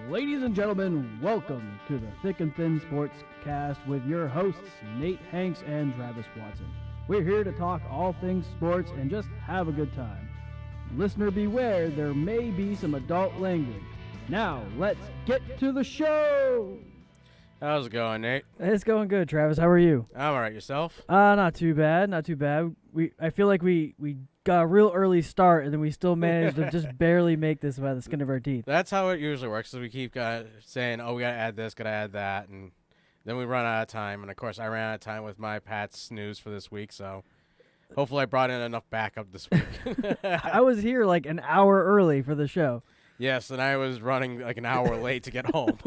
Ladies and gentlemen, welcome to the Thick and Thin Sports Cast with your hosts, Nate Hanks and Travis Watson. We're here to talk all things sports and just have a good time. Listener beware, there may be some adult language. Now, let's get to the show! How's it going, Nate? It's going good, Travis. How are you? I'm all right. Yourself? Not too bad. I feel like we got a real early start, and then we still managed to just barely make this by the skin of our teeth. That's how it usually works. So we keep saying, oh, we got to add this, got to add that, and then we run out of time. And, of course, I ran out of time with my Pats snooze for this week, so hopefully I brought in enough backup this week. I was here like an hour early for the show. Yes, and I was running like an hour late to get home.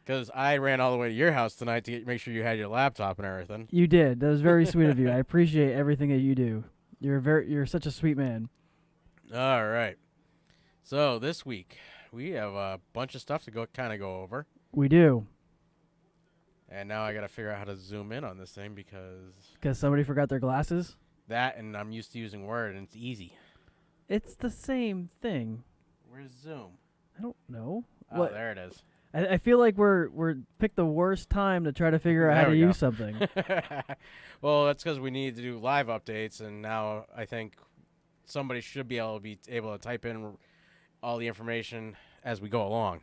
Because I ran all the way to your house tonight to make sure you had your laptop and everything. You did. That was very sweet of you. I appreciate everything that you do. You're such a sweet man. All right. So this week we have a bunch of stuff to go over. We do. And now I got to figure out how to zoom in on this thing because somebody forgot their glasses? That, and I'm used to using Word, and it's easy. It's the same thing. Where's Zoom? I don't know. Oh, there it is. I feel like we're picked the worst time to try to figure out how to use something. Well, that's because we need to do live updates, and now I think somebody should be able to type in all the information as we go along.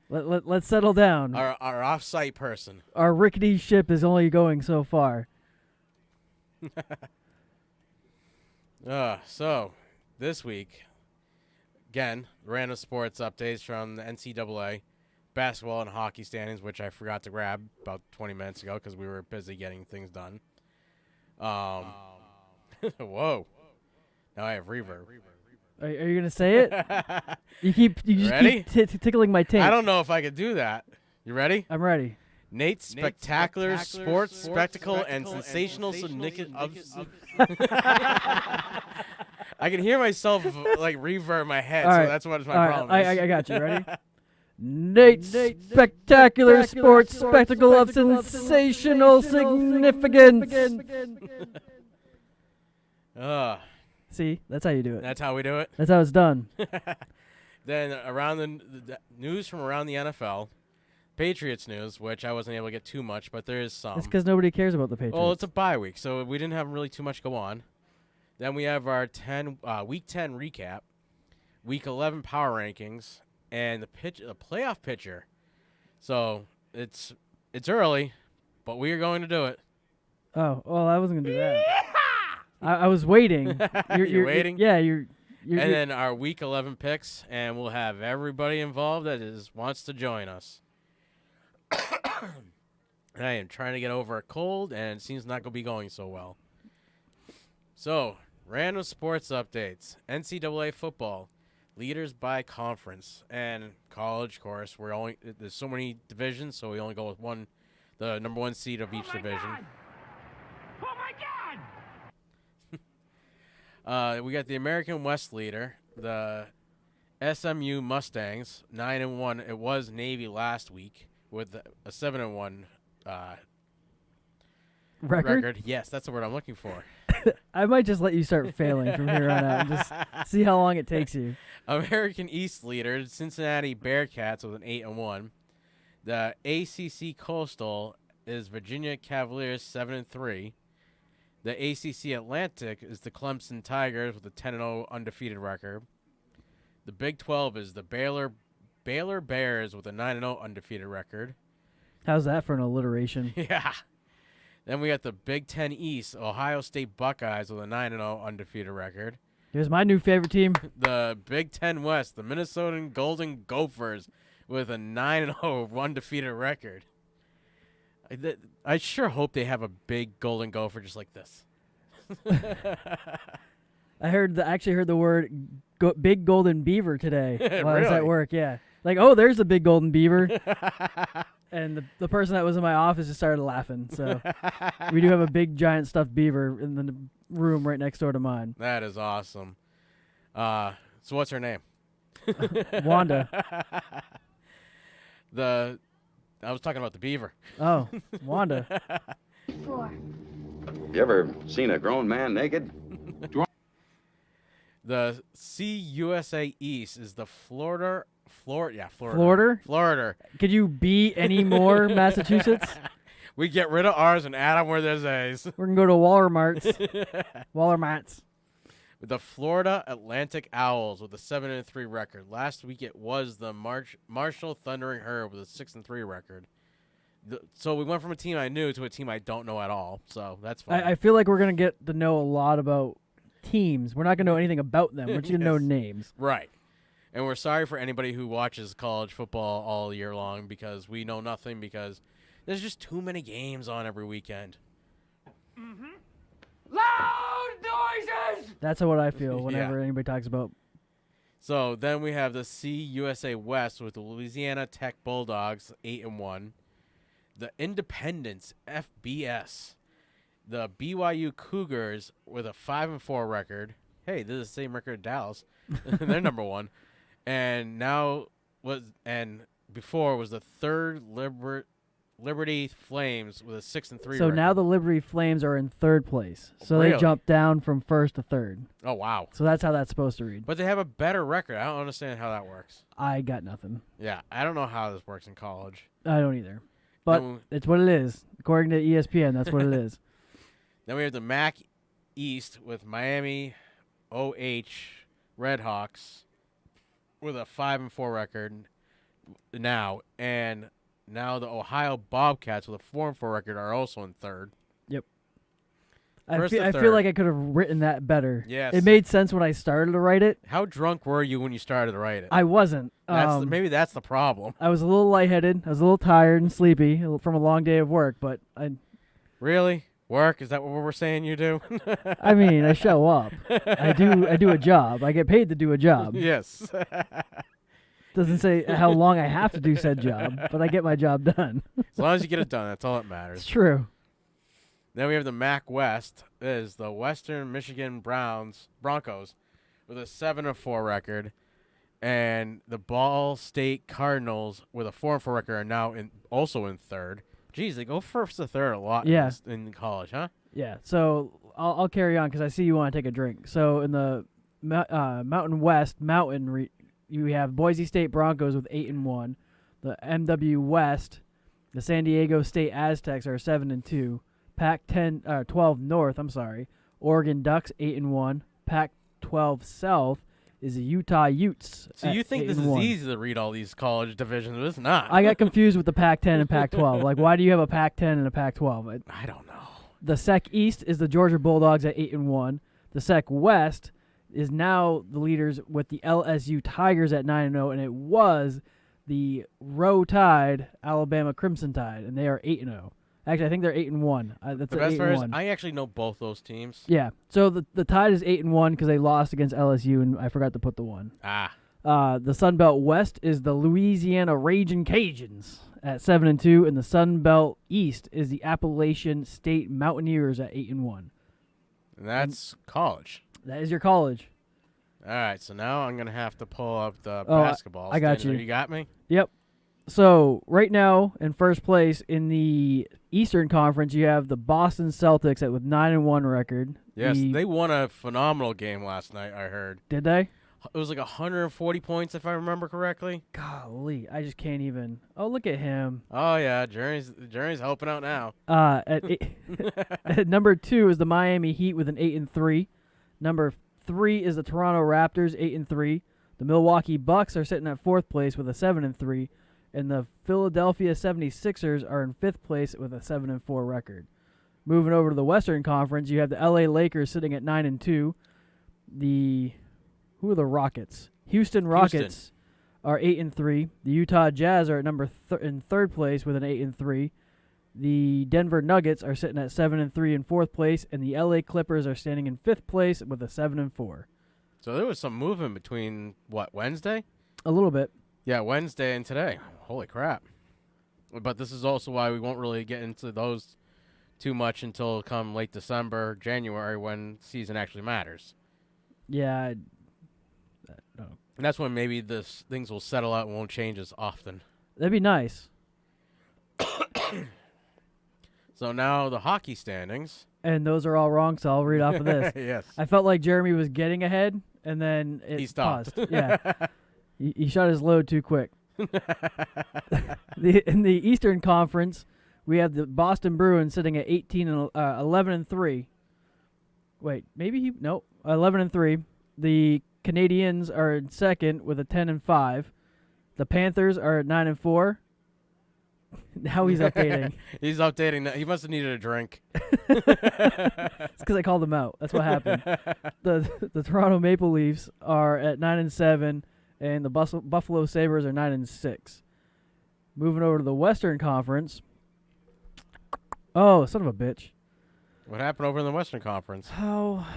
Let's settle down. Our off-site person. Our rickety ship is only going so far. So this week, again, random sports updates from the NCAA basketball and hockey standings, which I forgot to grab about 20 minutes ago because we were busy getting things done. Whoa! Now I have reverb. Are you gonna say it? You keep tickling my tape. I don't know if I could do that. You ready? I'm ready. Nate's spectacular sports spectacle and sensational significant. I can hear myself like reverb in my head, so that's what my problem is. I got you. Ready? Nate's spectacular sports spectacle of sensational significance. See, that's how you do it. That's how we do it? That's how it's done. Then around the news from around the NFL, Patriots news, which I wasn't able to get too much, but there is some. It's because nobody cares about the Patriots. Well, it's a bye week, so we didn't have really too much go on. Then we have our Week 10 recap, Week 11 power rankings, and the playoff pitcher. So it's early, but we are going to do it. Oh, well, I wasn't gonna do that. I was waiting. You're waiting? You're and then our Week 11 picks, and we'll have everybody involved that wants to join us. I am trying to get over a cold, and it seems not going to be going so well. So, random sports updates. NCAA Football, leaders by conference. And college, of course, there's so many divisions, so we only go with the number one seed of each division. God. Oh, my God! We got the American West leader, the SMU Mustangs, 9-1. It was Navy last week with a 7-1 record. Yes, that's the word I'm looking for. I might just let you start failing from here on out and just see how long it takes you. American East leader, Cincinnati Bearcats with an 8-1. The ACC Coastal is Virginia Cavaliers 7-3. The ACC Atlantic is the Clemson Tigers with a 10-0 undefeated record. The Big 12 is the Baylor Bears with a 9-0 undefeated record. How's that for an alliteration? Yeah. Then we got the Big 10 East, Ohio State Buckeyes with a 9-0 undefeated record. Here's my new favorite team. The Big 10 West, the Minnesota Golden Gophers with a 9-0 undefeated record. I sure hope they have a big golden gopher just like this. I actually heard the word big golden beaver today while I was at work. Yeah, like, oh, there's a big golden beaver. And the person that was in my office just started laughing. So we do have a big giant stuffed beaver in the room right next door to mine. That is awesome. So what's her name? Wanda. I was talking about the beaver. Oh, Wanda. 4. You ever seen a grown man naked? The CUSA East is the Florida. Florida? Could you be any more Massachusetts? We get rid of R's and add them where there's A's. We're going to go to Walmart's. Walmart's. With the Florida Atlantic Owls with a 7-3 record. Last week it was the Marshall Thundering Herd with a 6-3 record. So we went from a team I knew to a team I don't know at all. So that's fine. I feel like we're going to get to know a lot about teams. We're not going to know anything about them. We're just going to know names. Right. And we're sorry for anybody who watches college football all year long because we know nothing because there's just too many games on every weekend. Mm-hmm. Loud noises! That's what I feel whenever anybody talks about. So then we have the CUSA West with the Louisiana Tech Bulldogs, 8-1. The Independence FBS. The BYU Cougars with a 5-4 record. Hey, this is the same record as Dallas. They're number 1. And before was the third Liberty Flames with a 6-3 record. So now the Liberty Flames are in third place. So Really? they jumped down from first to third. Oh, wow. So that's how that's supposed to read. But they have a better record. I don't understand how that works. I got nothing. Yeah, I don't know how this works in college. I don't either. But it's what it is. According to ESPN, that's what it is. Then we have the MAC East with Miami OH Redhawks with a 5-4 record now. And now the Ohio Bobcats with a 4-4 record are also in third. Yep. I feel like I could have written that better. Yes. It made sense when I started to write it. How drunk were you when you started to write it? I wasn't. Maybe that's the problem. I was a little lightheaded. I was a little tired and sleepy from a long day of work, but I... Really? Work? Is that what we're saying you do? I mean, I show up. I do a job. I get paid to do a job. Yes. Doesn't say how long I have to do said job, but I get my job done. As long as you get it done, that's all that matters. It's true. Then we have the MAC West. This is the Western Michigan Broncos with a 7-4 record. And the Ball State Cardinals with a 4-4 record are now also in third. Geez, they go first to third a lot in college, huh? Yeah, so I'll carry on because I see you want to take a drink. So in the Mountain West, you have Boise State Broncos with 8-1. The MW West, the San Diego State Aztecs are 7-2. Pac-10, 12 North, Oregon Ducks 8-1. Pac-12 South is the Utah Utes. So you think this is easy to read all these college divisions, but it's not. I got confused with the Pac-10 and Pac-12. Like, why do you have a Pac-10 and a Pac-12? I don't know. The SEC East is the Georgia Bulldogs at 8-1. The SEC West is now the leaders with the LSU Tigers at 9-0, and it was the Row Tide, Alabama Crimson Tide, and they are 8-0. Actually, I think they're 8-1. That's the best part is 8-1. I actually know both those teams. Yeah. So the Tide is 8-1 because they lost against LSU, and I forgot to put the 1. The Sun Belt West is the Louisiana Ragin' Cajuns at 7-2, and the Sun Belt East is the Appalachian State Mountaineers at 8-1. And that's college. That is your college. All right. So now I'm gonna have to pull up the basketball. I got you. You got me. Yep. So right now, in first place in the Eastern Conference, you have the Boston Celtics with 9-1 record. Yes, they won a phenomenal game last night, I heard. Did they? It was like 140 points, if I remember correctly. Golly, I just can't even. Oh, look at him. Oh, yeah, Journey's helping out now. At number 2 is the Miami Heat with an 8-3. Number 3 is the Toronto Raptors, 8-3. The Milwaukee Bucks are sitting at 4th place with a 7-3. And the Philadelphia 76ers are in 5th place with a 7-4 record. Moving over to the Western Conference, you have the LA Lakers sitting at 9-2. Who are the Rockets? Houston Rockets are 8-3. The Utah Jazz are at in 3rd place with an 8-3. The Denver Nuggets are sitting at 7-3 in 4th place, and the LA Clippers are standing in 5th place with a 7-4. So there was some movement between Wednesday? A little bit. Yeah, Wednesday and today. Holy crap. But this is also why we won't really get into those too much until come late December, January, when season actually matters. Yeah. And that's when maybe things will settle out and won't change as often. That'd be nice. So now the hockey standings. And those are all wrong, so I'll read off of this. Yes. I felt like Jeremy was getting ahead, and then it He stopped. paused. Yeah, he shot his load too quick. In the Eastern Conference, we have the Boston Bruins sitting at 11-3. Wait, maybe 11-3. The Canadiens are in second with a 10-5. The Panthers are at 9-4. Now he's updating. He's updating. He must have needed a drink. It's because I called him out. That's what happened. The Toronto Maple Leafs are at 9-7, and the Buffalo Sabres are 9-6. Moving over to the Western Conference. Oh, son of a bitch! What happened over in the Western Conference? Oh,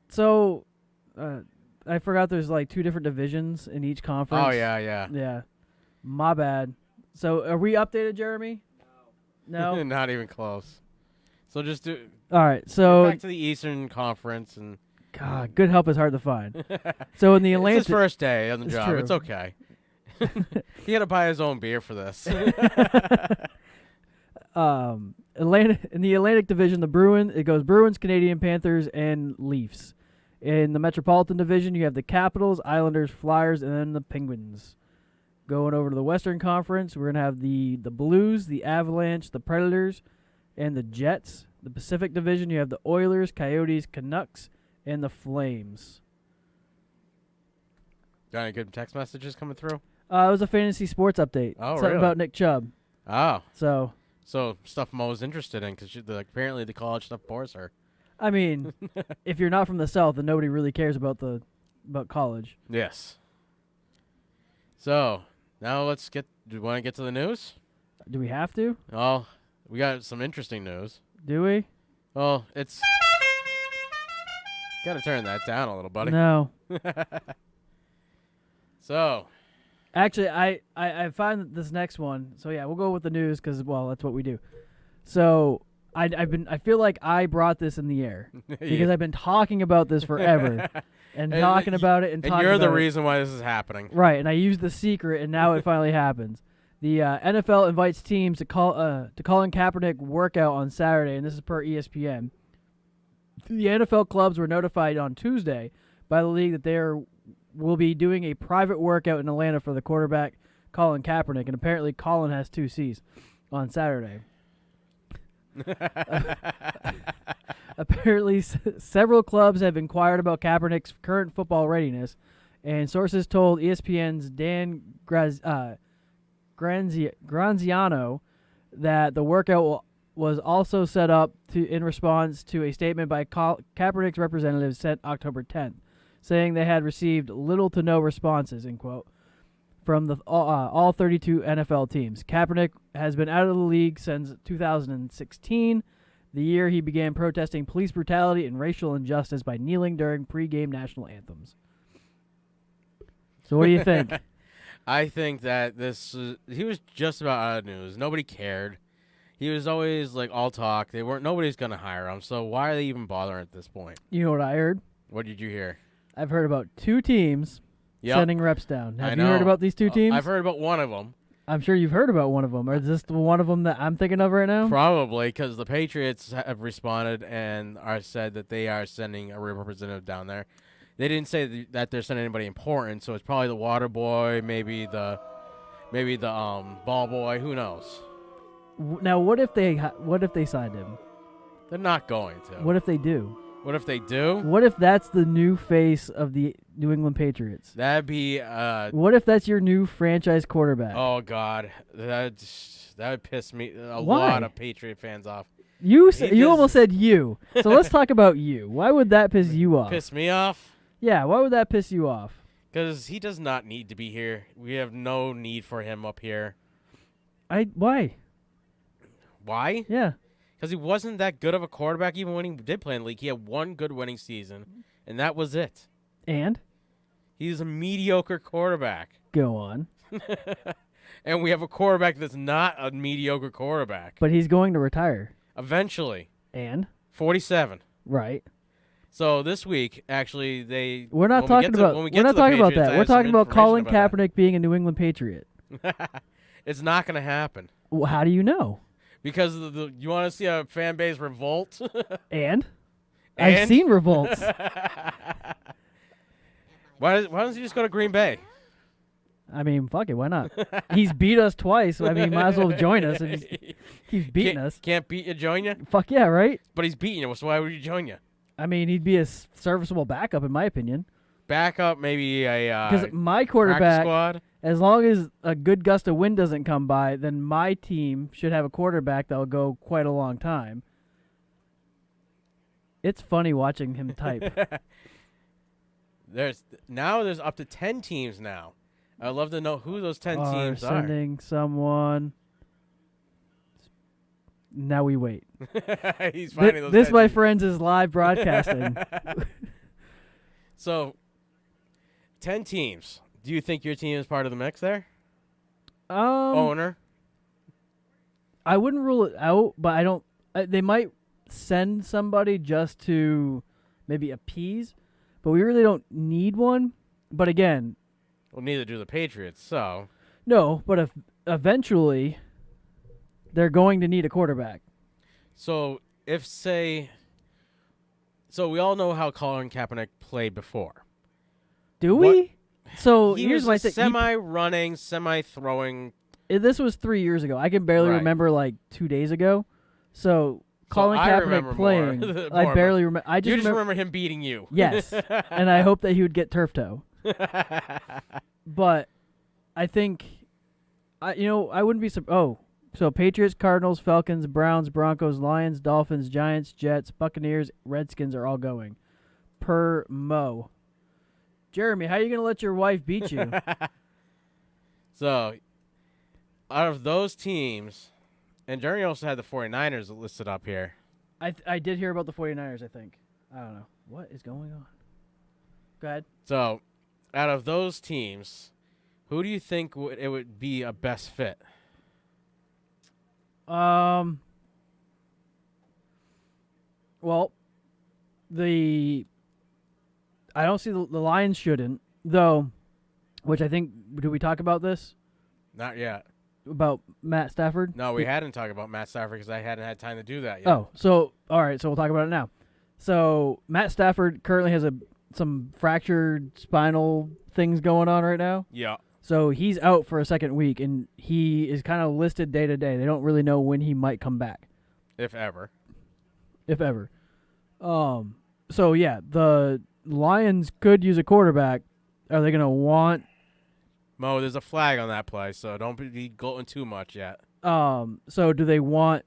so I forgot. There's like 2 different divisions in each conference. Oh yeah. Yeah, my bad. So are we updated, Jeremy? No. Not even close. So just do. All right. So Back to the Eastern Conference and. God, good help is hard to find. So in the Atlantic, It's his first day on the It's job. true. It's okay. He had to buy his own beer for this. in the Atlantic Division, it goes Bruins, Canadian Panthers, and Leafs. In the Metropolitan Division, you have the Capitals, Islanders, Flyers, and then the Penguins. Going over to the Western Conference, we're going to have the Blues, the Avalanche, the Predators, and the Jets. The Pacific Division, you have the Oilers, Coyotes, Canucks, and the Flames. Got any good text messages coming through? It was a fantasy sports update. Oh, Something really? about Nick Chubb. Oh. So Stuff Mo was interested in because apparently the college stuff bores her. I mean, if you're not from the South, then nobody really cares about college. Yes. So now do you want to get to the news? Do we have to? Oh, we got some interesting news. Do we? Well, it's got to turn that down a little, buddy. No. So, Actually, I find that this next one. So yeah, we'll go with the news because that's what we do. So I feel like I brought this in the air because I've been talking about this forever and talking about it and talking about it. And you're the reason why this is happening. Right, and I used the secret, and now it finally happens. The NFL invites teams to Colin Kaepernick workout on Saturday, and this is per ESPN. The NFL clubs were notified on Tuesday by the league that they will be doing a private workout in Atlanta for the quarterback Colin Kaepernick, and apparently Colin has 2 C's on Saturday. Apparently, several clubs have inquired about Kaepernick's current football readiness, and sources told ESPN's Dan Granziano that the workout was also set up in response to a statement by Kaepernick's representatives sent October 10th, saying they had received little to no responses, end quote, from all 32 NFL teams. Kaepernick has been out of the league since 2016, the year he began protesting police brutality and racial injustice by kneeling during pregame national anthems. So what do you think? I think that he was just about out of news. Nobody cared. He was always like all talk. Nobody's gonna hire him. So why are they even bothering at this point? You know what I heard? What did you hear? I've heard about 2 teams sending reps down. Have you heard about these 2 teams? I've heard about one of them. I'm sure you've heard about one of them. Or is this the one of them that I'm thinking of right now? Probably, because the Patriots have responded and said that they are sending a representative down there. They didn't say that they're sending anybody important, so it's probably the water boy, maybe the ball boy. Who knows? Now, what if they signed him? They're not going to. What if they do? What if they do? What if that's the new face of the New England Patriots? That'd be What if that's your new franchise quarterback? Oh God, that would piss me a Why? lot of Patriot fans off. You almost said you. So let's talk about you. Why would that piss you off? Piss me off? Yeah, why would that piss you off? Because he does not need to be here. We have no need for him up here. Why? Why? Yeah. Because he wasn't that good of a quarterback even when he did play in the league. He had one good winning season, and that was it. And? He's a mediocre quarterback. Go on. And we have a quarterback that's not a mediocre quarterback. But he's going to retire. Eventually. And? 47. Right. So this week, actually, We're not talking about that. We're talking about Colin Kaepernick being a New England Patriot. It's not going to happen. Well, how do you know? Because you want to see a fan base revolt? And? I've seen revolts. Why doesn't he just go to Green Bay? I mean, fuck it, why not? He's beat us twice. I mean, might as well join us if he's beating us. Can't beat you, join you? Fuck yeah, right? But he's beating you, so why would you join you? I mean, he'd be a serviceable backup, in my opinion. Backup, maybe a Because my practice quarterback, squad. as long as a good gust of wind doesn't come by, then my team should have a quarterback that'll go quite a long time. It's funny watching him type. There's up to 10 teams now. I'd love to know who those 10 teams are. Sending someone. Now we wait. He's finding those this, 10 my teams. friends, is live broadcasting. So, 10 teams. Do you think your team is part of the mix there? Owner? I wouldn't rule it out, but I don't. They might send somebody just to maybe appease, but we really don't need one. But again, Well, neither do the Patriots, so. no. But if eventually they're going to need a quarterback. So, so we all know how Colin Kaepernick played before. Do What- we? So He here's was my a thing. semi-running, semi-throwing. This was 3 years ago. I can barely Right. remember like 2 days ago. So Colin I remember Kaepernick more. playing, More, I barely remember. I You just just remember him beating you. Yes, and I hope that he would get turf toe. But I think, I wouldn't be so Patriots, Cardinals, Falcons, Browns, Broncos, Lions, Dolphins, Giants, Jets, Buccaneers, Redskins are all going. Per Mo. Jeremy, how are you going to let your wife beat you? So, out of those teams, and Jeremy also had the 49ers listed up here. I did hear about the 49ers, I think. I don't know. What is going on? Go ahead. So, out of those teams, who do you think it would be a best fit? Well, I don't see the Lions shouldn't, though, which I think, did we talk about this? Not yet. About Matt Stafford? No, we hadn't talked about Matt Stafford because I hadn't had time to do that yet. Oh, so, all right, so we'll talk about it now. So, Matt Stafford currently has some fractured spinal things going on right now. Yeah. So, he's out for a second week, and he is kind of listed day to day. They don't really know when he might come back. If ever. If ever. So, yeah, the Lions could use a quarterback. Are they going to want... Mo, there's a flag on that play, so don't be gloating too much yet. So do they want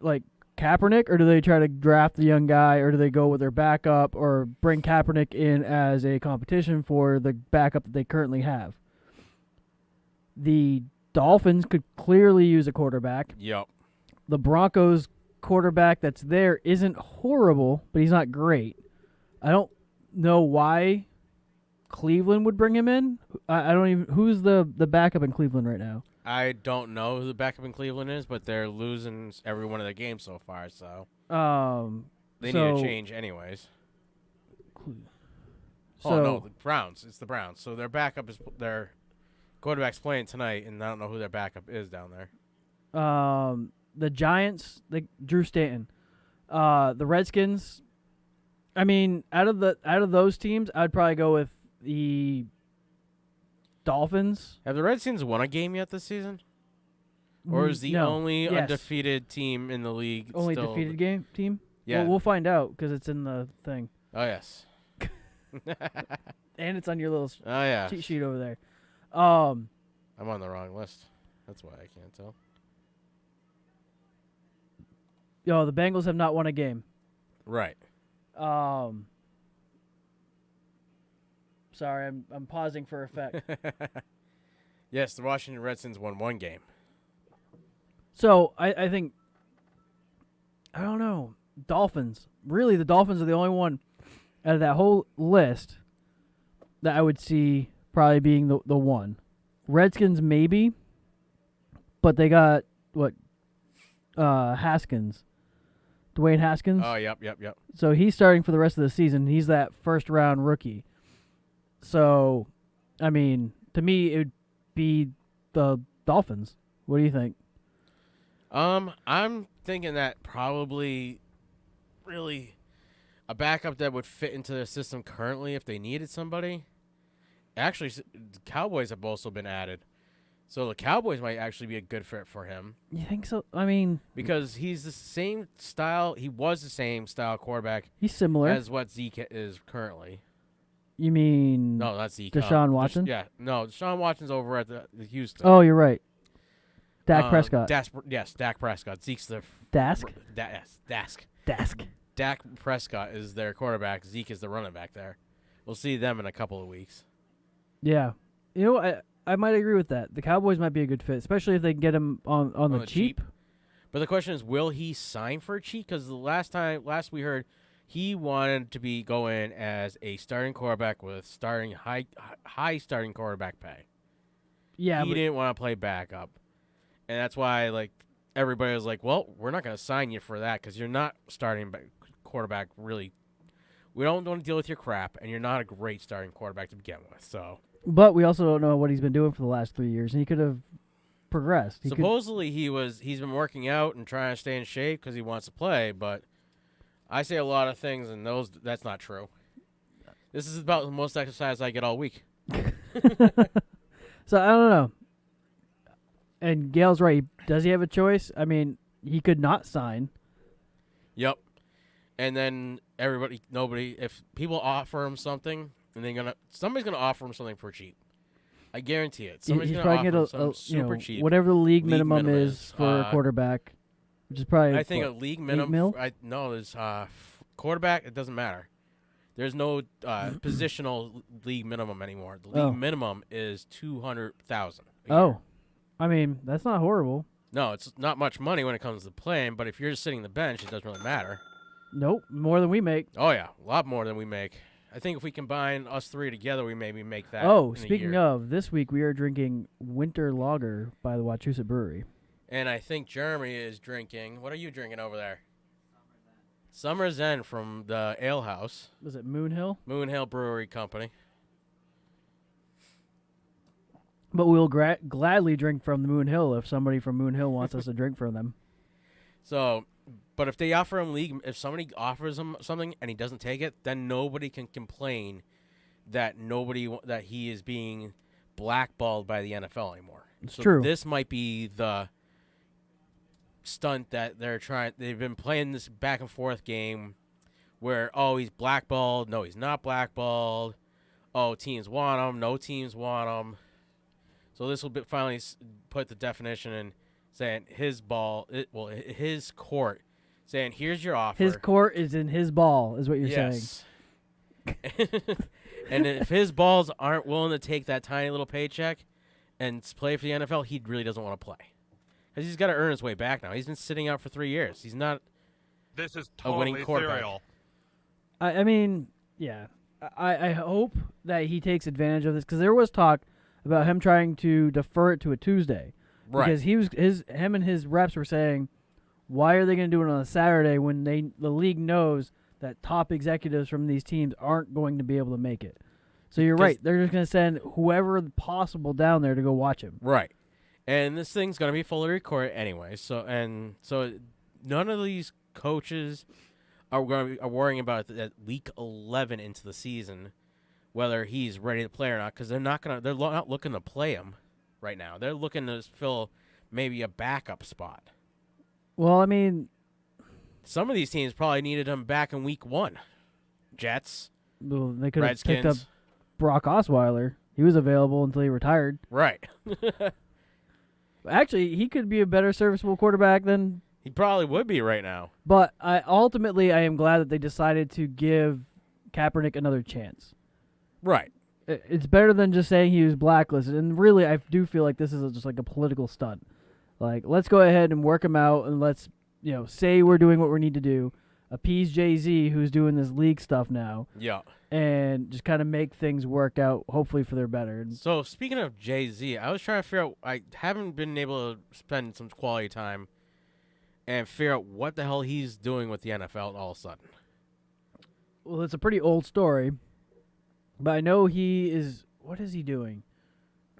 like Kaepernick, or do they try to draft the young guy, or do they go with their backup, or bring Kaepernick in as a competition for the backup that they currently have? The Dolphins could clearly use a quarterback. Yep. The Broncos quarterback that's there isn't horrible, but he's not great. I don't know why Cleveland would bring him in. I don't even. Who's the backup in Cleveland right now? I don't know who the backup in Cleveland is, but they're losing every one of their games so far, so they need to change anyways. No, the Browns. It's the Browns. So their backup is their quarterback's playing tonight, and I don't know who their backup is down there. The Giants, Drew Stanton. The Redskins. I mean, out of those teams, I'd probably go with the Dolphins. Have the Redskins won a game yet this season? Or is the only undefeated team in the league only still defeated team? Yeah. Well, we'll find out because it's in the thing. Oh, yes. And it's on your little Oh, yeah. cheat sheet over there. I'm on the wrong list. That's why I can't tell. The Bengals have not won a game. Right. Sorry, I'm pausing for effect. Yes, the Washington Redskins won one game. So I think, I don't know, Dolphins. Really, the Dolphins are the only one out of that whole list that I would see probably being the one. Redskins maybe, but they got Haskins, Dwayne Haskins. Oh, yep. So he's starting for the rest of the season. He's that first round rookie. So, I mean, to me, it would be the Dolphins. What do you think? I'm thinking that probably really a backup that would fit into their system currently if they needed somebody. Actually, the Cowboys have also been added. So the Cowboys might actually be a good fit for him. You think so? I mean, because he's the same style. He was the same style quarterback he's similar. as what Zeke is currently. You mean No, not Zeke. Deshaun Watson? No, Deshaun Watson's over at the Houston. Oh, you're right. Dak Prescott. Yes, Dak Prescott. Zeke's the Dask? Yes, Dask. Dask. Dak Prescott is their quarterback. Zeke is the running back there. We'll see them in a couple of weeks. Yeah. You know, I might agree with that. The Cowboys might be a good fit, especially if they can get him on the cheap. But the question is, will he sign for a cheap? Because the last we heard, he wanted to be going as a starting quarterback with starting high starting quarterback pay. Yeah, he didn't want to play backup, and that's why everybody was like, "Well, we're not going to sign you for that because you're not starting quarterback. Really, we don't want to deal with your crap, and you're not a great starting quarterback to begin with." So, but we also don't know what he's been doing for the last 3 years, and he could have progressed. Supposedly, he's been working out and trying to stay in shape because he wants to play, but I say a lot of things, and that's not true. This is about the most exercise I get all week. So I don't know. And Gail's right. Does he have a choice? I mean, he could not sign. Yep. And then if people offer him something, and somebody's gonna offer him something for cheap. I guarantee it. Somebody's He's gonna probably offer get him super cheap. whatever the league minimum is for a quarterback, which is probably. I think a league minimum. There's quarterback. It doesn't matter. There's no positional league minimum anymore. The league minimum is $200,000. Oh, I mean that's not horrible. No, it's not much money when it comes to playing. But if you're just sitting on the bench, it doesn't really matter. Nope, more than we make. Oh yeah, a lot more than we make. I think if we combine us three together, we maybe make that. Oh, speaking of, this week we are drinking Winter Lager by the Wachusett Brewery. And I think Jeremy is drinking. What are you drinking over there? Summer's End from the Ale House. Was it Moon Hill? Moon Hill Brewery Company. But we'll gladly drink from the Moon Hill if somebody from Moon Hill wants us to drink from them. So, but if they offer him if somebody offers him something and he doesn't take it, then nobody can complain that he is being blackballed by the NFL anymore. It's true. This might be the stunt that they've been playing this back and forth game where, he's blackballed, no, he's not blackballed, teams want him, no teams want him. So this will finally put the definition in saying his court, saying here's your offer. His court is in his ball, is what you're saying. And if his balls aren't willing to take that tiny little paycheck and play for the NFL, he really doesn't want to play. Because he's got to earn his way back now. He's been sitting out for 3 years. He's not a winning quarterback. Cereal. I mean, yeah. I hope that he takes advantage of this because there was talk about him trying to defer it to a Tuesday. Right. Because him and his reps were saying, why are they going to do it on a Saturday when the league knows that top executives from these teams aren't going to be able to make it? So you're right. They're just going to send whoever possible down there to go watch him. Right. And this thing's going to be fully recorded anyway. So none of these coaches are worrying about that week 11 into the season whether he's ready to play or not, because they're not looking to play him right now. They're looking to fill maybe a backup spot. Well, I mean, some of these teams probably needed him back in week 1. Jets, they could have picked Redskins. up Brock Osweiler. He was available until he retired. Right. Actually, he could be a better serviceable quarterback than... He probably would be right now. But ultimately, I am glad that they decided to give Kaepernick another chance. Right. It's better than just saying he was blacklisted. And really, I do feel like this is just like a political stunt. Like, let's go ahead and work him out, and let's, say we're doing what we need to do. Appease Jay-Z, who's doing this league stuff now. Yeah. And just kind of make things work out, hopefully for their better. So, speaking of Jay-Z, I was trying to figure out, I haven't been able to spend some quality time and figure out what the hell he's doing with the NFL all of a sudden. Well, it's a pretty old story. But I know he is... What is he doing?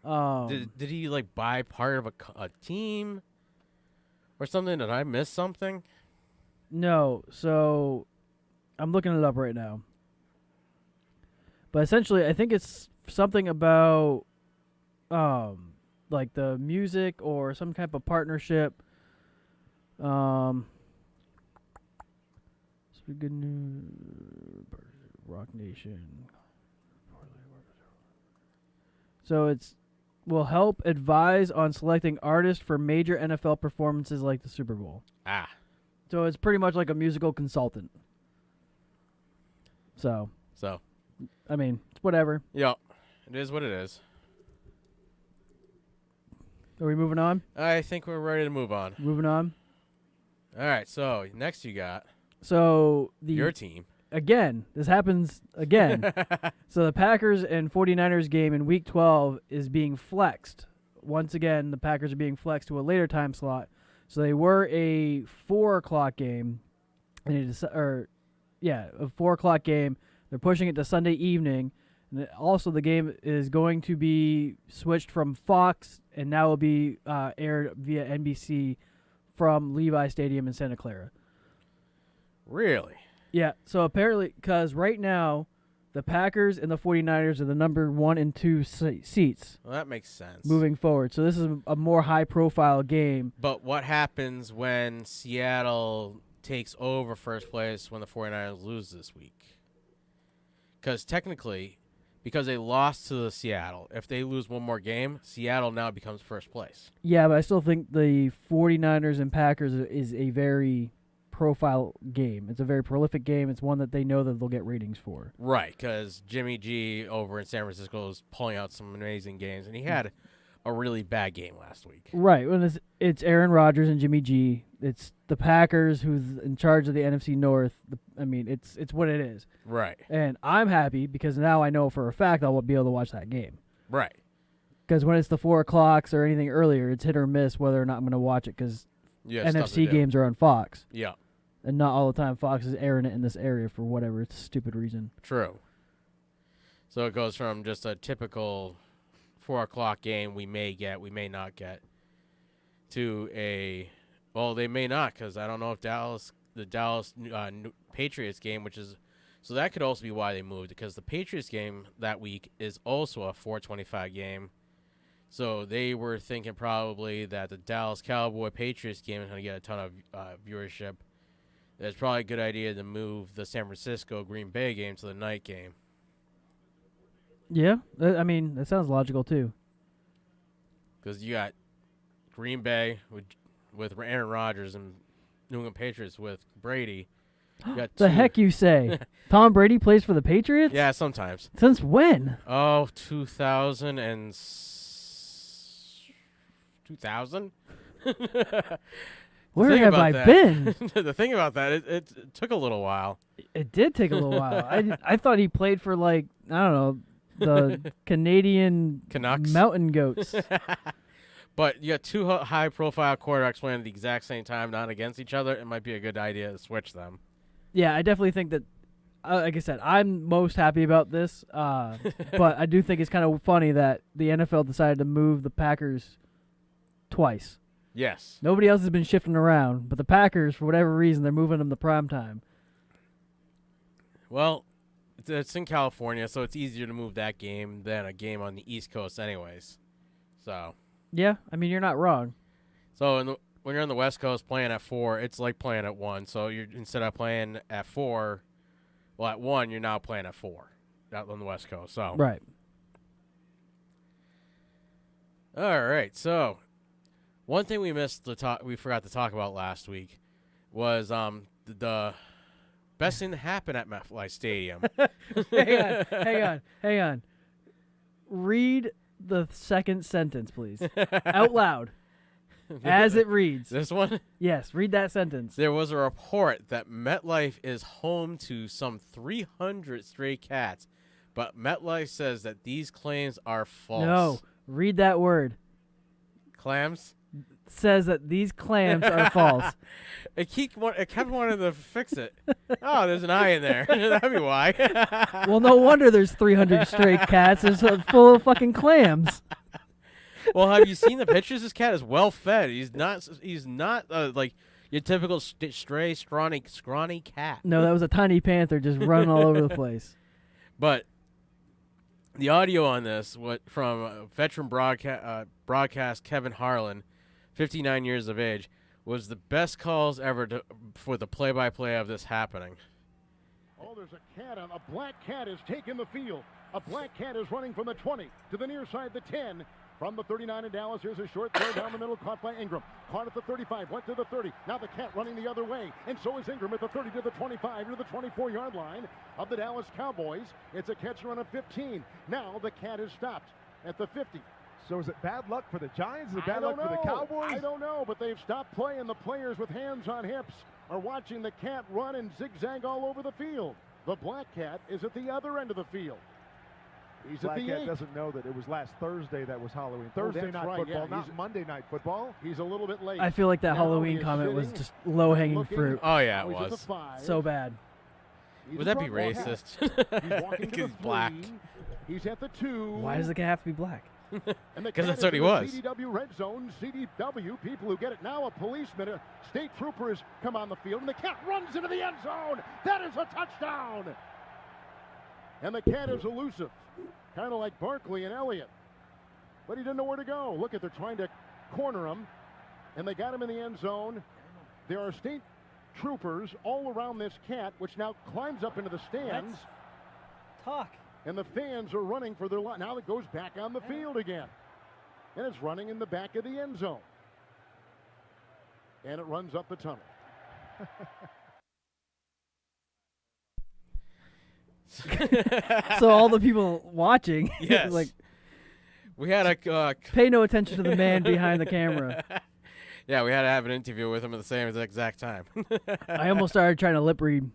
Did he, buy part of a team or something? Did I miss something? No. So, I'm looking it up right now. But essentially, I think it's something about like the music or some type of partnership. Good news, Rock Nation. So it's will help advise on selecting artists for major NFL performances like the Super Bowl. Ah. So it's pretty much like a musical consultant. So, I mean, it's whatever. Yeah, it is what it is. Are we moving on? I think we're ready to move on. Moving on. All right, so next you got So your team. Again, this happens again. So the Packers and 49ers game in Week 12 is being flexed. Once again, the Packers are being flexed to a later time slot. So they were a 4 o'clock game, and a 4 o'clock game. They're pushing it to Sunday evening. And also, the game is going to be switched from Fox, and now will be aired via NBC from Levi Stadium in Santa Clara. Really? Yeah, so apparently, because right now, the Packers and the 49ers are the number 1 and 2 seats. Well, that makes sense. Moving forward. So this is a more high-profile game. But what happens when Seattle takes over first place when the 49ers lose this week? Because technically, because they lost to the Seattle, if they lose one more game, Seattle now becomes first place. Yeah, but I still think the 49ers and Packers is a very profile game. It's a very prolific game. It's one that they know that they'll get ratings for. Right, because Jimmy G over in San Francisco is pulling out some amazing games, and he had a really bad game last week. Right. When it's Aaron Rodgers and Jimmy G. It's the Packers who's in charge of the NFC North. It's what it is. Right. And I'm happy because now I know for a fact I will be able to watch that game. Right. Because when it's the 4 o'clocks or anything earlier, it's hit or miss whether or not I'm going to watch it because NFC games are on Fox. Yeah. And not all the time Fox is airing it in this area for whatever stupid reason. True. So it goes from just a typical 4 o'clock game we may not get, to they may not, because I don't know if the Dallas Patriots game, so that could also be why they moved, because the Patriots game that week is also a 4:25 game. So they were thinking probably that the Dallas Cowboy Patriots game is going to get a ton of viewership. It's probably a good idea to move the San Francisco Green Bay game to the night game. Yeah, that sounds logical too. Because you got Green Bay with Aaron Rodgers and New England Patriots with Brady. You got the heck you say? Tom Brady plays for the Patriots? Yeah, sometimes. Since when? Oh, 2000 and 2000? Where have I been? The thing about that, it took a little while. It did take a little while. I thought he played for, I don't know, the Canadian Canucks? Mountain Goats. But you got two high-profile quarterbacks playing at the exact same time, not against each other. It might be a good idea to switch them. Yeah, I definitely think that, like I said, I'm most happy about this. But I do think it's kind of funny that the NFL decided to move the Packers twice. Yes. Nobody else has been shifting around, but the Packers, for whatever reason, they're moving them to prime time. Well, it's in California, so it's easier to move that game than a game on the East Coast anyways. So. Yeah, you're not wrong. So when you're on the West Coast playing at 4, it's like playing at 1. So instead of playing at 4, at 1, you're now playing at 4 out on the West Coast. So. Right. All right, so one thing we forgot to talk about last week was the best thing to happen at MetLife Stadium. Hang on. Read the second sentence, please, out loud, as it reads. This one? Yes, read that sentence. There was a report that MetLife is home to some 300 stray cats, but MetLife says that these claims are false. No, read that word. Clams? Says that these clams are false. It kept wanting to fix it. Oh, there's an eye in there. That'd be why. Well, no wonder there's 300 stray cats. It's full of fucking clams. Well, have you seen the pictures? This cat is well fed. He's not like your typical stray, scrawny cat. No, that was a tiny panther just running all over the place. But The audio on this from veteran broadcast Kevin Harlan, 59 years of age, was the best calls ever for the play-by-play of this happening. Oh, there's a cat. A black cat has taken the field. A black cat is running from the 20 to the near side, the 10. From the 39 in Dallas, here's a short throw down the middle, caught by Ingram. Caught at the 35, went to the 30. Now the cat running the other way, and so is Ingram at the 30 to the 25 to the 24-yard line of the Dallas Cowboys. It's a catch run of 15. Now the cat is stopped at the 50. So is it bad luck for the Giants? Is it bad luck for the Cowboys? I don't know, but they've stopped playing. The players with hands on hips are watching the cat run and zigzag all over the field. The black cat is at the other end of the field. He's Black at the Cat 8. doesn't know that it was last Thursday that was Halloween. Thursday night right, football, yeah, not Monday night football. He's a little bit late. I feel like that Now Halloween he is comment was sitting just low-hanging looking. fruit. Oh, yeah, it He's at the was. 5. So bad. He's Would a that be front ball cat. racist? He's walking to Because the he's black. 3. He's at the 2. Why does the cat have to be black? And the 'Cause cat that's is what he in the was. CDW red zone. CDW, people who get it now. A policeman, a state trooper has come on the field, and the cat runs into the end zone. That is a touchdown. And the cat is elusive, kind of like Barkley and Elliott. But he didn't know where to go. Look at, they're trying to corner him, and they got him in the end zone. There are state troopers all around this cat, which now climbs up into the stands. Talk. And the fans are running for their life. Now it goes back on the field again. And it's running in the back of the end zone. And it runs up the tunnel. So all the people watching, Yes. like, We had a pay no attention to the man behind the camera. yeah, we had to have an interview with him at the same exact time. I almost started trying to lip read,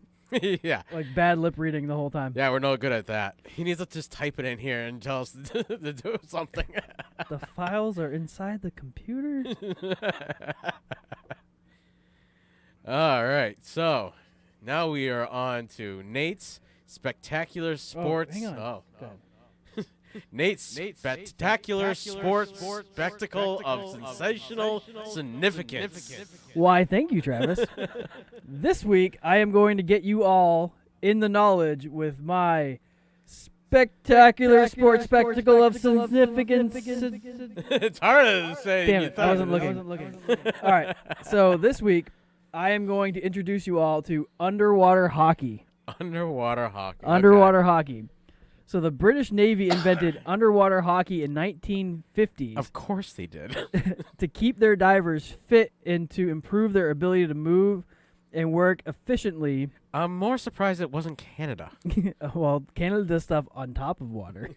Yeah. like bad lip reading the whole time. Yeah, we're no good at that. He needs to just type it in here and tell us to do something. The files are inside the computer. All right, so now we are on to Nate's Spectacular Sports. hang on. Oh, Go ahead. Nate's Spectacular Sports Spectacle of Sensational Significance. Why, thank you, Travis. This week, I am going to get you all in the knowledge with my spectacular sports spectacle of significance. It's harder to say. Damn you it, thought I wasn't looking. All right, so this week, I am going to introduce you all to underwater hockey. Underwater hockey. Underwater hockey. So the British Navy invented underwater hockey in 1950s Of course they did. to keep their divers fit and to improve their ability to move and work efficiently. I'm more surprised it wasn't Canada. Well, Canada does stuff on top of water.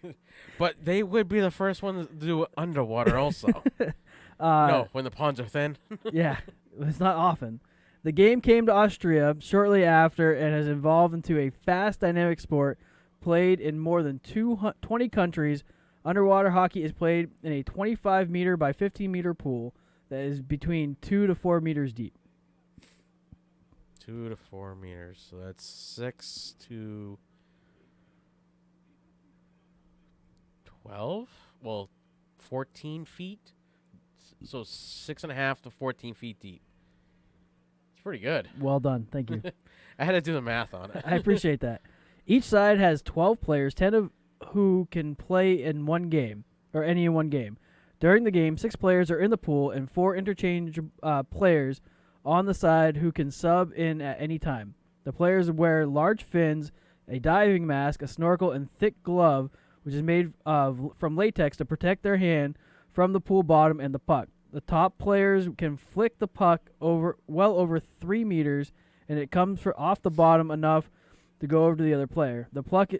But they would be the first ones to do it underwater also. No, when the ponds are thin. Yeah, it's not often. The game came to Austria shortly after and has evolved into a fast, dynamic sport played in more than 20 countries. Underwater hockey is played in a 25-meter by 15-meter pool that is between 2 to 4 meters deep. 2 to 4 meters. So that's 6 to 12? Well, 14 feet? So 6.5 to 14 feet deep. It's pretty good. Well done. Thank you. I had to do the math on it. I appreciate that. Each side has 12 players, 10 of who can play in one game, or any in one game. During the game, 6 players are in the pool and 4 interchange players on the side who can sub in at any time. The players wear large fins, a diving mask, a snorkel, and thick glove, which is made from latex to protect their hand from the pool bottom and the puck. The top players can flick the puck well over 3 meters, and it comes off the bottom enough to go over to the other player. The puck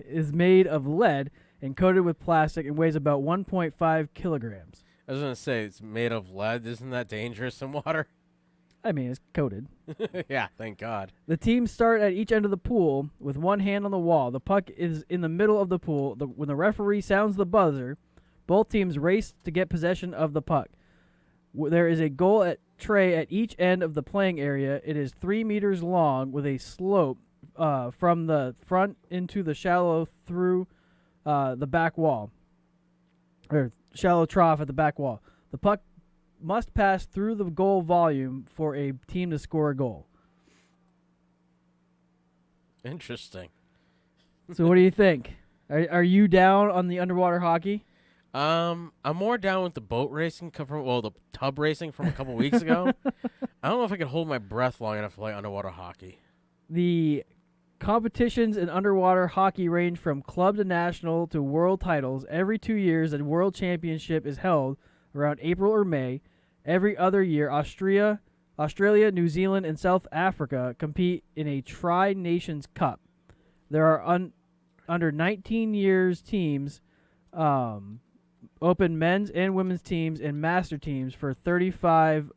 is made of lead and coated with plastic and weighs about 1.5 kilograms. I was going to say, it's made of lead. Isn't that dangerous in water? I mean, it's coated. Yeah, thank God. The teams start at each end of the pool with one hand on the wall. The puck is in the middle of the pool. When the referee sounds the buzzer, both teams race to get possession of the puck. There is a goal tray at each end of the playing area. It is 3 meters long with a slope from the front into the shallow through the back wall, or shallow trough at the back wall. The puck must pass through the goal volume for a team to score a goal. Interesting. So what do you think? Are you down on the underwater hockey? I'm more down with the boat racing, the tub racing from a couple weeks ago. I don't know if I could hold my breath long enough to play underwater hockey. The competitions in underwater hockey range from club to national to world titles. Every 2 years, a world championship is held around April or May. Every other year, Australia, New Zealand, and South Africa compete in a Tri-Nations Cup. There are under 19 years teams, open men's and women's teams, and master teams for 35,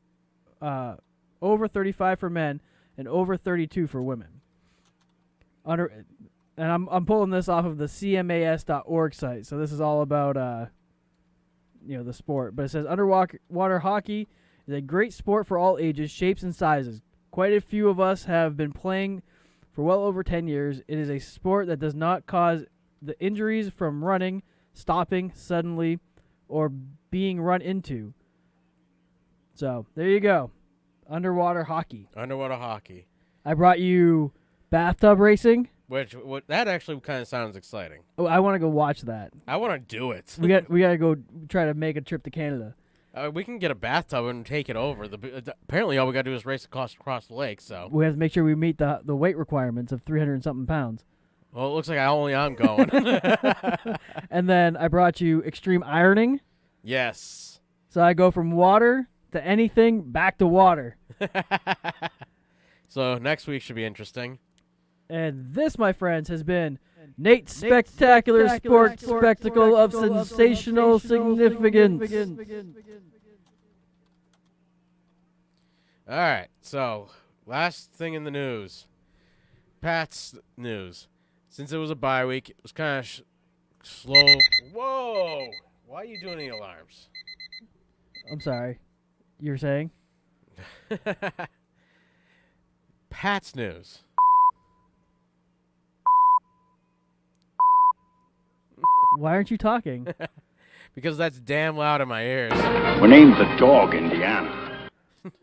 over 35 for men and over 32 for women. And I'm pulling this off of the CMAS.org site, so this is all about the sport. But it says underwater hockey is a great sport for all ages, shapes, and sizes. Quite a few of us have been playing for well over 10 years. It is a sport that does not cause the injuries from running, stopping suddenly, or being run into. So there you go, underwater hockey. Underwater hockey. I brought you bathtub racing. That actually kind of sounds exciting. Oh, I want to go watch that. I want to do it. We got to go try to make a trip to Canada. We can get a bathtub and take it over. Apparently, all we got to do is race across the lake. So we have to make sure we meet the weight requirements of 300-something pounds. Well, it looks like I'm going. And then I brought you extreme ironing. Yes. So I go from water to anything back to water. So next week should be interesting. And this, my friends, has been Nate's spectacular sports spectacle of sensational significance. All right, so last thing in the news. Pat's news. Since it was a bye week, it was kind of slow. Whoa! Why are you doing the alarms? I'm sorry. You were saying? Pat's news. Why aren't you talking? Because that's damn loud in my ears. We named the dog Indiana.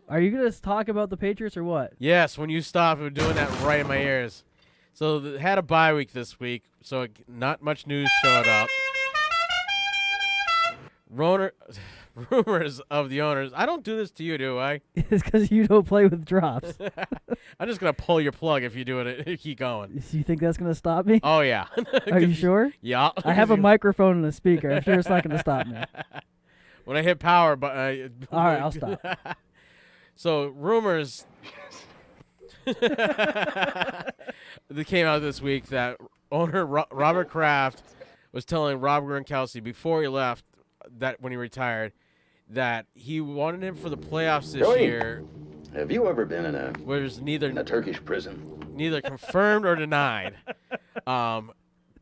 Are you going to talk about the Patriots or what? Yes, when you stop, you're doing that right in my ears. So they had a bye week this week, so not much news showed up. Rumors of the owners. I don't do this to you, do I? It's because you don't play with drops. I'm just going to pull your plug if you do it. Keep going. You think that's going to stop me? Oh, yeah. Are you sure? Yeah. I have a microphone and a speaker. I'm sure it's not going to stop me. When I hit power, but all right, I'll stop. So rumors that came out this week that owner Robert Kraft was telling Rob Gronkowski before he left, that when he retired, that he wanted him for the playoffs this year. Have you ever been in a Turkish prison? Neither confirmed or denied. What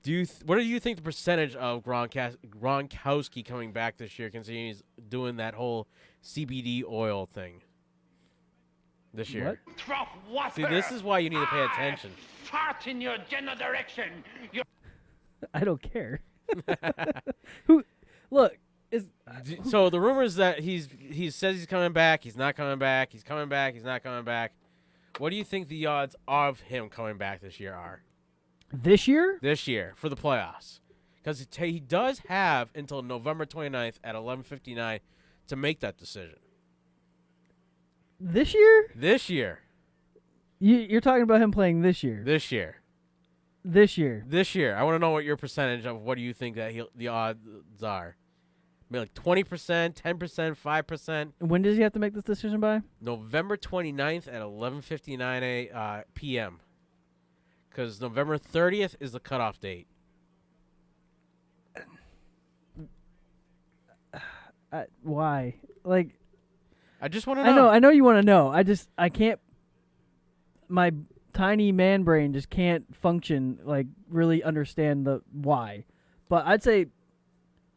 do you think the percentage of Gronkowski coming back this year, considering he's doing that whole CBD oil thing this year? What? Drop water. See, this is why you need to pay attention. Fart in your general direction. I don't care. Who? Look. So the rumors that he says he's coming back, he's not coming back, he's coming back, he's not coming back. What do you think the odds of him coming back this year are? This year? This year for the playoffs, because he does have until November 29th at 11:59 to make that decision. This year? This year. You're talking about him playing this year. This year. This year. This year. I want to know what your percentage of what do you think that the odds are. Maybe like 20%, 10%, 5%. When does he have to make this decision by? November 29th at 11:59 p.m. Because November 30th is the cutoff date. Why? Like, I just want to know. I know you want to know. I can't. My tiny man brain just can't function, like, really understand the why. But I'd say.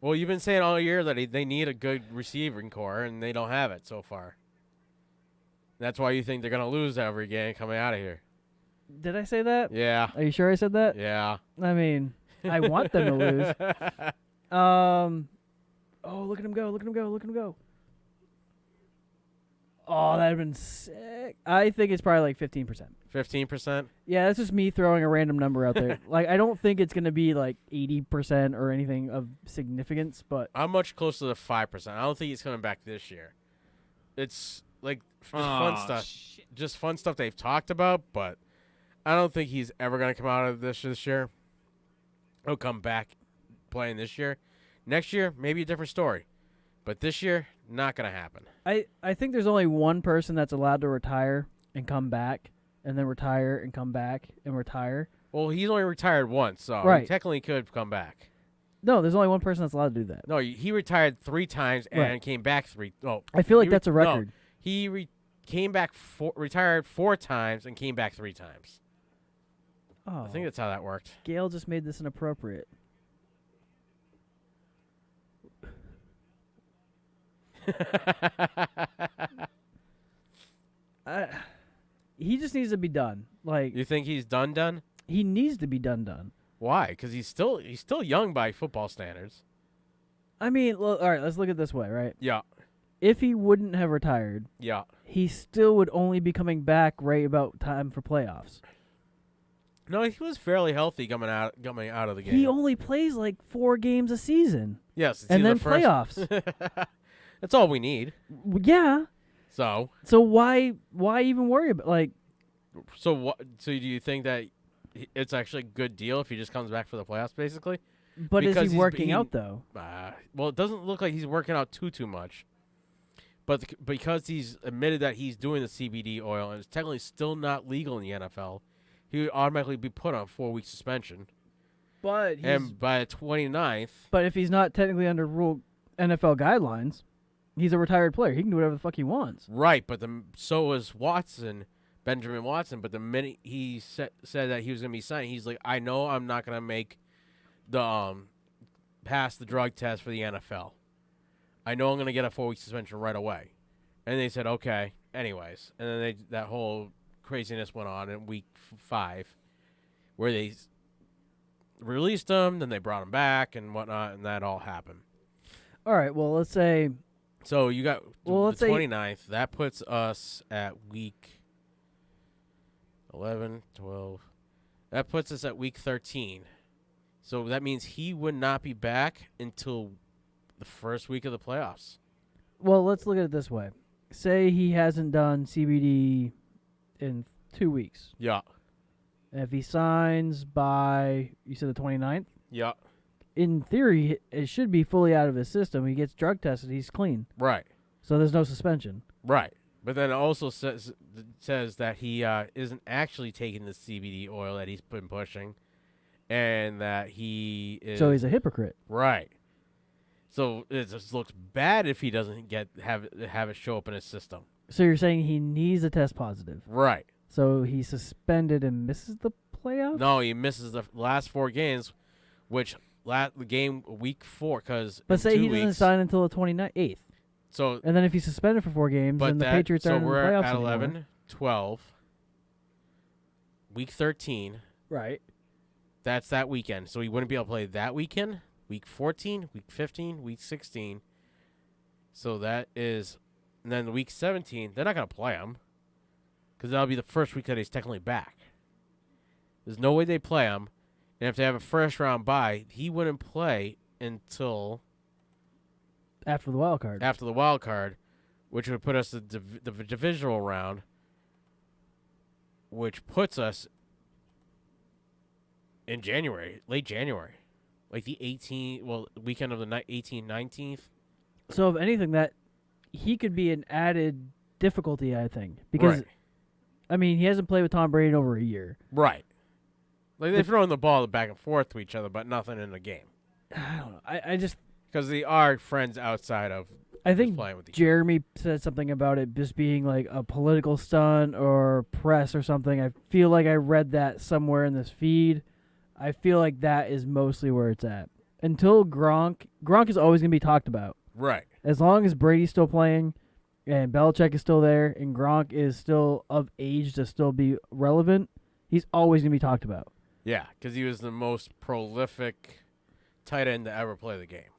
Well, you've been saying all year that they need a good receiving core, and they don't have it so far. That's why you think they're going to lose every game coming out of here. Did I say that? Yeah. Are you sure I said that? Yeah. I mean, I want them to lose. Oh, look at him go. Look at him go. Look at him go. Oh, that'd have been sick. I think it's probably like 15%. 15%? Yeah, that's just me throwing a random number out there. Like, I don't think it's going to be like 80% or anything of significance, but I'm much closer to 5%. I don't think he's coming back this year. It's like just fun stuff. Shit. Just fun stuff they've talked about, but I don't think he's ever going to come out of this year. He'll come back playing this year. Next year, maybe a different story. But this year, not going to happen. I think there's only one person that's allowed to retire and come back, and then retire and come back and retire. Well, he's only retired once, so Right. he technically could come back. No, there's only one person that's allowed to do that. No, he retired 3 times and Right. came back 3. Oh, I feel like he that's a record. No, he came back retired 4 times and came back 3 times. Oh, I think that's how that worked. Gail just made this inappropriate. He just needs to be done. Like, You think he's done? he needs to be done. Why? Because he's still young by football standards. I mean, all right, let's look at it this way, right? Yeah, If he wouldn't have retired, yeah. he still would only be coming back right about time for playoffs. No, he was fairly healthy coming out of the game. He only plays like 4 games a season. yes, it's and either then first- playoffs. That's all we need. Yeah. So why even worry about, like, what? So do you think that it's actually a good deal if he just comes back for the playoffs, basically? but Because is he's he working being- out though? Well, it doesn't look like he's working out too much. But because he's admitted that he's doing the CBD oil and it's technically still not legal in the NFL, he would automatically be put on 4-week suspension. But And by the 29th, but if he's not technically under rule NFL guidelines, he's a retired player. He can do whatever the fuck he wants. right, but so was Benjamin Watson, but the minute he said that he was going to be signed, he's like, I know I'm not going to make the pass the drug test for the NFL. I know I'm going to get a 4-week suspension right away. And they said, okay, anyways. And then that whole craziness went on in week 5 where they released him, then they brought him back and whatnot, and that all happened. All right, well, let's say So you got let's the say- 29th. That puts us at week 11, 12. That puts us at week 13. So that means he would not be back until the first week of the playoffs. well, let's look at it this way. Say he hasn't done CBD in 2 weeks. Yeah. And if he signs by, you said the 29th? Yeah. In theory, it should be fully out of his system. He gets drug tested, he's clean. Right. So there's no suspension. Right. But then it also says that he isn't actually taking the CBD oil that he's been pushing, and that he is. So he's a hypocrite. Right. So it just looks bad if he doesn't have it show up in his system. So you're saying he needs a test positive. Right. So he's suspended and misses the playoffs? No, he misses the last 4 games, which the game week 4 because. But say he doesn't sign until the 28th. So. And then if he's suspended for 4 games, then the Patriots aren't in the we're playoffs at anymore. 11, 12, week 13. Right. That's that weekend. So he wouldn't be able to play that weekend. Week 14, week 15, week 16. So that is, and then week 17, they're not going to play him because that'll be the first week that he's technically back. There's no way they play him. And if they have a first round bye, he wouldn't play until After the wild card. after the wild card, which would put us the divisional round, which puts us in January, late January. Like the weekend of the 18th, 19th. So if anything, that he could be an added difficulty, I think. Because, Right. I mean, he hasn't played with Tom Brady in over a year. Right. Like they're throwing the ball back and forth to each other, but nothing in the game. I don't know. I just, Because they are friends outside of I just think playing with each Jeremy said something about it just being like a political stunt or press or something. I feel like I read that somewhere in this feed. I feel like that is mostly where it's at. Until Gronk is always going to be talked about. other. Right. As long as Brady's still playing and Belichick is still there and Gronk is still of age to still be relevant, he's always going to be talked about. Yeah, because he was the most prolific tight end to ever play the game.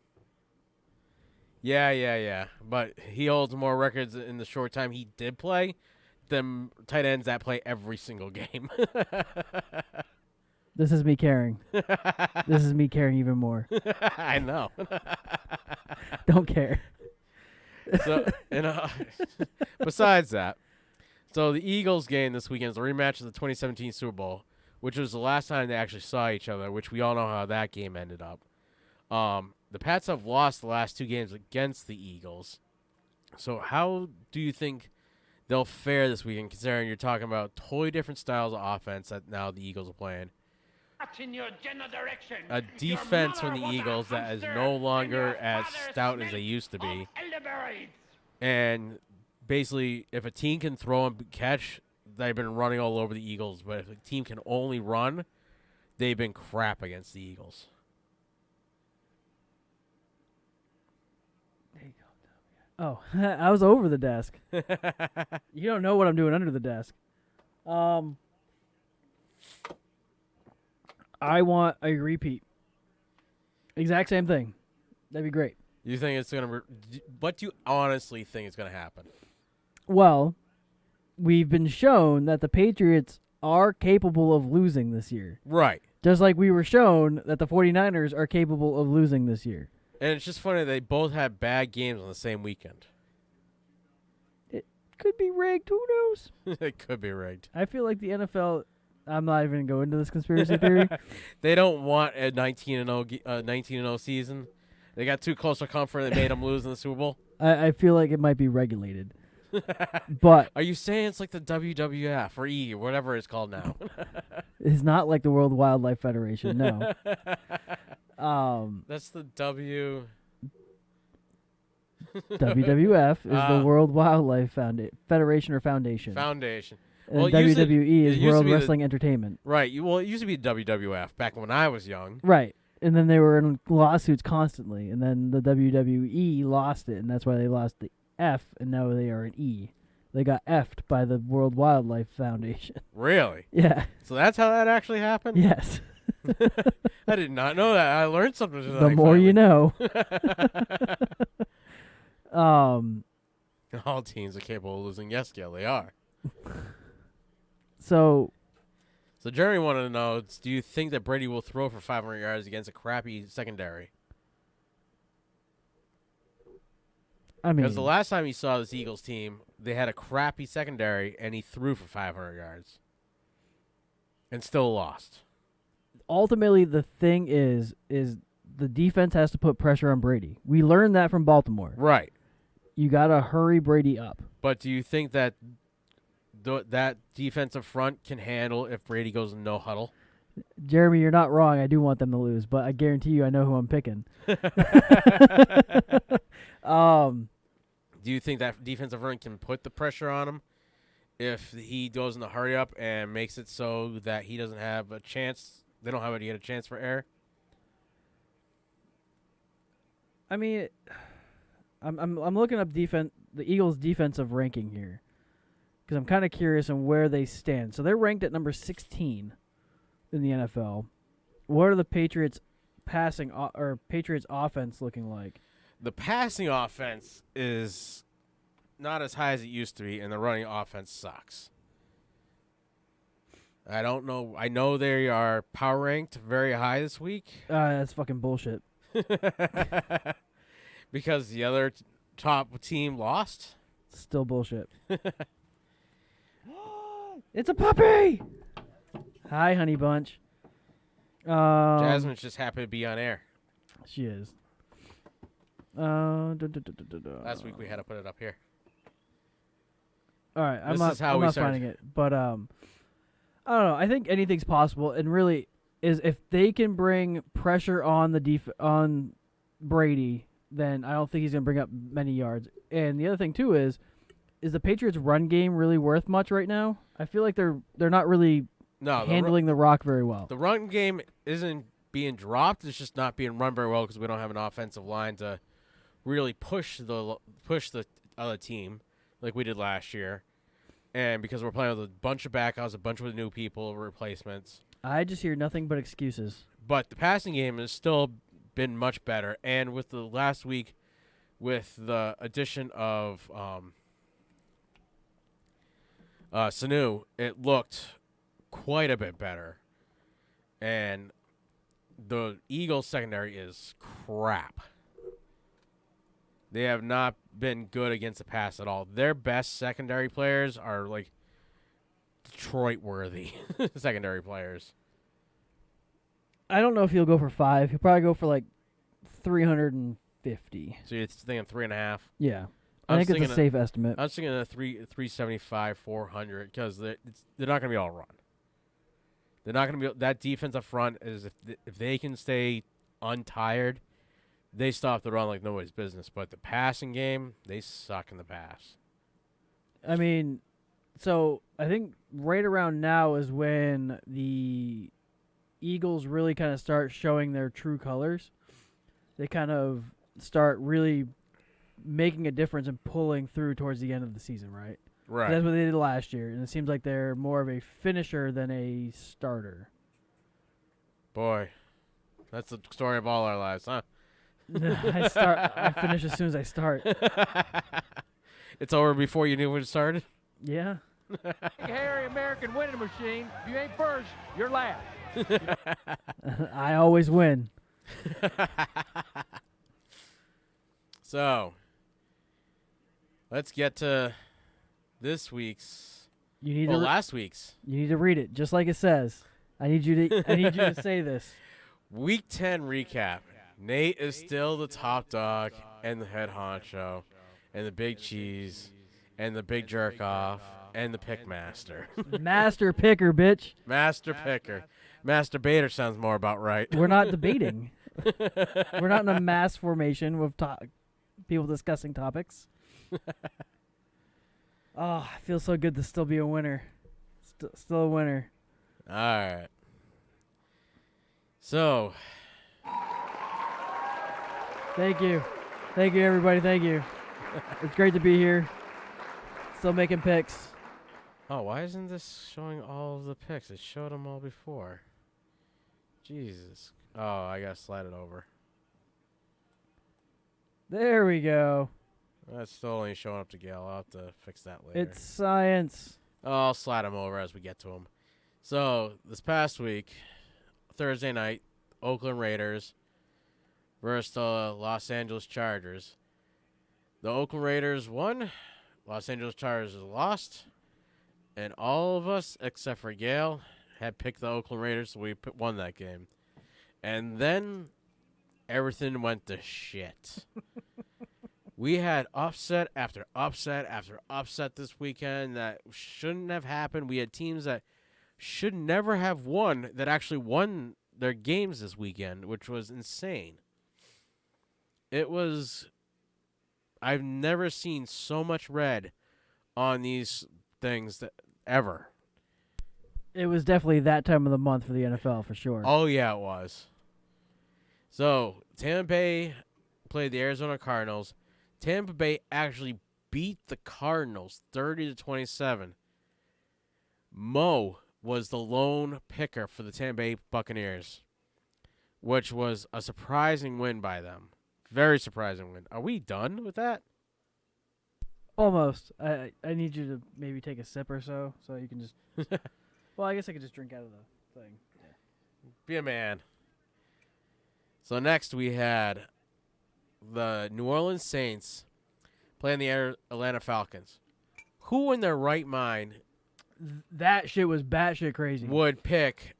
Yeah. But he holds more records in the short time he did play than tight ends that play every single game. This is me caring. This is me caring even more. I know. Don't care. So, besides that, so the Eagles game this weekend is a rematch of the 2017 Super Bowl, which was the last time they actually saw each other, which we all know how that game ended up. The Pats have lost the last 2 games against the Eagles. So how do you think they'll fare this weekend, considering you're talking about totally different styles of offense that now the Eagles are playing? In your general direction. A defense from the Eagles that is no longer as stout as they used to be. And basically, if a team can throw and catch, they've been running all over the Eagles. But if a team can only run, they've been crap against the Eagles. Oh, I was over the desk. You don't know what I'm doing under the desk. I want a repeat. Exact same thing. That'd be great. You think it's going to what do you honestly think is going to happen? Well, we've been shown that the Patriots are capable of losing this year. Right. Just like we were shown that the 49ers are capable of losing this year. And it's just funny they both had bad games on the same weekend. It could be rigged. Who knows? It could be rigged. I feel like the NFL, I'm not even going to go into this conspiracy theory. They don't want a 19-0 season. They got too close to comfort and made them lose in the Super Bowl. I feel like it might be regulated. But are you saying it's like the WWF or E or whatever it's called now? It's not like the World Wildlife Federation, no. That's the WWF is the World Wildlife Federation or Foundation. Foundation. And well, WWE is World Wrestling Entertainment. Right. Well, it used to be WWF back when I was young. Right. And then they were in lawsuits constantly. And then the WWE lost it, and that's why they lost the F, and now they are an E. They got F'd by the World Wildlife Foundation. Really? Yeah. So that's how that actually happened? Yes. I did not know that. I learned something tonight. The more you know. All teams are capable of losing. Yes, Gail, they are. So Jeremy wanted to know, do you think that Brady will throw for 500 yards against a crappy secondary? I mean, because the last time he saw this Eagles team, they had a crappy secondary, and he threw for 500 yards and still lost. Ultimately, the thing is the defense has to put pressure on Brady. We learned that from Baltimore. Right. You got to hurry Brady up. But do you think that that defensive front can handle if Brady goes in no huddle? Jeremy, you're not wrong. I do want them to lose, but I guarantee you I know who I'm picking. Do you think that defensive front can put the pressure on him if he goes in the hurry up and makes it so that he doesn't have a chance? They don't have to get a chance for error. I mean, I'm looking up the Eagles' defensive ranking here because I'm kind of curious on where they stand. So they're ranked at number 16 in the NFL. What are the Patriots passing or Patriots offense looking like? The passing offense is not as high as it used to be, and the running offense sucks. I don't know. I know they are power ranked very high this week. That's fucking bullshit. Because the other top team lost? Still bullshit. It's a puppy! Hi, honey bunch. Jasmine's just happy to be on air. She is. Last week we had to put it up here. All right, I'm not finding it, but I don't know. I think anything's possible, and really, is if they can bring pressure on on Brady, then I don't think he's gonna bring up many yards. And the other thing too is the Patriots' run game really worth much right now? I feel like they're not really handling the rock very well. The run game isn't being dropped; it's just not being run very well because we don't have an offensive line to really push the other team like we did last year. And because we're playing with a bunch of backups, a bunch of new people, replacements. I just hear nothing but excuses. But the passing game has still been much better. And with the last week with the addition of Sanu, it looked quite a bit better. And the Eagles secondary is crap. They have not been good against the pass at all. Their best secondary players are like Detroit-worthy secondary players. I don't know if he'll go for 5. He'll probably go for like 350. So you're thinking 3.5? Yeah. I think it's a safe estimate. I was thinking a 375, 400, because they're not going to be all run. They're not going to be that defense up front is if they can stay untired, they stop the run like nobody's business. But the passing game, they suck in the pass. I mean, so I think right around now is when the Eagles really kind of start showing their true colors. They kind of start really making a difference and pulling through towards the end of the season, right? Right. That's what they did last year, and it seems like they're more of a finisher than a starter. Boy, that's the story of all our lives, huh? I finish as soon as I start. It's over before you knew when it started? Yeah. Hairy American winning machine. If you ain't first, you're last. I always win. So, let's get to this week's. Last week's. You need to read it just like it says. I need you to say this. Week 10 recap. Nate is still the top dog and the head honcho and the big cheese and the big jerk off and the pick master. Master picker, bitch. Master picker. Masturbator sounds more about right. We're not debating. We're not in a mass formation with people discussing topics. Oh, it feels so good to still be a winner. Still a winner. All right. So. Thank you. Thank you, everybody. Thank you. It's great to be here. Still making picks. Oh, why isn't this showing all of the picks? It showed them all before. Jesus. Oh, I got to slide it over. There we go. That's still only showing up to Gail. I'll have to fix that later. It's science. Oh, I'll slide them over as we get to them. So, this past week, Thursday night, Oakland Raiders versus the Los Angeles Chargers. The Oakland Raiders won. Los Angeles Chargers lost. And all of us, except for Gail, had picked the Oakland Raiders, so we won that game. And then everything went to shit. We had upset after upset after upset this weekend that shouldn't have happened. We had teams that should never have won that actually won their games this weekend, which was insane. It was... I've never seen so much red on these things ever. It was definitely that time of the month for the NFL, for sure. Oh, yeah, it was. So, Tampa Bay played the Arizona Cardinals. Tampa Bay actually beat the Cardinals 30-27. Mo was the lone picker for the Tampa Bay Buccaneers, which was a surprising win by them. Very surprising win. Are we done with that? Almost. I need you to maybe take a sip or so you can just... Well, I guess I could just drink out of the thing. Yeah. Be a man. So next we had the New Orleans Saints playing the Atlanta Falcons. Who in their right mind that shit was batshit crazy would pick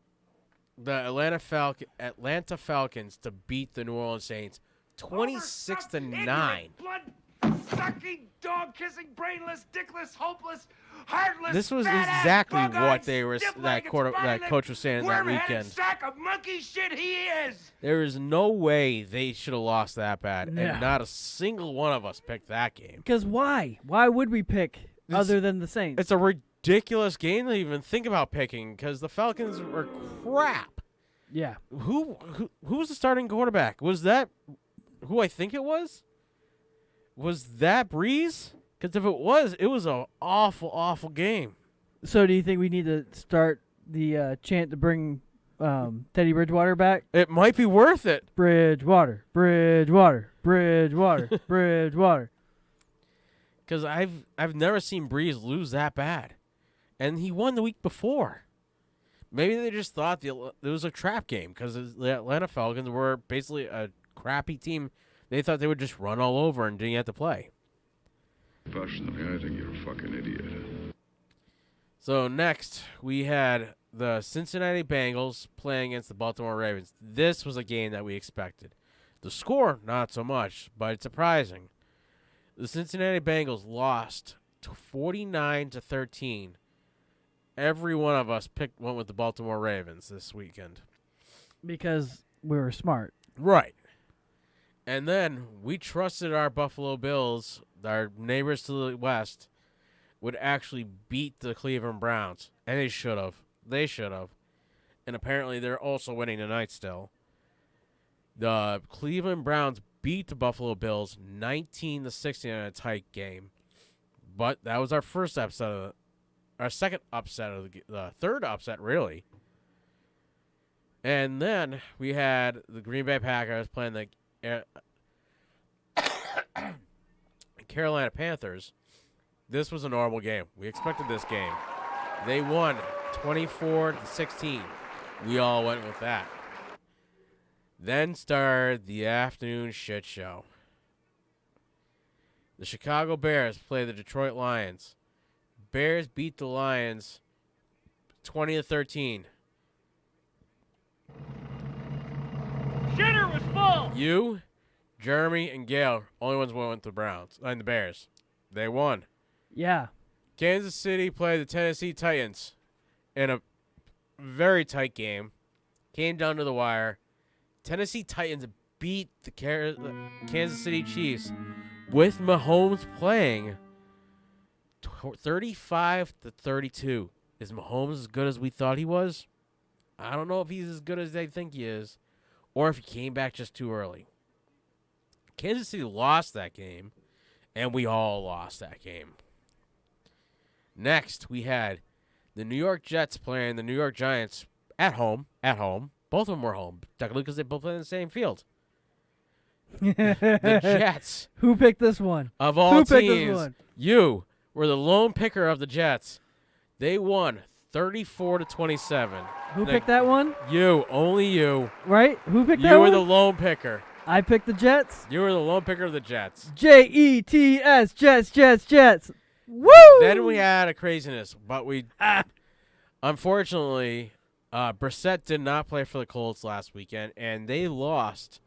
the Atlanta Falcons to beat the New Orleans Saints 26-9? Blood-sucking, dog-kissing, brainless, dickless, hopeless, heartless. This was fat-ass, exactly bug-eyed, what they were that coach was saying that weekend. Sack of monkey shit he is. There is no way they should have lost that bad, Yeah. and not a single one of us picked that game. because why would we pick other than the Saints? It's a ridiculous game to even think about picking because the Falcons were crap. Yeah. Who was the starting quarterback? Was that who I think it was? Was that Breeze? Because if it was an awful, awful game. So do you think we need to start the chant to bring Teddy Bridgewater back. It might be worth it. Bridgewater. Bridgewater. Because I've never seen Breeze lose that bad. And he won the week before. Maybe they just thought it was a trap game because the Atlanta Falcons were basically a crappy team. They thought they would just run all over and didn't have to play. Personally, I think you're a fucking idiot. So next, we had the Cincinnati Bengals playing against the Baltimore Ravens. This was a game that we expected. The score, not so much, but it's surprising. The Cincinnati Bengals lost 49-13. Every one of us went with the Baltimore Ravens this weekend. Because we were smart. Right. And then we trusted our Buffalo Bills, our neighbors to the west, would actually beat the Cleveland Browns. And they should have. And apparently they're also winning tonight still. The Cleveland Browns beat the Buffalo Bills 19-16 in a tight game. But that was our first upset our second upset of the third upset, really. And then we had the Green Bay Packers playing the Carolina Panthers. This was a normal game. We expected this game. They won 24-16. We all went with that. Then started the afternoon shit show. The Chicago Bears play the Detroit Lions. Bears beat the Lions 20-13. Shitter was full. You, Jeremy, and Gail, only ones who went with the Browns and the Bears. They won. Yeah. Kansas City played the Tennessee Titans in a very tight game. Came down to the wire. Tennessee Titans beat the Kansas City Chiefs with Mahomes playing 35-32. Is Mahomes as good as we thought he was? I don't know if he's as good as they think he is, or if he came back just too early. Kansas City lost that game, and we all lost that game. Next, we had the New York Jets playing the New York Giants at home. Both of them were home, technically, because they both played in the same field. The Jets. Who picked this one? Of all teams, you were the lone picker of the Jets. They won 34-27. Who picked that one? You, only you. Right? Who picked that You were one? the lone picker. I picked the Jets. You were the lone picker of the Jets. Jets, Jets. Woo! Then we had a craziness, but unfortunately, Brissett did not play for the Colts last weekend, and they lost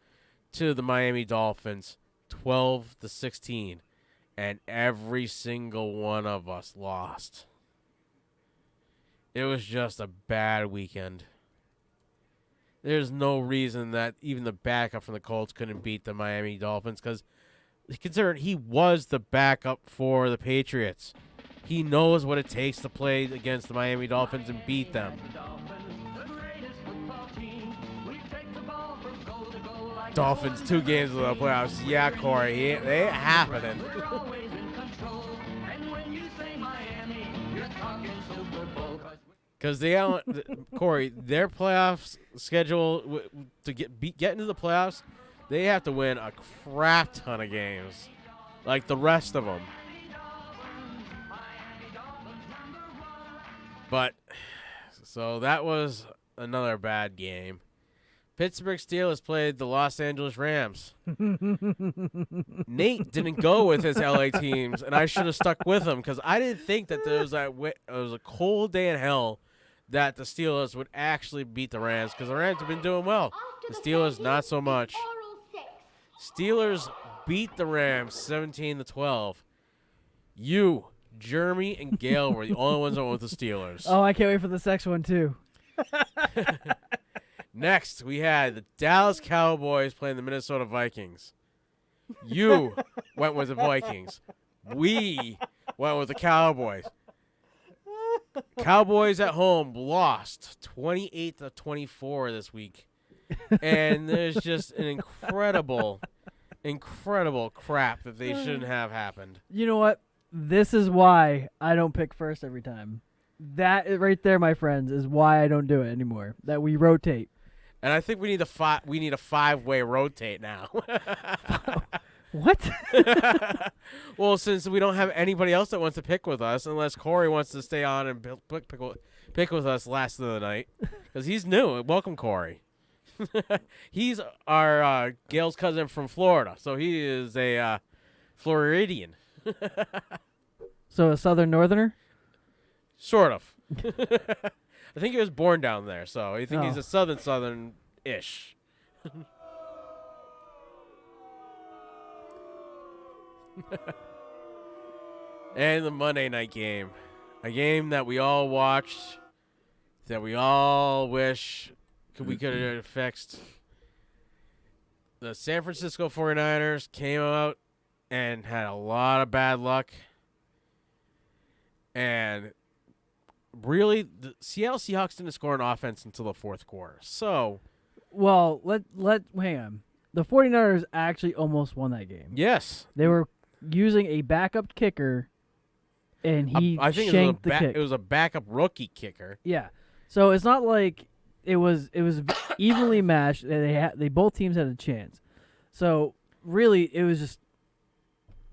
to the Miami Dolphins 12-16, and every single one of us lost. It was just a bad weekend. There's no reason that even the backup from the Colts couldn't beat the Miami Dolphins, because consider he was the backup for the Patriots. He knows what it takes to play against the Miami Dolphins and beat them. Dolphins 2 games of the playoffs. Yeah, Corey, they ain't happening. Because Corey, their playoffs schedule to get into the playoffs, they have to win a crap ton of games, like the rest of them. But so that was another bad game. Pittsburgh Steelers played the Los Angeles Rams. Nate didn't go with his LA teams, and I should have stuck with him because I didn't think that there was a cold day in hell that the Steelers would actually beat the Rams, because the Rams have been doing well. The Steelers, not so much. Steelers beat the Rams 17-12. You, Jeremy, and Gail were the only ones that went with the Steelers. Oh, I can't wait for the next one, too. Next, we had the Dallas Cowboys playing the Minnesota Vikings. You went with the Vikings. We went with the Cowboys. Cowboys at home lost 28-24 this week. And there's just an incredible crap that they shouldn't have happened. You know what? This is why I don't pick first every time. That right there, my friends, is why I don't do it anymore. That we rotate. And I think we need a 5-way rotate now. What? Well, since we don't have anybody else that wants to pick with us, unless Corey wants to stay on and pick with us last of the night, because he's new. Welcome, Corey. He's our Gail's cousin from Florida, so he is a Floridian. So a Southern Northerner? Sort of. I think he was born down there, so I think he's a Southern-ish. And the Monday night game. A game that we all watched, that we all wish we could have fixed. The San Francisco 49ers came out and had a lot of bad luck. And really, the Seattle Seahawks didn't score an offense until the fourth quarter. So, well, hang on. The 49ers actually almost won that game. Yes. They were using a backup kicker, and he shanked the kick. It was a backup rookie kicker. Yeah. So it's not like it was evenly matched. They both teams had a chance. So really, it was just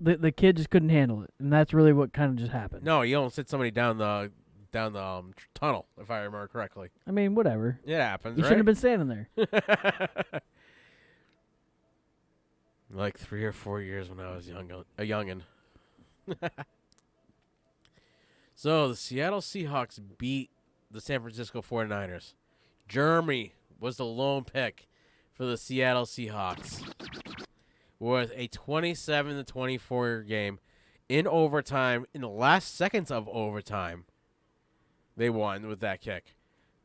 the kid just couldn't handle it, and that's really what kind of just happened. No, he almost hit somebody down the tunnel, if I remember correctly. I mean, whatever. It happens. He shouldn't have been standing there. Like 3 or 4 years when I was a youngin'. So the Seattle Seahawks beat the San Francisco 49ers. Jeremy was the lone pick for the Seattle Seahawks with a 27-24 game in overtime. In the last seconds of overtime, they won with that kick.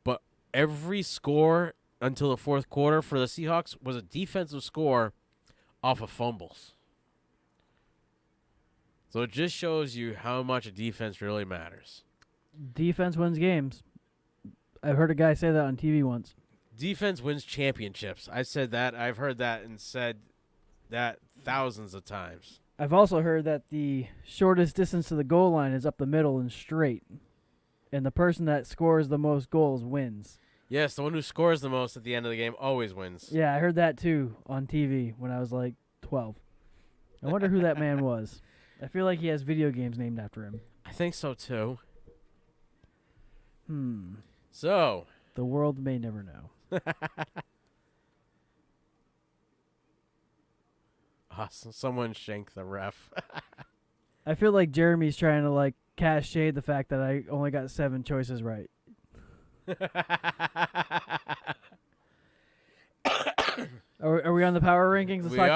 But every score until the fourth quarter for the Seahawks was a defensive score off of fumbles. So it just shows you how much a defense really matters. Defense wins games. I've heard a guy say that on TV once. Defense wins championships. I said that. I've heard that and said that thousands of times. I've also heard that the shortest distance to the goal line is up the middle and straight. And the person that scores the most goals wins. Yes, the one who scores the most at the end of the game always wins. Yeah, I heard that too on TV when I was like 12. I wonder who that man was. I feel like he has video games named after him. I think so too. So. The world may never know. Awesome. Someone shanked the ref. I feel like Jeremy's trying to like cast shade the fact that I only got 7 choices right. Are we on the power rankings? Let's talk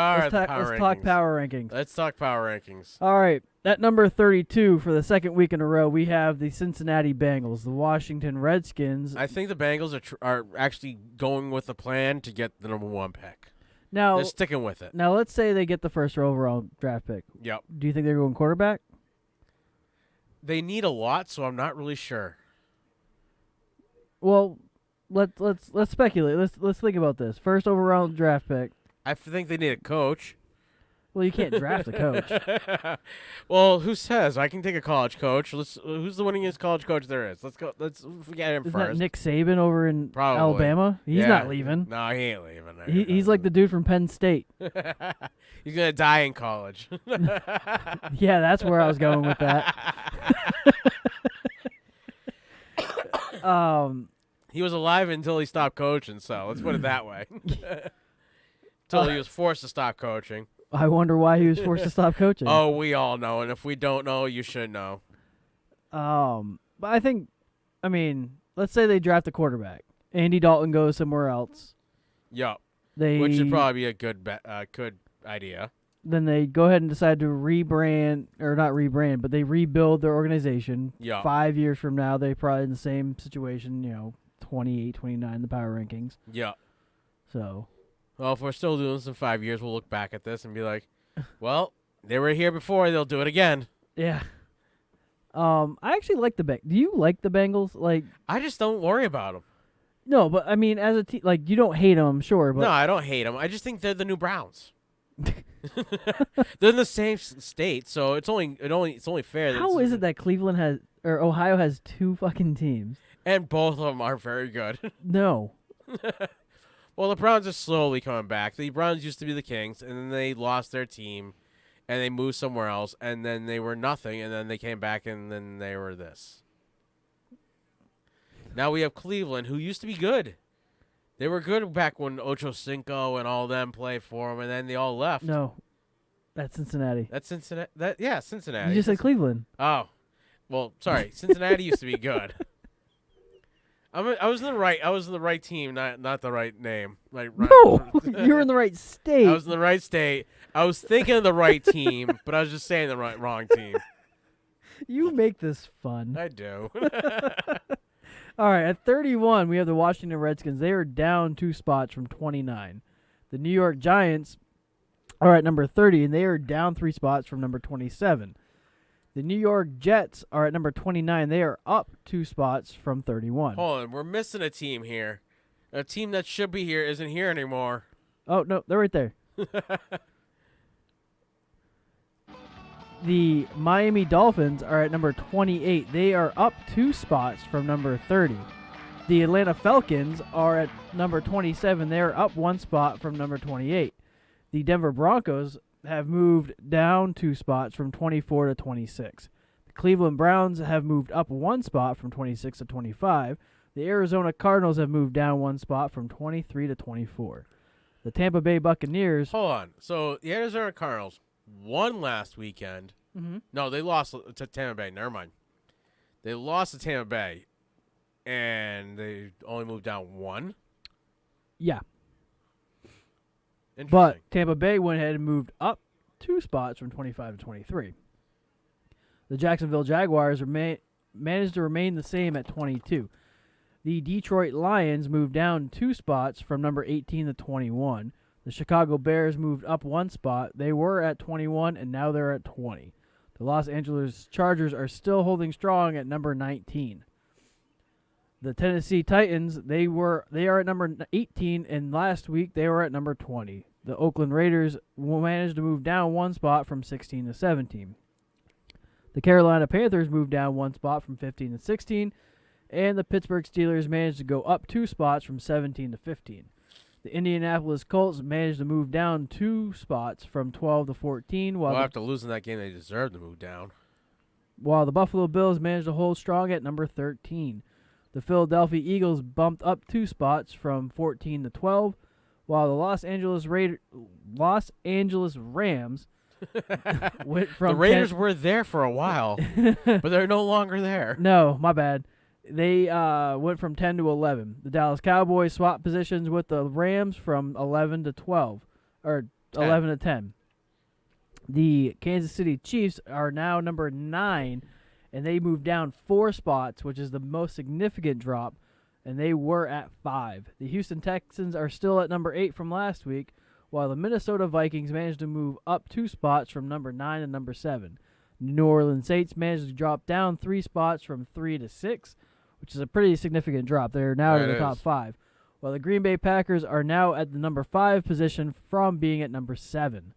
power rankings. Let's talk power rankings. All right. At number 32 for the second week in a row, we have the Cincinnati Bengals, the Washington Redskins. I think the Bengals are actually going with a plan to get the number 1 pick. Now, they're sticking with it. Now, let's say they get the first overall draft pick. Yep. Do you think they're going quarterback? They need a lot, so I'm not really sure. Well, let's speculate. Let's think about this. First overall draft pick. I think they need a coach. Well, you can't draft a coach. Well, who says? I can take a college coach. Who's the winningest college coach there is? Let's go. Let's forget him Isn't first. That Nick Saban over in Alabama? He's not leaving. No, he ain't leaving. He's like the dude from Penn State. He's gonna die in college. Yeah, that's where I was going with that. He was alive until he stopped coaching, so let's put it that way. Until he was forced to stop coaching. I wonder why he was forced to stop coaching. Oh, we all know, and if we don't know, you should know. But I mean, let's say they draft a quarterback. Andy Dalton goes somewhere else. Yup. Which would probably be a good idea. Then they go ahead and decide to rebrand, or not rebrand, but they rebuild their organization. Yeah. 5 years from now, they're probably in the same situation, 28, 29, the power rankings. Yeah. So. Well, if we're still doing this in 5 years, we'll look back at this and be like, well, they were here before, they'll do it again. Yeah. I actually like the Bengals. Do you like the Bengals? Like, I just don't worry about them. No, but I mean, as a team, like, you don't hate them, sure. But no, I don't hate them. I just think they're the new Browns. They're in the same state, so it's only fair. How is it that Cleveland has or Ohio has 2 fucking teams? And both of them are very good. No. Well, the Browns are slowly coming back. The Browns used to be the Kings, and then they lost their team, and they moved somewhere else, and then they were nothing, and then they came back, and then they were this. Now we have Cleveland, who used to be good. They were good back when Ocho Cinco and all them played for them, and then they all left. No. That's Cincinnati. That's Cincinnati. Yeah, Cincinnati. You just said Cleveland. Oh. Well, sorry. Cincinnati used to be good. I was in the right team, not the right name. Like no, you're in the right state. I was in the right state. I was thinking of the right team, but I was just saying the wrong team. You make this fun. I do. All right, at 31, we have the Washington Redskins. They are down 2 spots from 29. The New York Giants are at number 30, and they are down 3 spots from number 27. The New York Jets are at number 29. They are up 2 spots from 31. Hold on, we're missing a team here. A team that should be here isn't here anymore. Oh, no, they're right there. The Miami Dolphins are at number 28. They are up 2 spots from number 30. The Atlanta Falcons are at number 27. They are up 1 spot from number 28. The Denver Broncos have moved down 2 spots from 24 to 26. The Cleveland Browns have moved up 1 spot from 26 to 25. The Arizona Cardinals have moved down 1 spot from 23 to 24. The Tampa Bay Buccaneers... Hold on. So the Arizona Cardinals won last weekend. Mm-hmm. No, they lost to Tampa Bay. Never mind. They lost to Tampa Bay, and they only moved down 1. Yeah. Interesting. But Tampa Bay went ahead and moved up 2 spots from 25 to 23. The Jacksonville Jaguars managed to remain the same at 22. The Detroit Lions moved down 2 spots from number 18 to 21. The Chicago Bears moved up 1 spot. They were at 21, and now they're at 20. The Los Angeles Chargers are still holding strong at number 19. The Tennessee Titans, they are at number 18, and last week they were at number 20. The Oakland Raiders managed to move down 1 spot from 16 to 17. The Carolina Panthers moved down 1 spot from 15 to 16, and the Pittsburgh Steelers managed to go up 2 spots from 17 to 15. The Indianapolis Colts managed to move down 2 spots from 12 to 14. Well, after losing that game, they deserve to move down. While the Buffalo Bills managed to hold strong at number 13. The Philadelphia Eagles bumped up 2 spots from 14 to 12, while the Los Angeles Rams went from the Raiders were there for a while, but they're no longer there. No, my bad. They went from 10 to 11. The Dallas Cowboys swapped positions with the Rams from 11 to 12, or 11 to 10. The Kansas City Chiefs are now number 9, and they moved down 4 spots, which is the most significant drop, and they were at 5. The Houston Texans are still at number 8 from last week, while the Minnesota Vikings managed to move up 2 spots from number 9 to number 7. New Orleans Saints managed to drop down 3 spots from 3 to 6, which is a pretty significant drop. They're now in the top 5. While the Green Bay Packers are now at the number 5 position from being at number 7.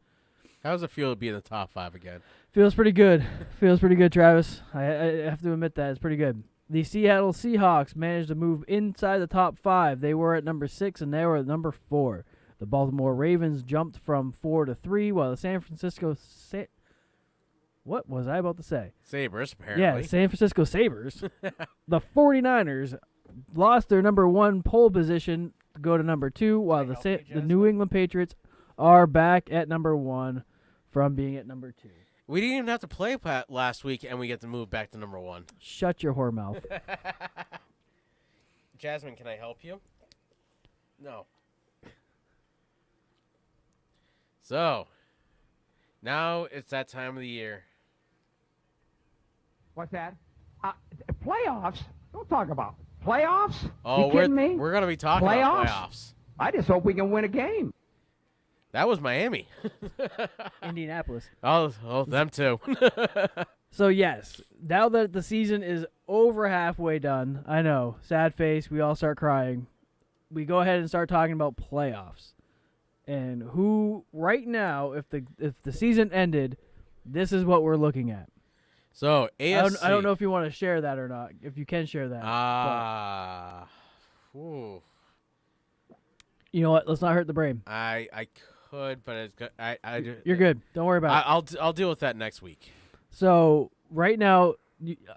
How does it feel to be in the top 5 again? Feels pretty good. Feels pretty good, Travis. I have to admit that. It's pretty good. The Seattle Seahawks managed to move inside the top 5. They were at number 6, and they were at number 4. The Baltimore Ravens jumped from 4 to 3, while the San Francisco... What was I about to say? Sabres, apparently. Yeah, San Francisco Sabres. The 49ers lost their number 1 pole position to go to number 2, while the New England Patriots are back at number 1 from being at number 2. We didn't even have to play last week, and we get to move back to number 1. Shut your whore mouth. Jasmine, can I help you? No. So, now it's that time of the year. What's that? Playoffs? Don't talk about playoffs. Oh, you kidding me? We're going to be talking about playoffs. I just hope we can win a game. That was Miami. Indianapolis. Oh, them too. So, yes, now that the season is over halfway done, I know, sad face, we all start crying. We go ahead and start talking about playoffs. And who right now, if the season ended, this is what we're looking at. So AFC. I don't know if you want to share that or not. If you can share that. You know what? Let's not hurt the brain. I could, but it's good. You're good. Don't worry about it. I'll deal with that next week. So right now,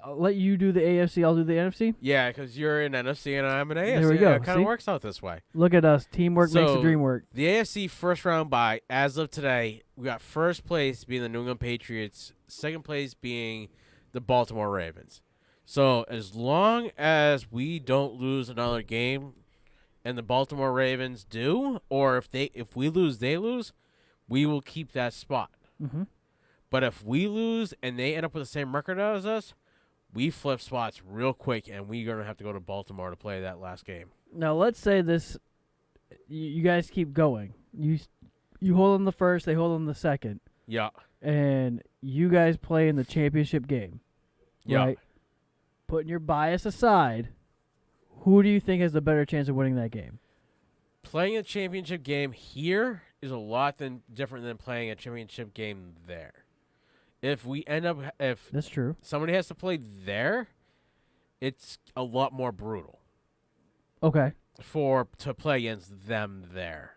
I'll let you do the AFC. I'll do the NFC. Yeah, because you're in NFC and I'm in AFC. There we go. It kind of works out this way. Look at us. Teamwork makes the dream work. The AFC first round bye, as of today, we got first place being the New England Patriots, second place being the Baltimore Ravens. So as long as we don't lose another game and the Baltimore Ravens do, or if we lose, they lose, we will keep that spot. Mm-hmm. But if we lose and they end up with the same record as us, we flip spots real quick, and we're going to have to go to Baltimore to play that last game. Now, let's say this. You guys keep going. You hold on the first, they hold on the second. Yeah. And you guys play in the championship game. Yeah. Right? Putting your bias aside, who do you think has the better chance of winning that game? Playing a championship game here is a lot different than playing a championship game there. If That's true. Somebody has to play there, it's a lot more brutal. Okay. To play against them there.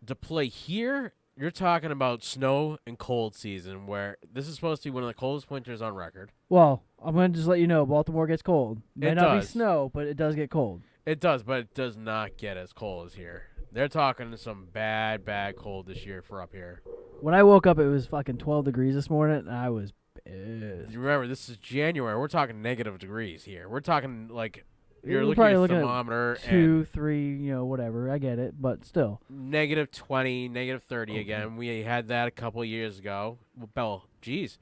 To play here, you're talking about snow and cold season, where this is supposed to be one of the coldest winters on record. Well, I'm going to just let you know, Baltimore gets cold. May not be does. snow, but it does get cold. It does, but it does not get as cold as here. They're talking some bad cold this year for up here. When I woke up, it was fucking 12 degrees this morning, and I was pissed. You remember, this is January. We're talking negative degrees here. We're talking like you're We're looking probably at a looking thermometer at 2, 3, whatever. I get it, but still. negative 20, negative 30 again. We had that a couple of years ago. Well, geez,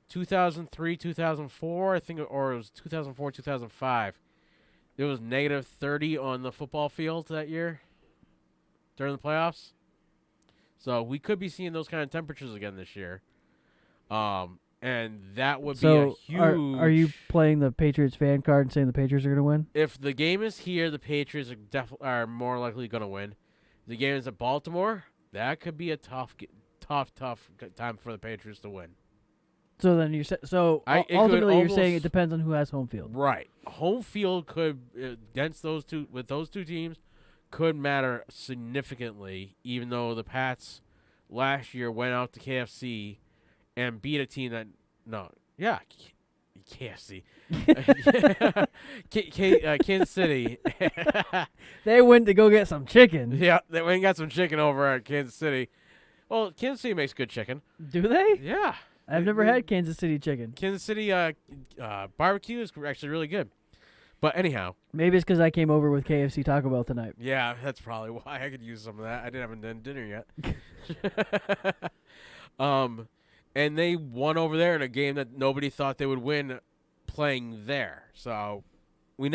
2003, 2004, I think, or it was 2004, 2005. There was negative 30 on the football field that year during the playoffs. So we could be seeing those kind of temperatures again this year. And that would be a huge... Are you playing the Patriots fan card and saying the Patriots are going to win? If the game is here, the Patriots are more likely going to win. If the game is at Baltimore, that could be a tough time for the Patriots to win. So then ultimately you're saying it depends on who has home field. Right. Home field could, against those two teams, could matter significantly, even though the Pats last year went out to KFC and beat a team that, KFC. Kansas City. They went to go get some chicken. Yeah, they went and got some chicken over at Kansas City. Well, Kansas City makes good chicken. Do they? Yeah. I've never had Kansas City chicken. Kansas City barbecue is actually really good. But anyhow. Maybe it's because I came over with KFC Taco Bell tonight. Yeah, that's probably why. I could use some of that. I didn't have dinner yet. And they won over there in a game that nobody thought they would win playing there. So you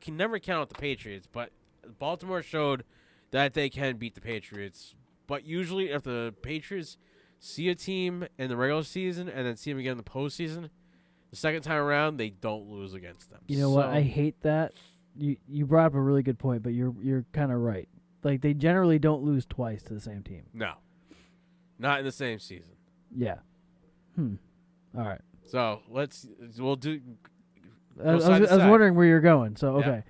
can never count out the Patriots, but Baltimore showed that they can beat the Patriots. But usually if the Patriots see a team in the regular season and then see them again in the postseason, the second time around they don't lose against them. You know what? I hate that. You brought up a really good point, but you're kind of right. Like, they generally don't lose twice to the same team. No. Not in the same season. Yeah. All right. So we'll do. I was wondering where you're going. So okay. Yeah.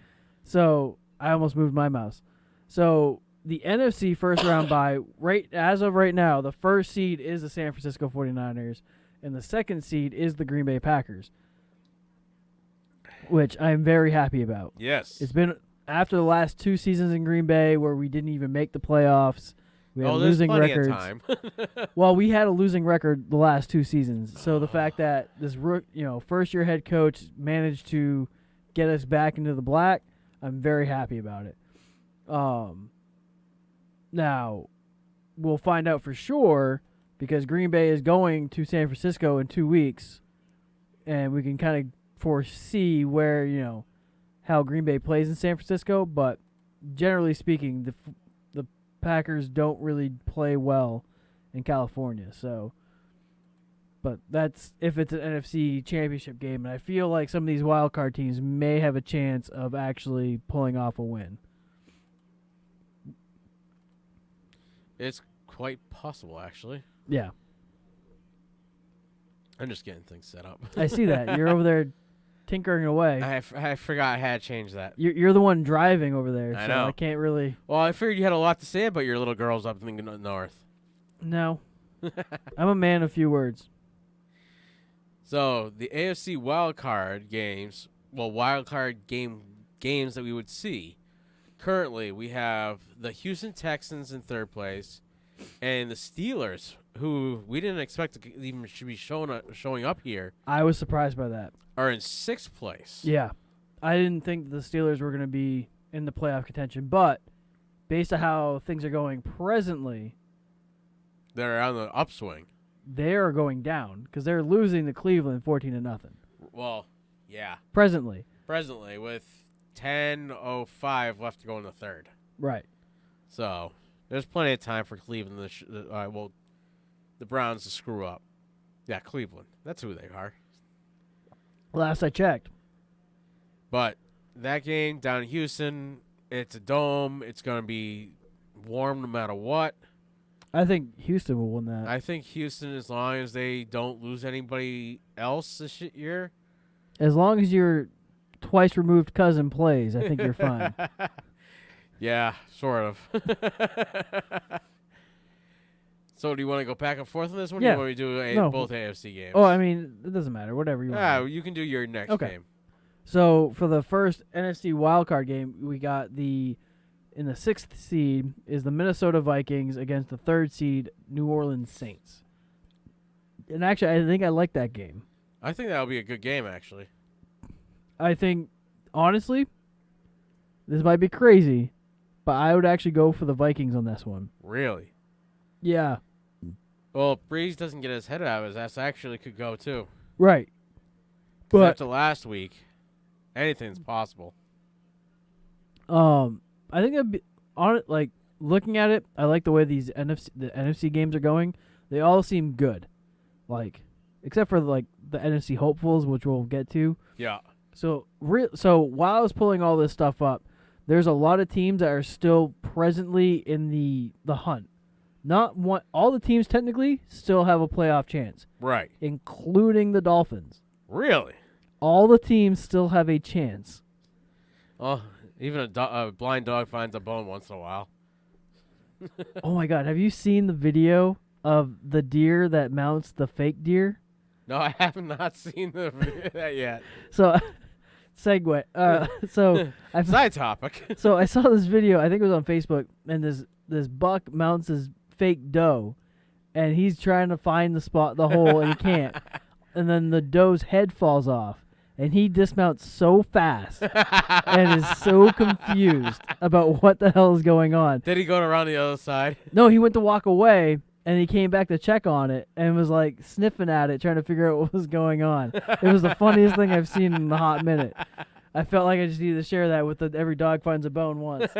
So I almost moved my mouse. So the NFC first round bye, as of right now, the first seed is the San Francisco 49ers, and the second seed is the Green Bay Packers, which I'm very happy about. Yes. It's been after the last 2 seasons in Green Bay where we didn't even make the playoffs. We had losing records. Of time. Well, we had a losing record the last 2 seasons. So the fact that this first-year head coach managed to get us back into the black, I'm very happy about it. Now, we'll find out for sure because Green Bay is going to San Francisco in 2 weeks, and we can kind of foresee where, how Green Bay plays in San Francisco. But generally speaking, the Packers don't really play well in California. So, but that's if it's an NFC championship game, and I feel like some of these wild card teams may have a chance of actually pulling off a win. It's quite possible, actually. Yeah. I'm just getting things set up. I see that. You're over there tinkering away. I forgot I had to change that. You're the one driving over there, I so know. I can't really. Well, I figured you had a lot to say about your little girls up in the north. No. I'm a man of few words. So, the AFC wildcard games, games that we would see. Currently, we have the Houston Texans in third place, and the Steelers, who we didn't expect to even should be showing up here. I was surprised by that. Are in sixth place. Yeah. I didn't think the Steelers were going to be in the playoff contention, but based on how things are going presently, they're on the upswing. They are going down because they're losing to Cleveland 14-0. Well, yeah. Presently, with 10:05 left to go in the third. right. So there's plenty of time for Cleveland. The Browns to screw up. Yeah, Cleveland. That's who they are. Last I checked. But that game down in Houston, it's a dome. It's going to be warm no matter what. I think Houston will win that. I think Houston, as long as they don't lose anybody else this year. As long as your twice removed cousin plays, I think you're fine. Yeah, sort of. So do you want to go back and forth on this one? Yeah. Or do you want to do both AFC games? Oh, I mean, it doesn't matter. Whatever you want. Yeah, you can do your next game. So for the first NFC wildcard game, we got in the 6th seed is the Minnesota Vikings against the 3rd seed New Orleans Saints. And actually, I think I like that game. I think that'll be a good game, actually. I think, honestly, this might be crazy, but I would actually go for the Vikings on this one. Really? Yeah. Well, if Breeze doesn't get his head out of his ass, actually could go too. Right. But But after last week, anything's possible. I think I'd be on it. Like looking at it, I like the way the NFC games are going. They all seem good, like except for the NFC hopefuls, which we'll get to. Yeah. So while I was pulling all this stuff up, there's a lot of teams that are still presently in the hunt. Not one. All the teams technically still have a playoff chance, Right. including the Dolphins. Really? All the teams still have a chance. Oh, even a blind dog finds a bone once in a while. Oh my God! Have you seen the video of the deer that mounts the fake deer? No, I have not seen that yet. So, segue. Side topic. So I saw this video. I think it was on Facebook, and this buck mounts his fake doe, and he's trying to find the hole, and he can't. And then the doe's head falls off, and he dismounts so fast and is so confused about what the hell is going on. Did he go around the other side? No, he went to walk away, and he came back to check on it and was like sniffing at it, trying to figure out what was going on. It was the funniest thing I've seen in a hot minute. I felt like I just needed to share that with every dog finds a bone once.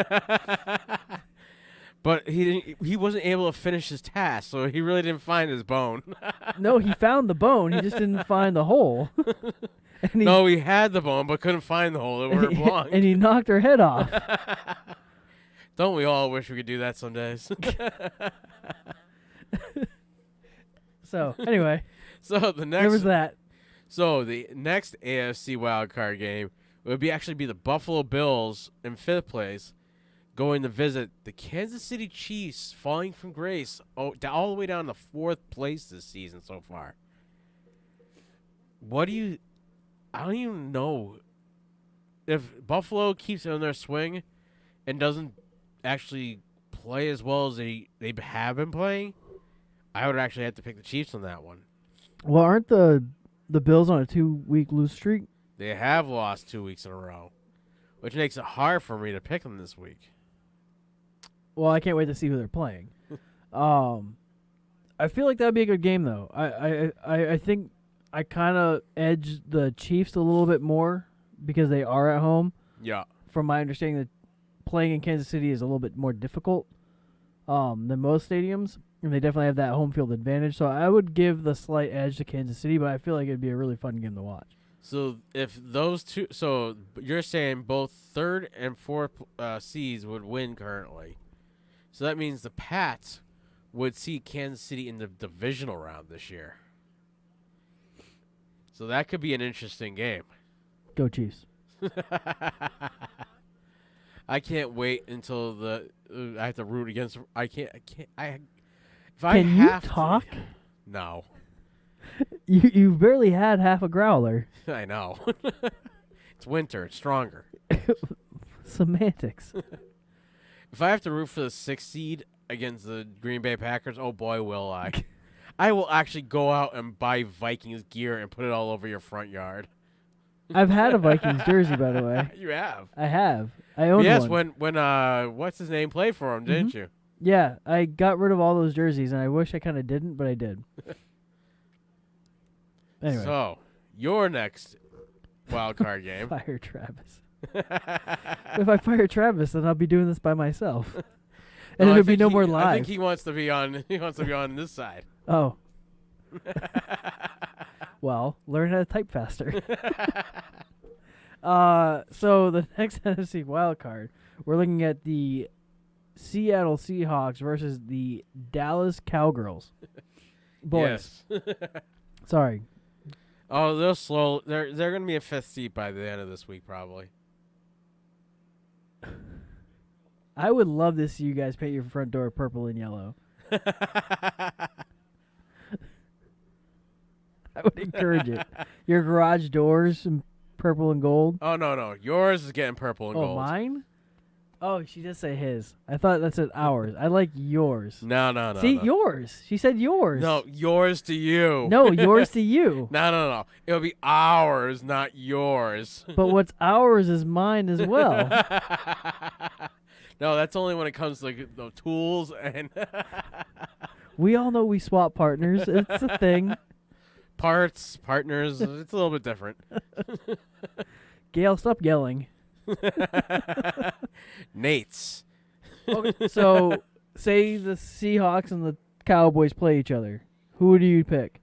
But he wasn't able to finish his task, so he really didn't find his bone. No, he found the bone. He just didn't find the hole. No, he had the bone, but couldn't find the hole where it belonged. And he knocked her head off. Don't we all wish we could do that some days? So, anyway. So the next there was that. So the next AFC wildcard game would actually be the Buffalo Bills in 5th place going to visit the Kansas City Chiefs, falling from grace all the way down to 4th place this season so far. I don't even know if Buffalo keeps on their swing and doesn't actually play as well as they have been playing. I would actually have to pick the Chiefs on that one. Well, aren't the Bills on a 2-week lose streak? They have lost 2 weeks in a row, which makes it hard for me to pick them this week. Well, I can't wait to see who they're playing. I feel like that would be a good game, though. I think I kind of edge the Chiefs a little bit more because they are at home. Yeah. From my understanding, that playing in Kansas City is a little bit more difficult than most stadiums, and they definitely have that home field advantage. So I would give the slight edge to Kansas City, but I feel like it'd be a really fun game to watch. So if those two, so you're saying both 3rd and 4th seeds would win currently. So that means the Pats would see Kansas City in the divisional round this year. So that could be an interesting game. Go Chiefs. I can't wait until I have to root against. If I Can you have talk? No. You've barely had half a growler. I know. It's winter. It's stronger. Semantics. If I have to root for the 6th seed against the Green Bay Packers, oh boy, will I. I will actually go out and buy Vikings gear and put it all over your front yard. I've had a Vikings jersey, by the way. You have. I have. I own one. Yes, when what's his name played for him, didn't you? Yeah, I got rid of all those jerseys, and I wish I kind of didn't, but I did. Anyway. So, your next wild card game. Fire Travis. If I fire Travis, then I'll be doing this by myself. And there'll be no more live. I think he wants to be on. He wants to be on this side. Oh. Well, learn how to type faster. So the next NFC wild card, we're looking at the Seattle Seahawks versus the Dallas Cowgirls. Boys. Yes. Sorry. Oh, they're slow. They're going to be a 5th seed by the end of this week, probably. I would love to see you guys paint your front door purple and yellow. I would encourage it. Your garage doors in purple and gold. Oh, no. Yours is getting purple and gold. Oh, mine? Oh, she did say his. I thought that said ours. I like yours. No. See, yours. She said yours. No, yours to you. No, yours to you. No. It'll be ours, not yours. But what's ours is mine as well. No, that's only when it comes to like, the tools and We all know we swap partners. It's a thing. parts, partners. It's a little bit different. Gail, stop yelling. Nates. Okay, so, say the Seahawks and the Cowboys play each other. Who do you pick?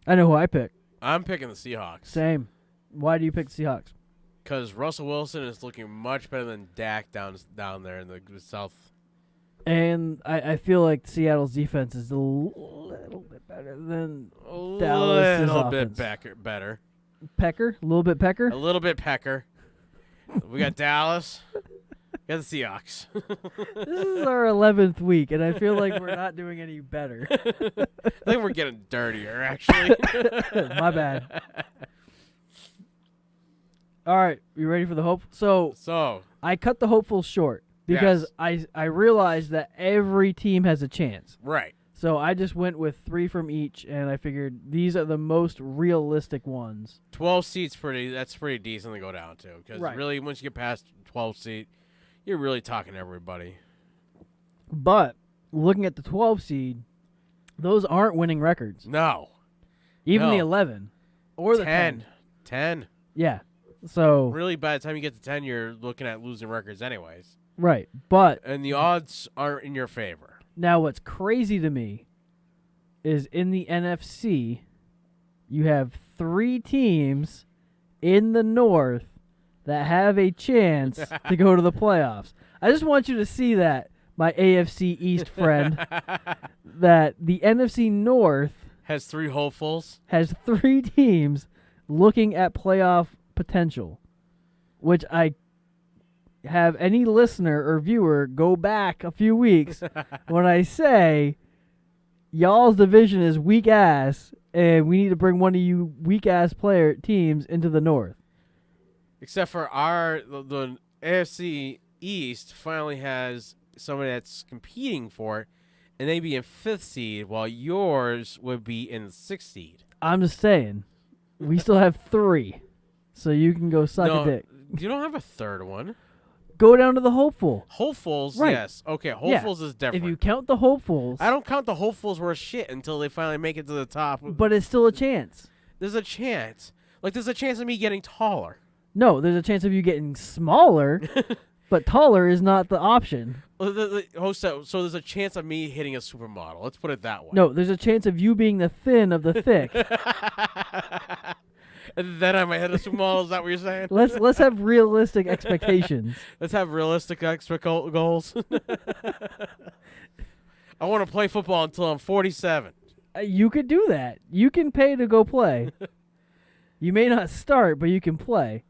I know who I pick. I'm picking the Seahawks. Same. Why do you pick the Seahawks? Because Russell Wilson is looking much better than Dak down there in the South. And I feel like Seattle's defense is a little bit better than Dallas' A little offense. bit better. Pecker? A little bit Pecker? A little bit pecker. We got Dallas. We got the Seahawks. This is our 11th week, and I feel like we're not doing any better. I think we're getting dirtier, actually. My bad. All right, you ready for the hope? So I cut the hopefuls short because I realized that every team has a chance. Right. So I just went with 3 from each, and I figured these are the most realistic ones. 12 seats that's pretty decent to go down to because really once you get past 12 seat, you're really talking to everybody. But looking at the 12 seed, those aren't winning records. No. Even No. the 11 or the 10. 10. Yeah. So Really, by the time you get to 10, you're looking at losing records anyways. right, but And the odds aren't in your favor. now what's crazy to me is in the NFC, you have 3 teams in the North that have a chance to go to the playoffs. I just want you to see that, my AFC East friend, that the NFC North Has 3 hopefuls. has 3 teams looking at playoff potential, which I have any listener or viewer go back a few weeks when I say y'all's division is weak ass and we need to bring one of you weak ass player teams into the North. Except for the AFC East finally has somebody that's competing for it, and they'd be in 5th seed, while yours would be in the 6th seed. I'm just saying, we still have 3, so you can go suck a dick. You don't have a third one. Go down to the hopeful. Hopefuls, Right. yes. Okay, hopefuls is different. If you count the hopefuls, I don't count the hopefuls worth shit until they finally make it to the top. but it's still a chance. There's a chance. Like, there's a chance of me getting taller. No, there's a chance of you getting smaller, but taller is not the option. So there's a chance of me hitting a supermodel. Let's put it that way. No, there's a chance of you being the thin of the thick. And then I might hit a supermodel. Is that what you're saying? Let's have realistic expectations. Let's have realistic goals. I want to play football until I'm 47. You could do that. You can pay to go play. You may not start, but you can play.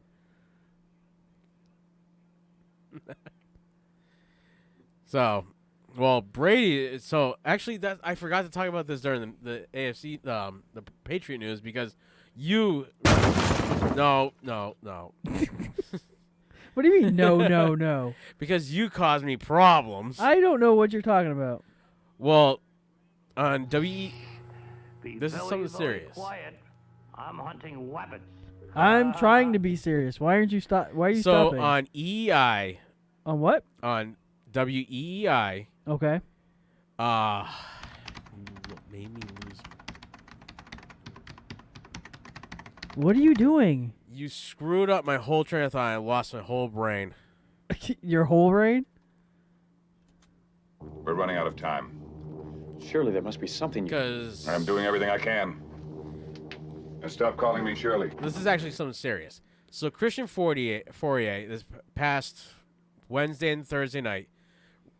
So, well, Brady. So actually, that I forgot to talk about this during the AFC, the Patriot news because you. No. What do you mean? No. Because you caused me problems. I don't know what you're talking about. Well, on this is something serious. Quiet. I'm hunting weapons. I'm trying to be serious. Why aren't you Why are you stopping? So on EEI. On what? On WEEI. Okay. What made me lose. What are you doing? You screwed up my whole train of thought. I lost my whole brain. Your whole brain? We're running out of time. Surely there must be something. Because I'm doing everything I can. And stop calling me Shirley. this is actually something serious. So Christian Fourier this past Wednesday and Thursday night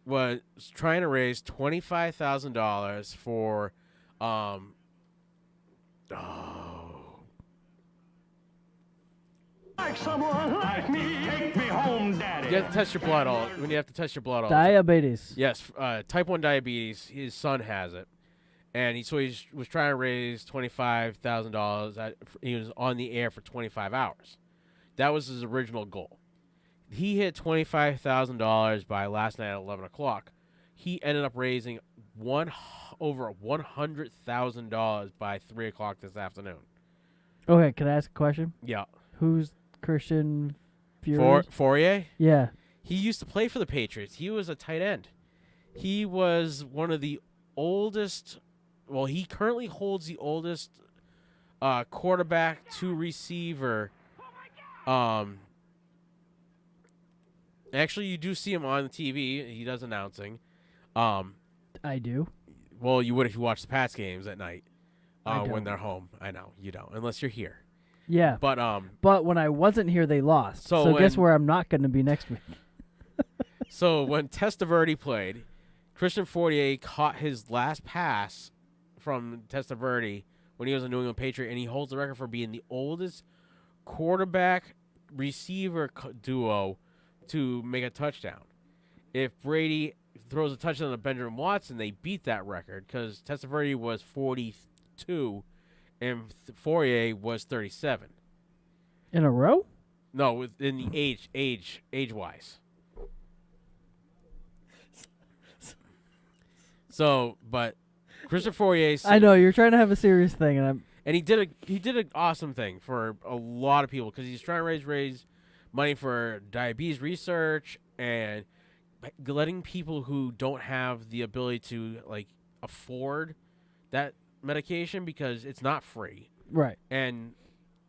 was trying to raise $25,000 for Like someone like me, take me home, daddy. you have to test your blood all when you have to test your blood all Diabetes. yes, type 1 diabetes. His son has it. And he was trying to raise $25,000. He was on the air for 25 hours. That was his original goal. He hit $25,000 by last night at 11 o'clock. He ended up raising over $100,000 by 3 o'clock this afternoon. Okay, can I ask a question? Yeah. Who's Christian Fury? Fourier? Yeah. He used to play for the Patriots. He was a tight end. He was one of the oldest. Well, he currently holds the oldest quarterback to receiver. Actually, you do see him on the TV. He does announcing. I do. Well, you would if you watched the Pats games at night when don't. they're home. I know you don't, unless you're here. Yeah. But when I wasn't here, they lost. So So guess where I'm not going to be next week? So when Testaverde played, Christian Fourier caught his last pass from Testaverde when he was a New England Patriot, and he holds the record for being the oldest quarterback receiver duo to make a touchdown. If Brady throws a touchdown to Benjamin Watson, they beat that record because Testaverde was 42 and Fourier was 37. In a row? No, in the age-wise. So, but Christopher Fourier. I know you're trying to have a serious thing, and he did an awesome thing for a lot of people because he's trying to raise money for diabetes research and letting people who don't have the ability to afford that medication because it's not free. Right. And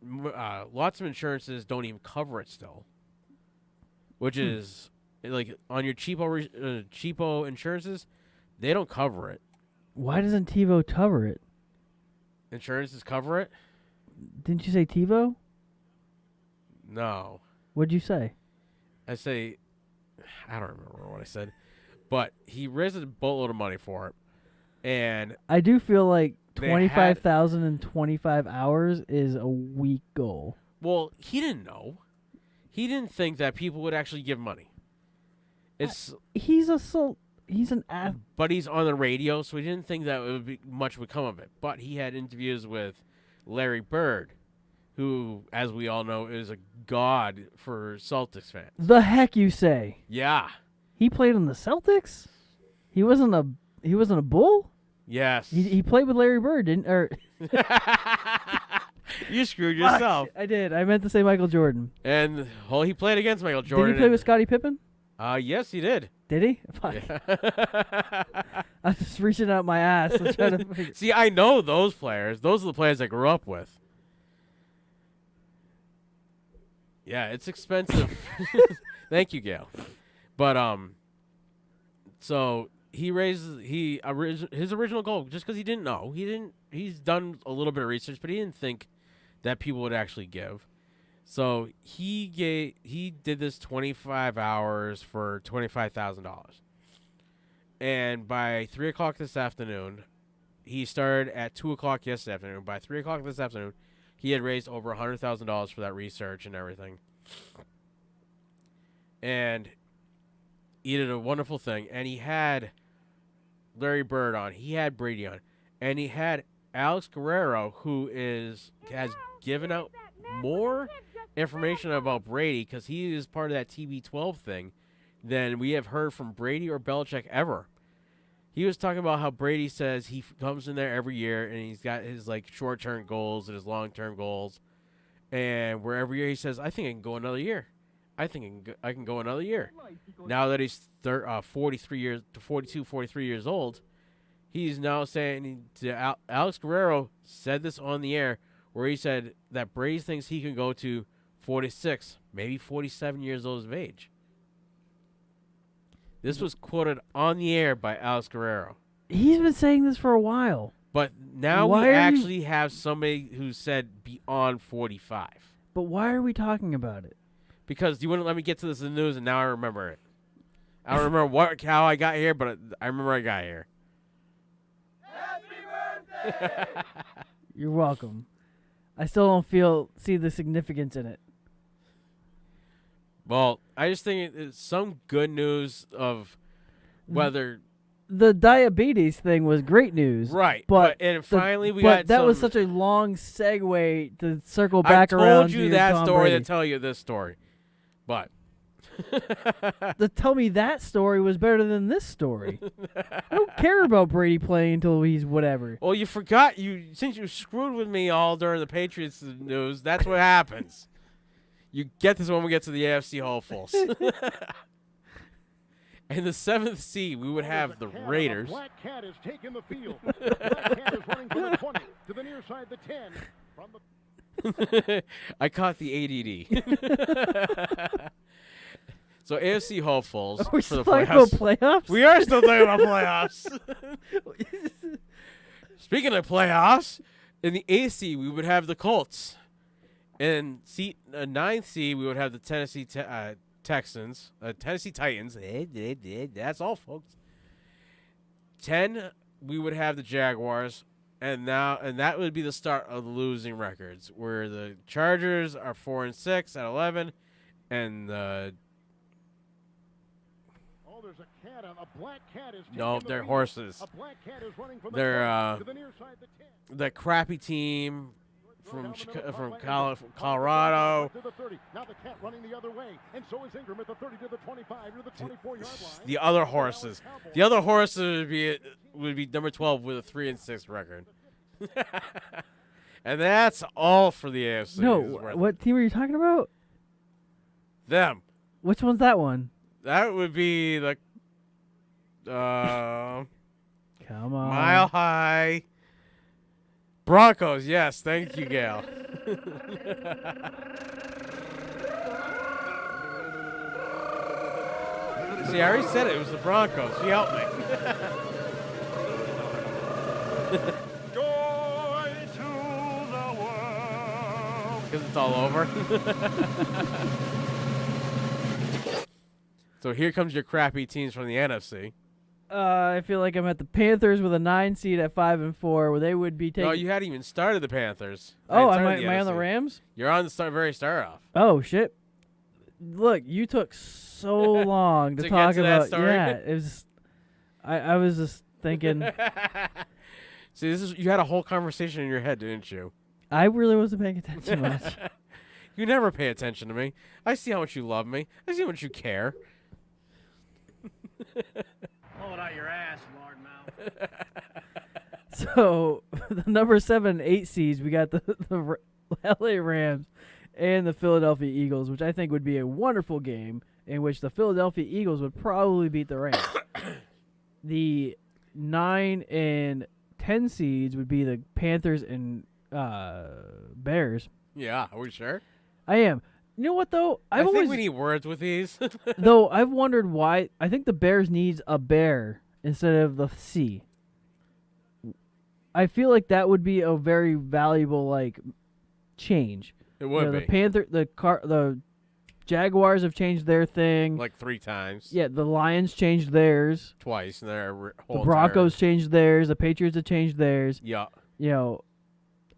lots of insurances don't even cover it still, which is on your cheapo insurances, they don't cover it. Why doesn't TiVo cover it? Insurances cover it? Didn't you say TiVo? No. What'd you say? I don't remember what I said, but he raised a boatload of money for it, and I do feel like 25,000 in 25 hours is a weak goal. Well, he didn't know. He didn't think that people would actually give money. He's an athlete. But he's on the radio, so he didn't think that much would come of it. But he had interviews with Larry Bird, who, as we all know, is a god for Celtics fans. The heck you say? Yeah. He played in the Celtics? He wasn't a Bull? Yes. He played with Larry Bird, didn't You screwed yourself. I did. I meant to say Michael Jordan. And he played against Michael Jordan. Did he play with Scottie Pippen? Yes, he did. Did he? Fuck. Yeah. I was just reaching out my ass to try to figure. See, I know those players. Those are the players I grew up with. Yeah, it's expensive. Thank you, Gail. But so he raises his original goal just because he didn't know. He's done a little bit of research, but he didn't think that people would actually give. So he did this 25 hours for $25,000, And by 3 o'clock this afternoon, he started at 2 o'clock yesterday afternoon. By 3 o'clock this afternoon, he had raised over $100,000 for that research and everything. And he did a wonderful thing. And he had Larry Bird on. He had Brady on. And he had Alex Guerrero, who has given out more information about Brady because he is part of that TB12 thing than we have heard from Brady or Belichick ever. He was talking about how Brady says he comes in there every year and he's got his like short-term goals and his long-term goals, and where every year he says, "I think I can go another year. I think I can go another year." Now that he's 43 years old, he's now saying to Alex Guerrero said this on the air, where he said that Brady thinks he can go to 46, maybe 47 years old of age. This was quoted on the air by Alex Guerrero. He's been saying this for a while. But now we actually have somebody who said beyond 45. But why are we talking about it? Because you wouldn't let me get to this in the news, and now I remember it. I don't remember how I got here, but I remember I got here. Happy birthday! You're welcome. I still don't see the significance in it. Well, I just think it's some good news of whether the diabetes thing was great news, right? But finally we got. But that was such a long segue to circle back around. I told you to that Tom story Brady. to tell you this story, but to tell me that story was better than this story. I don't care about Brady playing until he's whatever. Well, you forgot since you screwed with me all during the Patriots news. That's what happens. You get this when we get to the AFC hopefuls. In the 7th seed, we would have the Raiders. Black Cat is taking the field. Black Cat is running from the 20 to the near side, the 10. From the I caught the ADD. So AFC hopefuls Are we for still the talking about playoffs. playoffs? We are still talking about playoffs. Speaking of playoffs, in the 8th seed, we would have the Colts. In 9th seed, we would have the Tennessee Titans. That's all, folks. 10, we would have the Jaguars, and that would be the start of the losing records, where the Chargers are 4-6 at 11, and the there's a cat on a black cat is no, they're horses. A black cat is running from they're to the near side, the 10. The crappy team from Colorado. To the 30. Now the cat running the other way, and so is Ingram at the 30 to the 25 to the 24-yard line. The other horses. The other horses would be number 12 with a 3-6 record. And that's all for the AFC. No, what team are you talking about? Them. Which one's that one? That would be the Come on. Mile High Broncos. Yes, thank you, Gail. See, I already said it. It was the Broncos. She helped me. Joy to the world. Because it's all over. So here comes your crappy teams from the NFC. I feel like I'm at the Panthers with a 9 seed at 5-4, where they would be taking. No, you hadn't even started the Panthers. Oh, am I on the Rams? You're on the very start off. Oh shit! Look, you took so long to To talk get to that about. story? Yeah, it was. I was just thinking. See, you had a whole conversation in your head, didn't you? I really wasn't paying attention much. You never pay attention to me. I see how much you love me. I see how much you care. Pull it out your ass, largemouth. So the number 7, 8 seeds, we got the LA Rams and the Philadelphia Eagles, which I think would be a wonderful game in which the Philadelphia Eagles would probably beat the Rams. The 9 and 10 seeds would be the Panthers and Bears. Yeah, are we sure? I am. You know what, though? I think we need words with these. Though I've wondered why. I think the Bears needs a bear instead of the C. I feel like that would be a very valuable change. It would be. The Jaguars have changed their thing. Like 3 times. Yeah, the Lions changed theirs. Twice. And The Broncos changed theirs. The Patriots have changed theirs. Yeah. You know,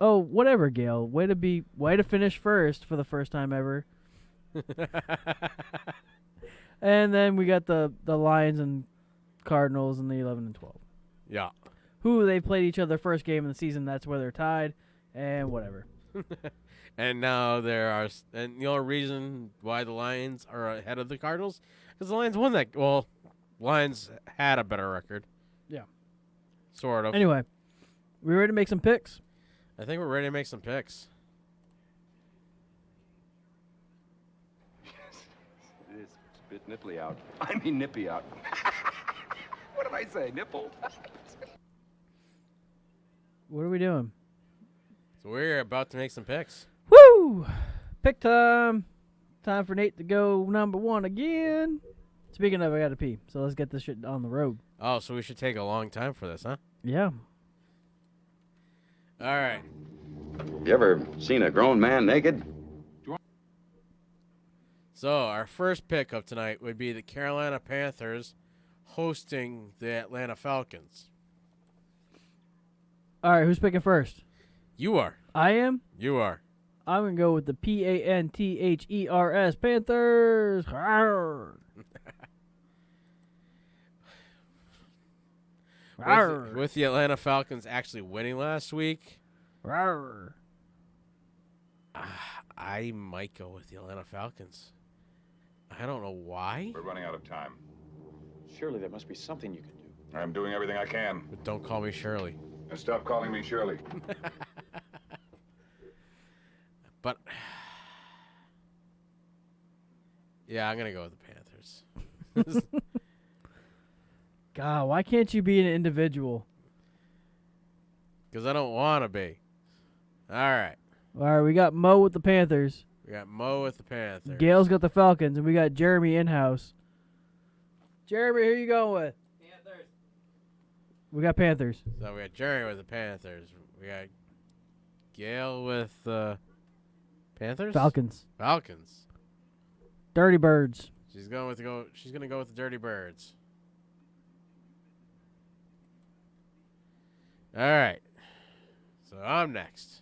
oh, whatever, Gail. Way to finish first for the first time ever. And then we got the Lions and Cardinals in the 11 and 12. Yeah. Who they played each other first game of the season. That's where they're tied, and whatever. And now and the only reason why the Lions are ahead of the Cardinals because the Lions won that. Well, Lions had a better record. Yeah. Sort of. Anyway, we ready to make some picks? I think we're ready to make some picks. It is a bit nipply out. I mean nippy out. What did I say? Nipple? What are we doing? So we're about to make some picks. Woo! Pick time. Time for Nate to go number 1 again. Speaking of, I got to pee, so let's get this shit on the road. Oh, so we should take a long time for this, huh? Yeah. All right. You ever seen a grown man naked? So our first pick of tonight would be the Carolina Panthers hosting the Atlanta Falcons. All right, who's picking first? You are. I am? You are. I'm going to go with the Panthers. Panthers. Rawr. Rawr. With the Atlanta Falcons actually winning last week, Rawr. I might go with the Atlanta Falcons. I don't know why, We're running out of time. Surely there must be something you can do. I'm doing everything I can. but don't call me Shirley. And stop calling me Shirley. But yeah, I'm gonna go with the Panthers. God, why can't you be an individual? Because I don't want to be. All right. All right, we got Mo with the Panthers. We got Mo with the Panthers. Gail's got the Falcons, and we got Jeremy in-house. Jeremy, who you going with? Panthers. We got Panthers. So we got Jerry with the Panthers. We got Gail with the Panthers? Falcons. Falcons. Dirty Birds. She's gonna go with the Dirty Birds. All right. So I'm next.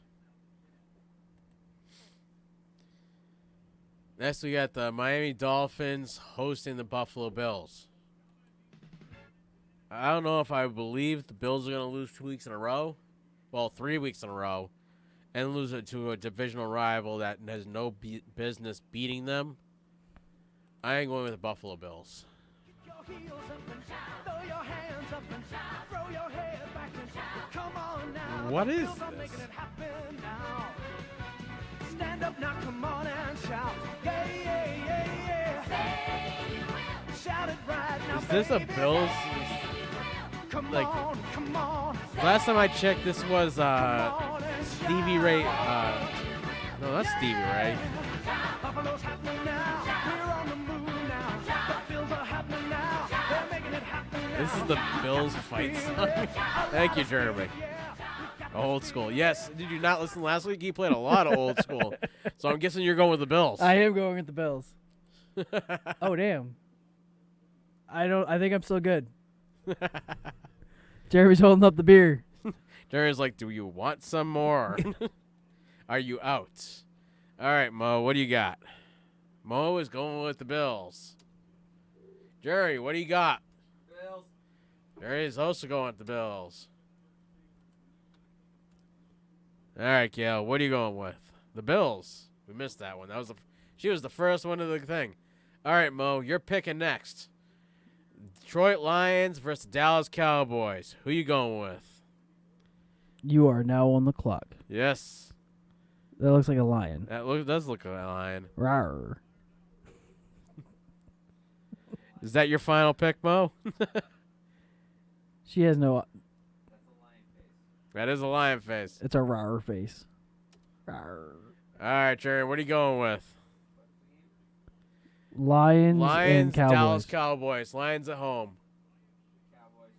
Next, we got the Miami Dolphins hosting the Buffalo Bills. I don't know if I believe the Bills are going to lose 2 weeks in a row. Well, 3 weeks in a row. And lose it to a divisional rival that has no business beating them. I ain't going with the Buffalo Bills. What is this? Stand up now, come on and shout. Yeah, yeah, yeah, yeah. Shout it right now. Is this a Bills? Come Like, on, come on. last time I checked, this was Stevie Ray. No, that's Stevie Ray. Buffalo's happening now. We're on the move now. The Bills are happening now. They're making it happen now. This is the Bills fight song. Thank you, Jeremy. Old school. Yes. Did you not listen last week? He played a lot of old school. So I'm guessing you're going with the Bills. I am going with the Bills. Oh, damn. I think I'm still good. Jeremy's holding up the beer. Jeremy's like, do you want some more? Are you out? All right, Mo, what do you got? Mo is going with the Bills. Jerry, what do you got? Bills. Jerry is also going with the Bills. All right, Gail, what are you going with? The Bills. We missed that one. She was the first one of the thing. All right, Mo, you're picking next. Detroit Lions versus Dallas Cowboys. Who you going with? You are now on the clock. Yes. That looks like a lion. That does look like a lion. Rawr. Is that your final pick, Mo? She has no... That is a lion face. It's a rawr face. Rawr. All right, Jerry, what are you going with? Lions and Cowboys. Dallas Cowboys. Lions at home. Cowboys.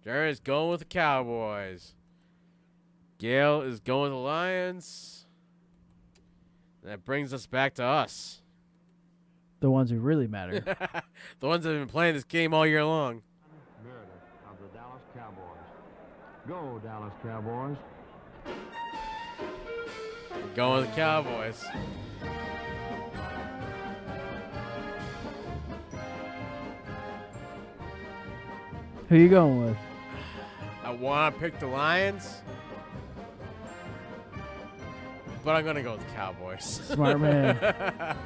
Jerry is going with the Cowboys. Gail is going with the Lions. That brings us back to us. The ones who really matter. The ones that have been playing this game all year long. Meredith of the Dallas Cowboys. Go, Dallas Cowboys. Going with the Cowboys. Who you going with? I want to pick the Lions, but I'm going to go with the Cowboys. Smart man.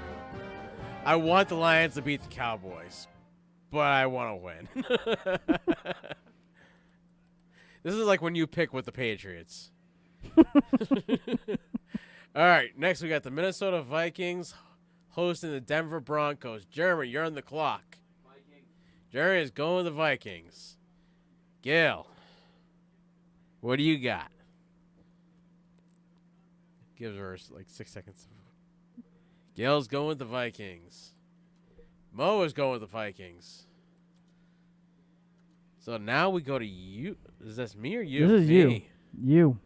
I want the Lions to beat the Cowboys, but I want to win. This is like when you pick with the Patriots. All right, next we got the Minnesota Vikings hosting the Denver Broncos. Jeremy, you're on the clock. Jeremy is going with the Vikings. Gail, what do you got? Gives her like 6 seconds. Gail's going with the Vikings. Mo is going with the Vikings. So now we go to you. Is this me or you? This is me. You.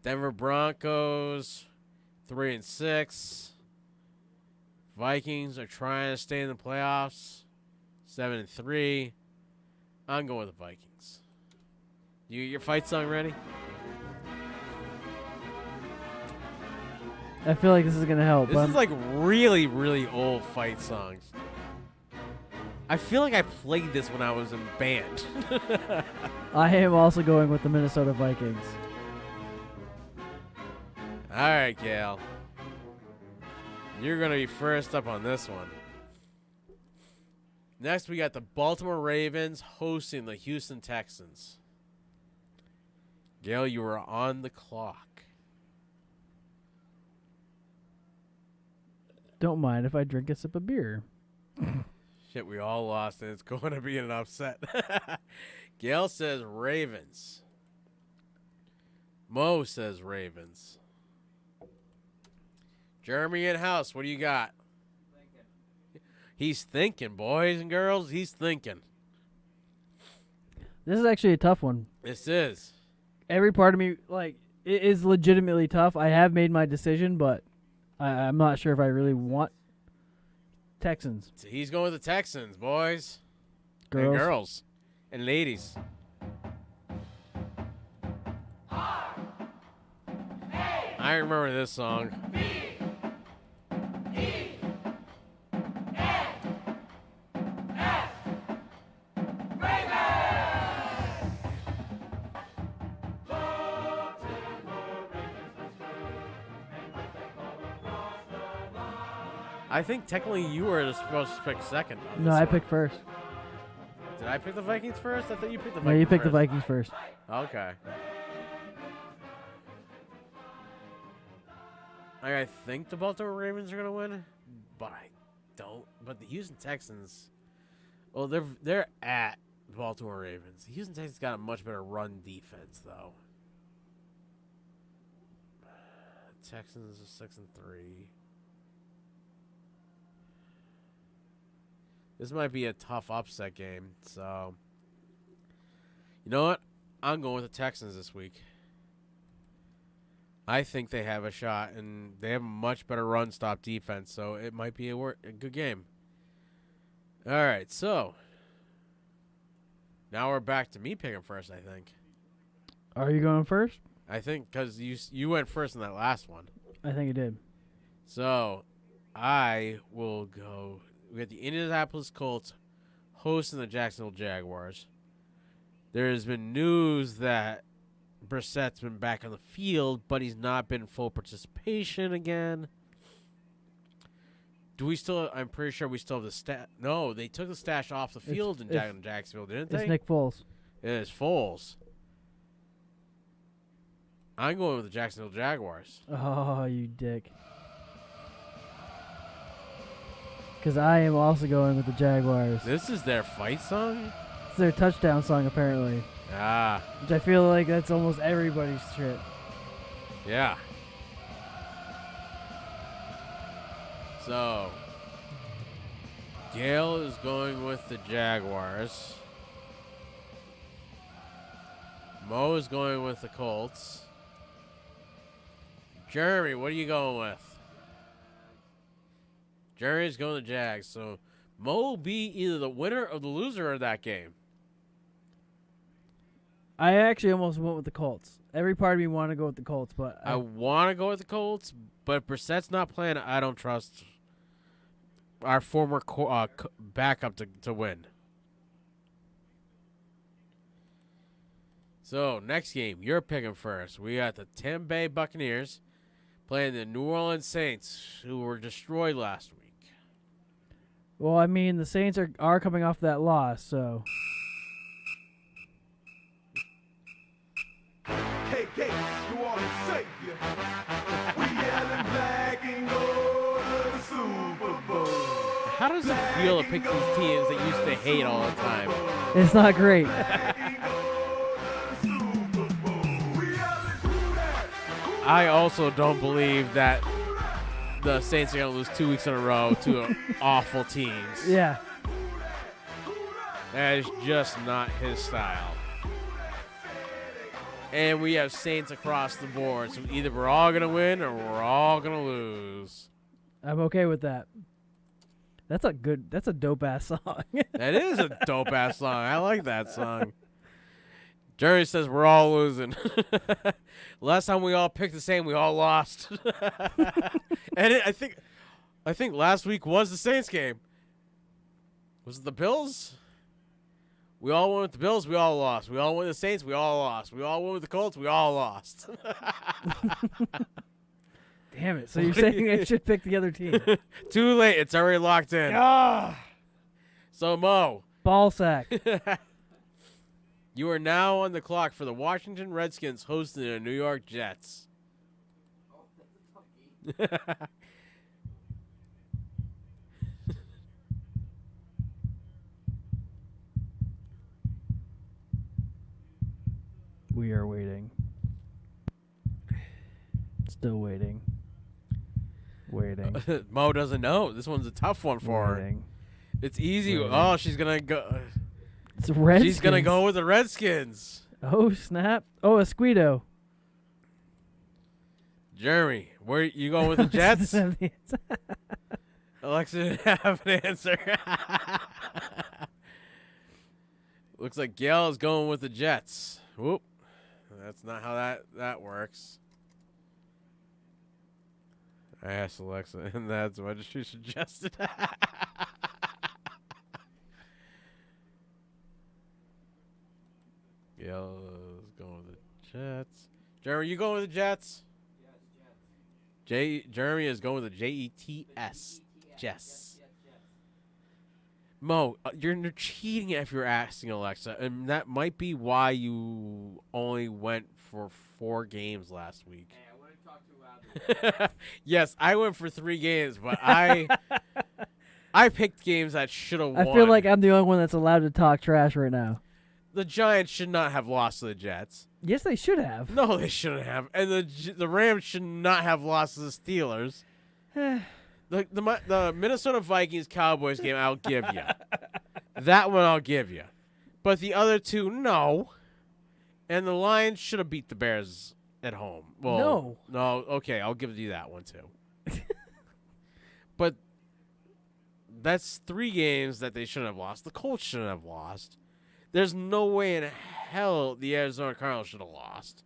Denver Broncos, 3-6. Vikings are trying to stay in the playoffs, 7-3. I'm going with the Vikings. Your fight song ready? I feel like this is gonna help. This is like really, really old fight songs. I feel like I played this when I was in band. I am also going with the Minnesota Vikings. All right, Gail. You're going to be first up on this one. Next, we got the Baltimore Ravens hosting the Houston Texans. Gail, you are on the clock. Don't mind if I drink a sip of beer. Shit, we all lost, and it's going to be an upset. Gail says Ravens. Mo says Ravens. Jeremy in house, what do you got? He's thinking, boys and girls. He's thinking. This is actually a tough one. This is. Every part of me, like, it is legitimately tough. I have made my decision, but I'm not sure if I really want Texans. So he's going with the Texans, boys. Girls. And girls. And ladies. I remember this song. I think technically you were supposed to pick second. No, I picked first. Did I pick the Vikings first? I thought you picked the Vikings first. No, you picked the Vikings first. Okay. I think the Baltimore Ravens are going to win, but I don't. But the Houston Texans, well, they're at the Baltimore Ravens. The Houston Texans got a much better run defense, though. Texans are 6-3. This might be a tough upset game, so you know what? I'm going with the Texans this week. I think they have a shot, and they have a much better run-stop defense, so it might be a good game. All right, so now we're back to me picking first, I think. Are you going first? I think because you went first in that last one. I think you did. So I will go. We got the Indianapolis Colts hosting the Jacksonville Jaguars. There has been news that Brissett's been back on the field, but he's not been full participation again. Do we still? I'm pretty sure we still have the stat. No, they took the stash off the field in Jacksonville, didn't they? It's Nick Foles. It is Foles. I'm going with the Jacksonville Jaguars. Oh, you dick. Because I am also going with the Jaguars. This is their fight song? It's their touchdown song, apparently. Ah. Which I feel like that's almost everybody's shit. Yeah. So, Gail is going with the Jaguars. Mo is going with the Colts. Jeremy, what are you going with? Jerry's going to Jags. So Mo will be either the winner or the loser of that game. I actually almost went with the Colts. Every part of me wanted to go with the Colts, but I want to go with the Colts, but Brissett's not playing. I don't trust our former backup to win. So, next game, you're picking first. We got the Tampa Bay Buccaneers playing the New Orleans Saints, who were destroyed last week. Well, I mean, the Saints are coming off that loss, so. KK, New Orleans Savior. We yelling black and gold to the Super Bowl. How does it feel to pick these teams that used to hate all the time? It's not great. I also don't believe that the Saints are going to lose 2 weeks in a row to awful teams. Yeah. That is just not his style. And we have Saints across the board, so either we're all going to win or we're all going to lose. I'm okay with that. That's a dope-ass song. That is a dope-ass song. I like that song. Jerry says we're all losing. Last time we all picked the same, we all lost. And I think last week was the Saints game. Was it the Bills? We all went with the Bills, we all lost. We all went with the Saints, we all lost. We all went with the Colts, we all lost. Damn it. So you're saying I should pick the other team. Too late. It's already locked in. So, Mo. Ball sack. You are now on the clock for the Washington Redskins hosting the New York Jets. We are waiting. Still waiting. Waiting. Mo doesn't know. This one's a tough one for her. It's easy. Waiting. Oh, she's going to go. It's Redskins. She's going to go with the Redskins. Oh, snap. Oh, Esquido. Jeremy, where you going with the Jets? Alexa didn't have an answer. Looks like Gail is going with the Jets. Whoop. That's not how that works. I asked Alexa, and that's what she suggested. Gail is going with the Jets. Jeremy, you going with the Jets? Jeremy is going with the Jets. Jess. Mo, you're cheating if you're asking Alexa, and that might be why you only went for 4 games last week. Hey, I wouldn't talk too loudly. Yes, I went for 3 games, but I picked games that should have won. I feel like I'm the only one that's allowed to talk trash right now. The Giants should not have lost to the Jets. Yes, they should have. No, they shouldn't have. And the Rams should not have lost to the Steelers. The Minnesota Vikings-Cowboys game, I'll give you. That one I'll give you. But the other 2, no. And the Lions should have beat the Bears at home. Well, no, okay, I'll give you that one too. But that's 3 games that they shouldn't have lost. The Colts shouldn't have lost. There's no way in hell the Arizona Cardinals should have lost.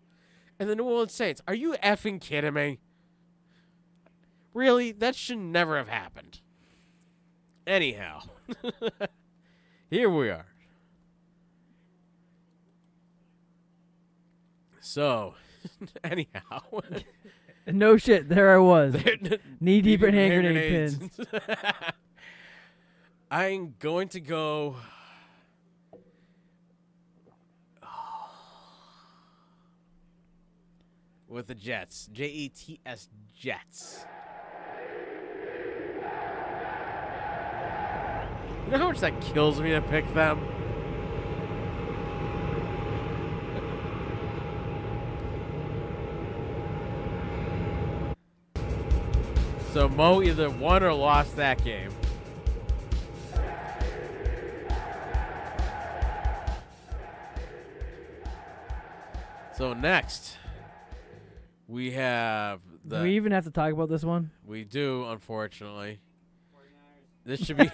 And the New Orleans Saints, are you effing kidding me? Really? That should never have happened. Anyhow, here we are. So, anyhow. No shit, there I was. Knee deep in hand grenade pins. I'm going to go... with the Jets. Jets. Jets. You know how much that kills me to pick them? So Mo either won or lost that game. So next, we have the... Do we even have to talk about this one? We do, unfortunately. This should be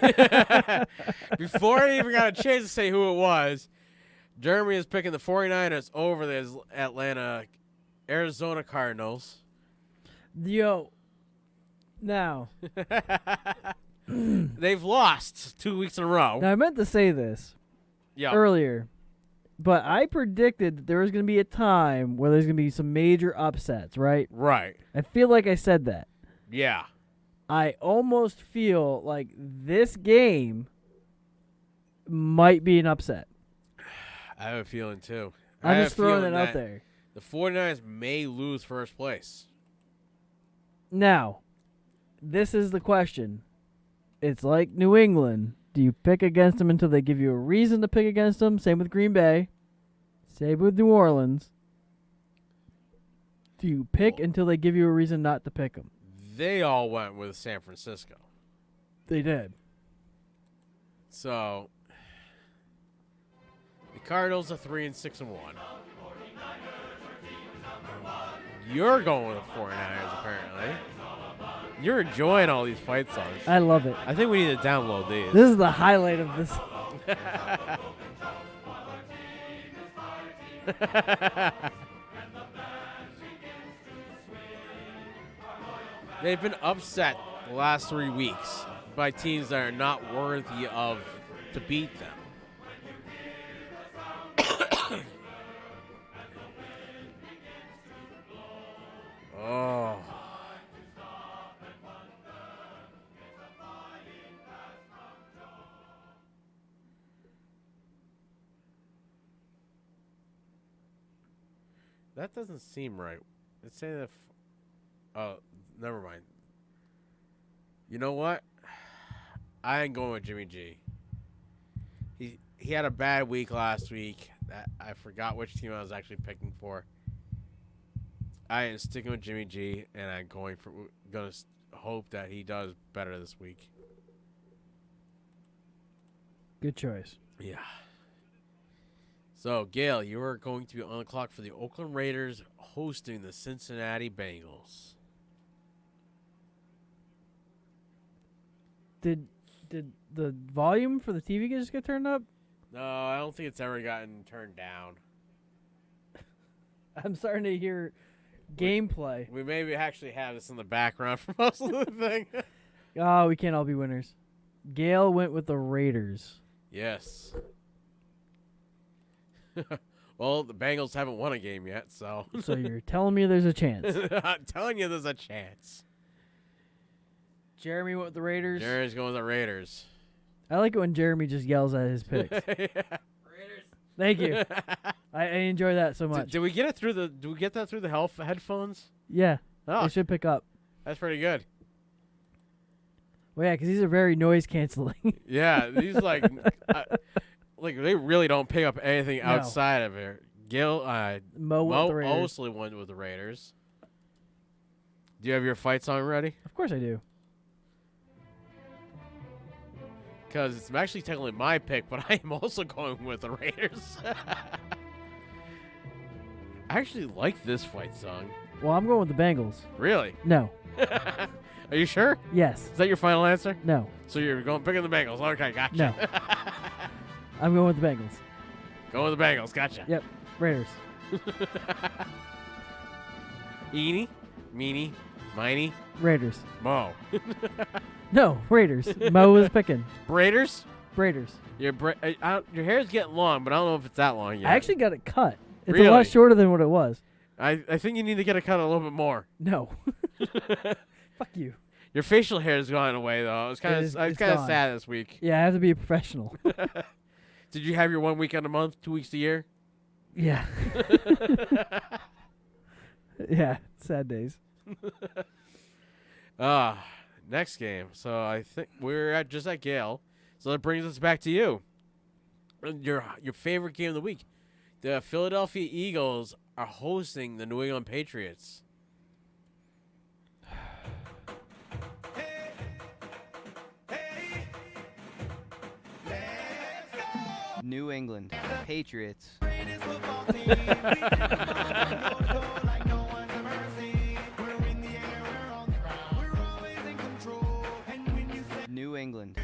before I even got a chance to say who it was. Jeremy is picking the 49ers over the Arizona Cardinals. Yo. Now. They've lost 2 weeks in a row. Now, I meant to say this earlier, but I predicted that there was going to be a time where there's going to be some major upsets, right? Right. I feel like I said that. Yeah. I almost feel like this game might be an upset. I have a feeling, too. I'm just throwing it out there. The 49ers may lose first place. Now, this is the question. It's like New England. Do you pick against them until they give you a reason to pick against them? Same with Green Bay. Same with New Orleans. Do you pick until they give you a reason not to pick them? They all went with San Francisco. They did. So, the Cardinals are 3-6-1. You're going with the 49ers, apparently. You're enjoying all these fight songs. I love it. I think we need to download these. This is the highlight of this. They've been upset the last 3 weeks by teams that are not worthy of to beat them. Oh. That doesn't seem right. It's saying that. Oh, never mind. You know what? I ain't going with Jimmy G. He had a bad week last week. I forgot which team I was actually picking for. I am sticking with Jimmy G, and I'm gonna hope that he does better this week. Good choice. Yeah. So, Gail, you are going to be on the clock for the Oakland Raiders hosting the Cincinnati Bengals. Did the volume for the TV just get turned up? No, I don't think it's ever gotten turned down. I'm starting to hear gameplay. We maybe actually have this in the background for most of the thing. Oh, we can't all be winners. Gail went with the Raiders. Yes. Well, the Bengals haven't won a game yet, so. So you're telling me there's a chance. I'm telling you there's a chance. Jeremy went with the Raiders. Jeremy's going with the Raiders. I like it when Jeremy just yells at his picks. Yeah. Raiders. Thank you. I enjoy that so much. Did we get it through the? Did we get that through the headphones? Yeah. Oh, they should pick up. That's pretty good. Well, yeah, because these are very noise canceling. Yeah, these like they really don't pick up anything outside of here. Gil, Mo mostly went with the Raiders. Do you have your fight song ready? Of course I do. Because it's actually technically my pick, but I am also going with the Raiders. I actually like this fight song. Well, I'm going with the Bengals. Really? No. Are you sure? Yes. Is that your final answer? No. So you're picking the Bengals. Okay, gotcha. No. I'm going with the Bengals. Going with the Bengals. Gotcha. Yep. Raiders. Eeny, meeny, miny. Raiders. Mo. No, Raiders. Mo was picking. Raiders? Raiders. Your hair's getting long, but I don't know if it's that long yet. I actually got it cut. It's really? a lot shorter than what it was. I think you need to get it cut a little bit more. No. Fuck you. Your facial hair has gone away, though. I was kind of sad this week. Yeah, I have to be a professional. Did you have your 1 week a month, 2 weeks a year? Yeah. Yeah, sad days. Next game. So I think we're just at Gale. So that brings us back to you. Your favorite game of the week. The Philadelphia Eagles are hosting the New England Patriots. New England Patriots. New England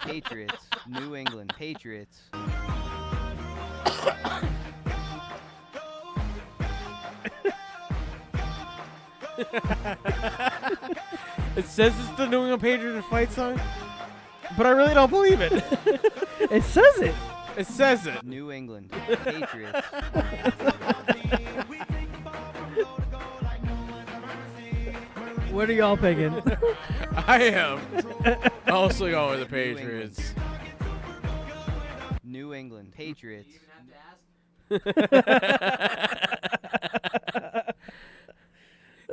Patriots. New England Patriots. It says it's the New England Patriots fight song, but I really don't believe it. It says it. It says it. New England Patriots. What are y'all picking? I am also going with the Patriots. New England Patriots.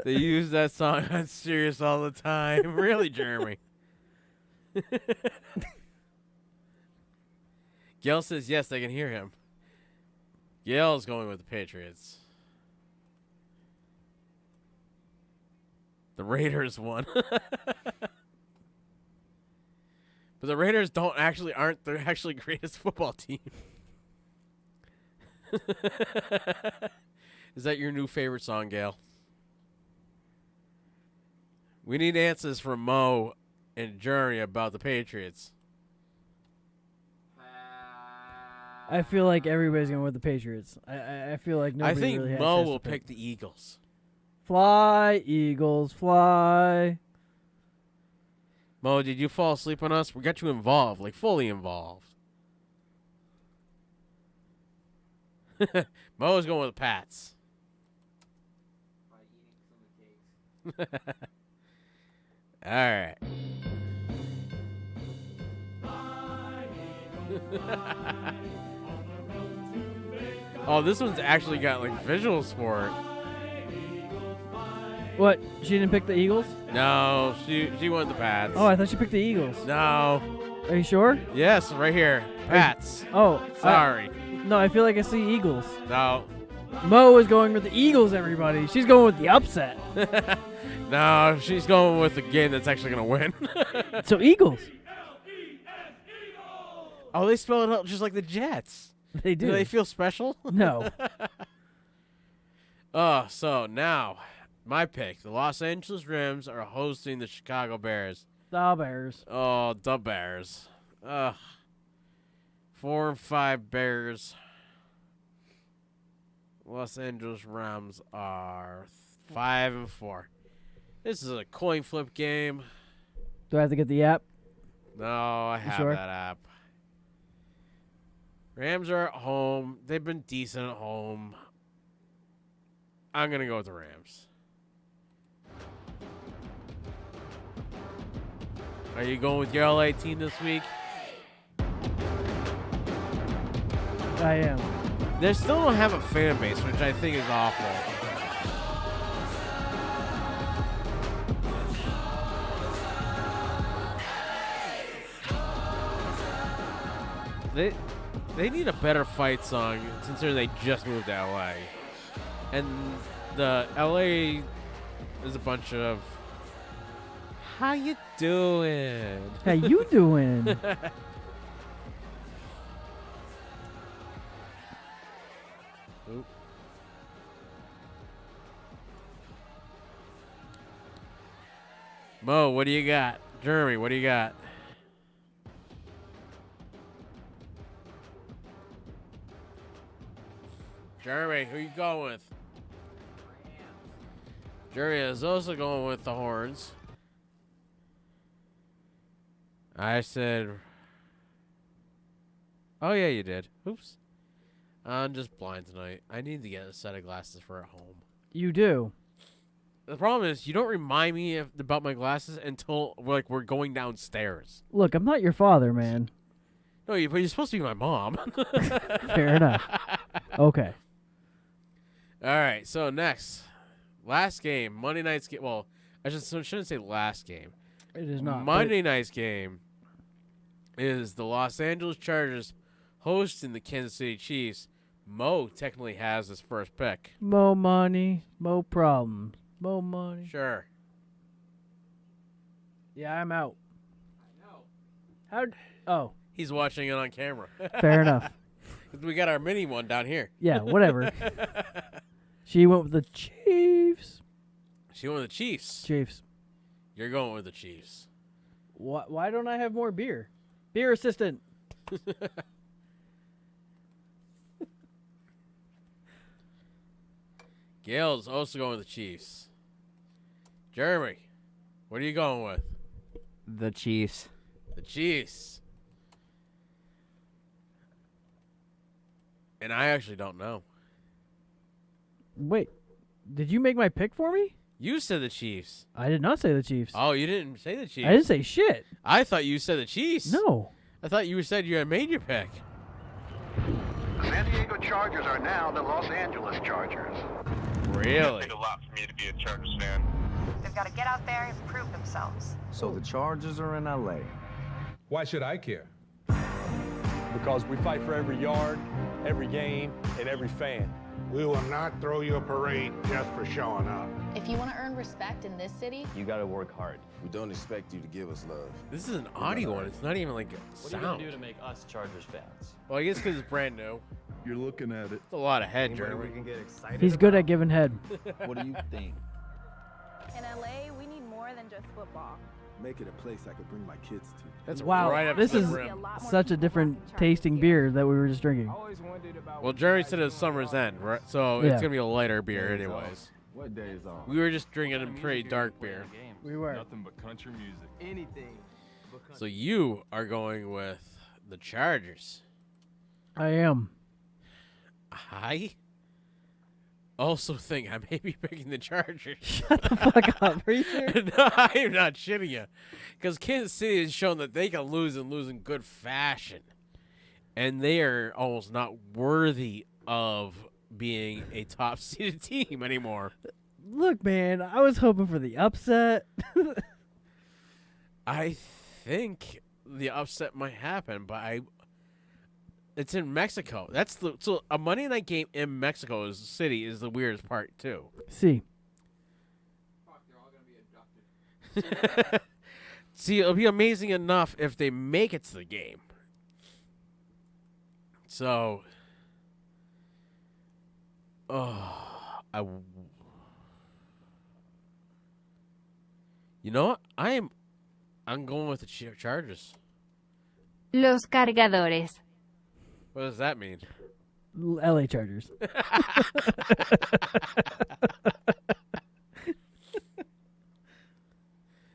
They use that song on Sirius all the time. Really, Jeremy? Gail says yes, they can hear him. Gail's going with the Patriots. The Raiders won. But the Raiders aren't the actually greatest football team. Is that your new favorite song, Gail? We need answers from Mo and Jeremy about the Patriots. I feel like everybody's going with the Patriots. I feel like nobody I think really has Mo chance will to pick the Eagles. Fly, Eagles, fly. Mo, did you fall asleep on us? We got you involved, like fully involved. Mo's going with the Pats. All right. Oh, this one's actually got like visuals for it. What? She didn't pick the Eagles? No, she won the Pats. Oh, I thought she picked the Eagles. No. Are you sure? Yes, right here. Pats. Oh. Sorry. No, I feel like I see Eagles. No. Mo is going with the Eagles, everybody. She's going with the upset. No, she's going with the game that's actually going to win. So Eagles. Oh, they spell it out just like the Jets. They do. Do they feel special? No. So now, my pick. The Los Angeles Rams are hosting the Chicago Bears. The Bears. Oh, the Bears. 4-5 Bears. Los Angeles Rams are 5-4. This is a coin flip game. Do I have to get the app? No, I have sure? that app. Rams are at home. They've been decent at home. I'm going to go with the Rams. Are you going with your LA team this week? I am. They still don't have a fan base, which I think is awful. They need a better fight song considering they just moved to LA. And the LA is a bunch of how you doing? How you doing? Oop. Mo, what do you got? Jeremy, what do you got? Jeremy, who you going with? Jeremy is also going with the Horns. I said... Oh, yeah, you did. Oops. I'm just blind tonight. I need to get a set of glasses for at home. You do. The problem is you don't remind me about my glasses until we're going downstairs. Look, I'm not your father, man. No, but you're supposed to be my mom. Fair enough. Okay. All right, so next. Last game, Monday night's game. Well, I shouldn't say last game. It is not. Monday night's game is the Los Angeles Chargers hosting the Kansas City Chiefs. Mo technically has his first pick. Mo money, mo problems. Mo money. Sure. Yeah, I'm out. I know. Oh. He's watching it on camera. Fair enough. We got our mini one down here. Yeah, whatever. She went with the Chiefs. She went with the Chiefs. Chiefs. You're going with the Chiefs. Why don't I have more beer? Beer assistant. Gail's also going with the Chiefs. Jeremy, what are you going with? The Chiefs. The Chiefs. And I actually don't know. Wait, did you make my pick for me? You said the Chiefs. I did not say the Chiefs. Oh, you didn't say the Chiefs. I didn't say shit. I thought you said the Chiefs. No. I thought you said you had made your pick. The San Diego Chargers are now the Los Angeles Chargers. Really? It's a lot for me to be a Chargers fan. They've got to get out there and prove themselves. So the Chargers are in LA. Why should I care? Because we fight for every yard, every game, and every fan. We will not throw you a parade just for showing up. If you want to earn respect in this city, you got to work hard. We don't expect you to give us love. This is an audio one. It's not even like a What sound. are you going to do to make us Chargers fans? Well, I guess because it's brand new. You're looking at it. It's a lot of head, Jeremy. Can get excited He's good at giving head. What do you think? in LA, we need more than just football. Make it a place I could bring my kids to. That's wow. right up This to the is rim. such a different tasting beer that we were just drinking. Well, Jeremy said it's summer's end, right? So Yeah. it's gonna be a lighter beer, anyways. What day is on? We were just drinking a pretty dark beer. We were. Nothing but country music. Anything. So you are going with the Chargers. I am. I also think I may be picking the Chargers. Shut the fuck up. Are you sure? No, I am not shitting you. Because Kansas City has shown that they can lose and lose in good fashion. And they are almost not worthy of being a top-seeded team anymore. Look, man, I was hoping for the upset. I think the upset might happen, but it's in Mexico. So a Monday night game in Mexico City is the weirdest part too. See. Fuck, they're all gonna be abducted. See, it'll be amazing enough if they make it to the game. So, you know what? I'm going with the Chargers. Los cargadores. What does that mean? LA Chargers.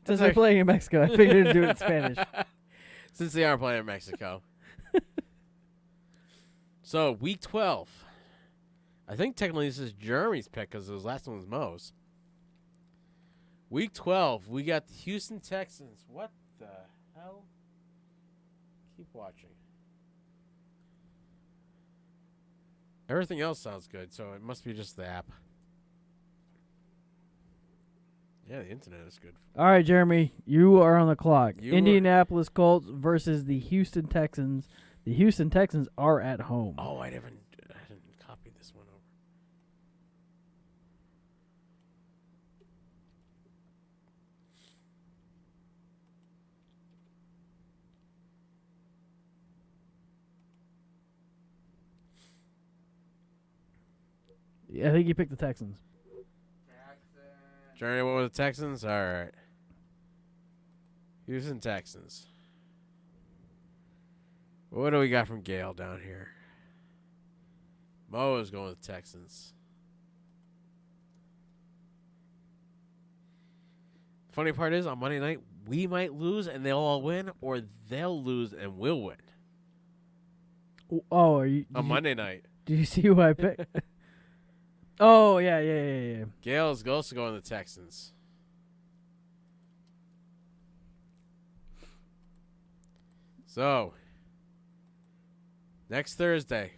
Since they're playing in Mexico, I figured to do it in Spanish. Since they are playing in Mexico. So, week 12. I think technically this is Jeremy's pick because his last one was Mo's. Week 12, we got the Houston Texans. What the hell? Keep watching. Everything else sounds good, so it must be just the app. Yeah, the internet is good. All right, Jeremy, you are on the clock. Indianapolis Colts versus the Houston Texans. The Houston Texans are at home. Oh, I didn't copy this one over. Yeah, I think you picked the Texans. Jeremy went with the Texans? All right. Houston Texans. What do we got from Gale down here? Mo is going with the Texans. Funny part is, on Monday night, we might lose and they'll all win, or they'll lose and we'll win. Oh, are you on Monday night? Do you see who I picked? Oh, yeah. Gale's also going to the Texans. So, next Thursday.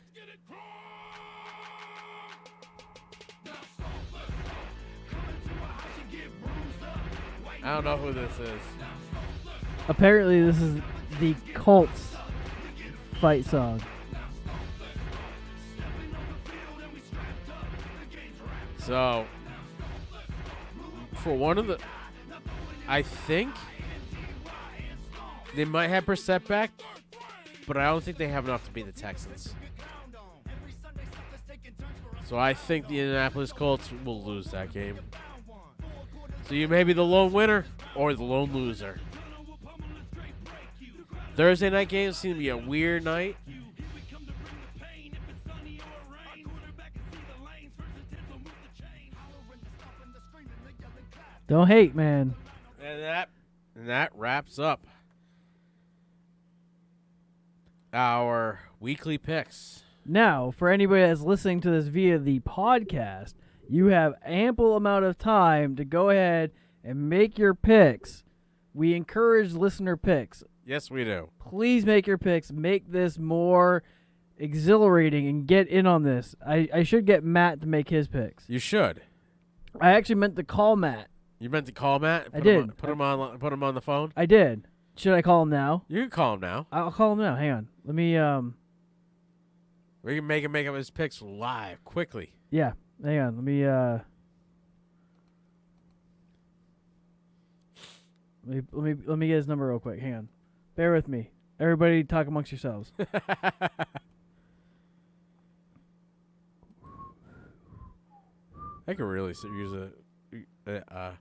I don't know who this is. Apparently, this is the Colts fight song. So, for one of the, I think they might have Brissett back, but I don't think they have enough to beat the Texans. So I think the Indianapolis Colts will lose that game. So you may be the lone winner or the lone loser. Thursday night games seem to be a weird night. Don't hate, man. And that wraps up our weekly picks. Now, for anybody that's listening to this via the podcast, you have ample amount of time to go ahead and make your picks. We encourage listener picks. Yes, we do. Please make your picks. Make this more exhilarating and get in on this. I should get Matt to make his picks. You should. I actually meant to call Matt. You meant to call Matt? I did. Put him on the phone? I did. Should I call him now? You can call him now. I'll call him now. Hang on. Let me We can make him make up his picks live quickly. Yeah. Hang on. Let me get his number real quick. Hang on. Bear with me. Everybody talk amongst yourselves. I could really use a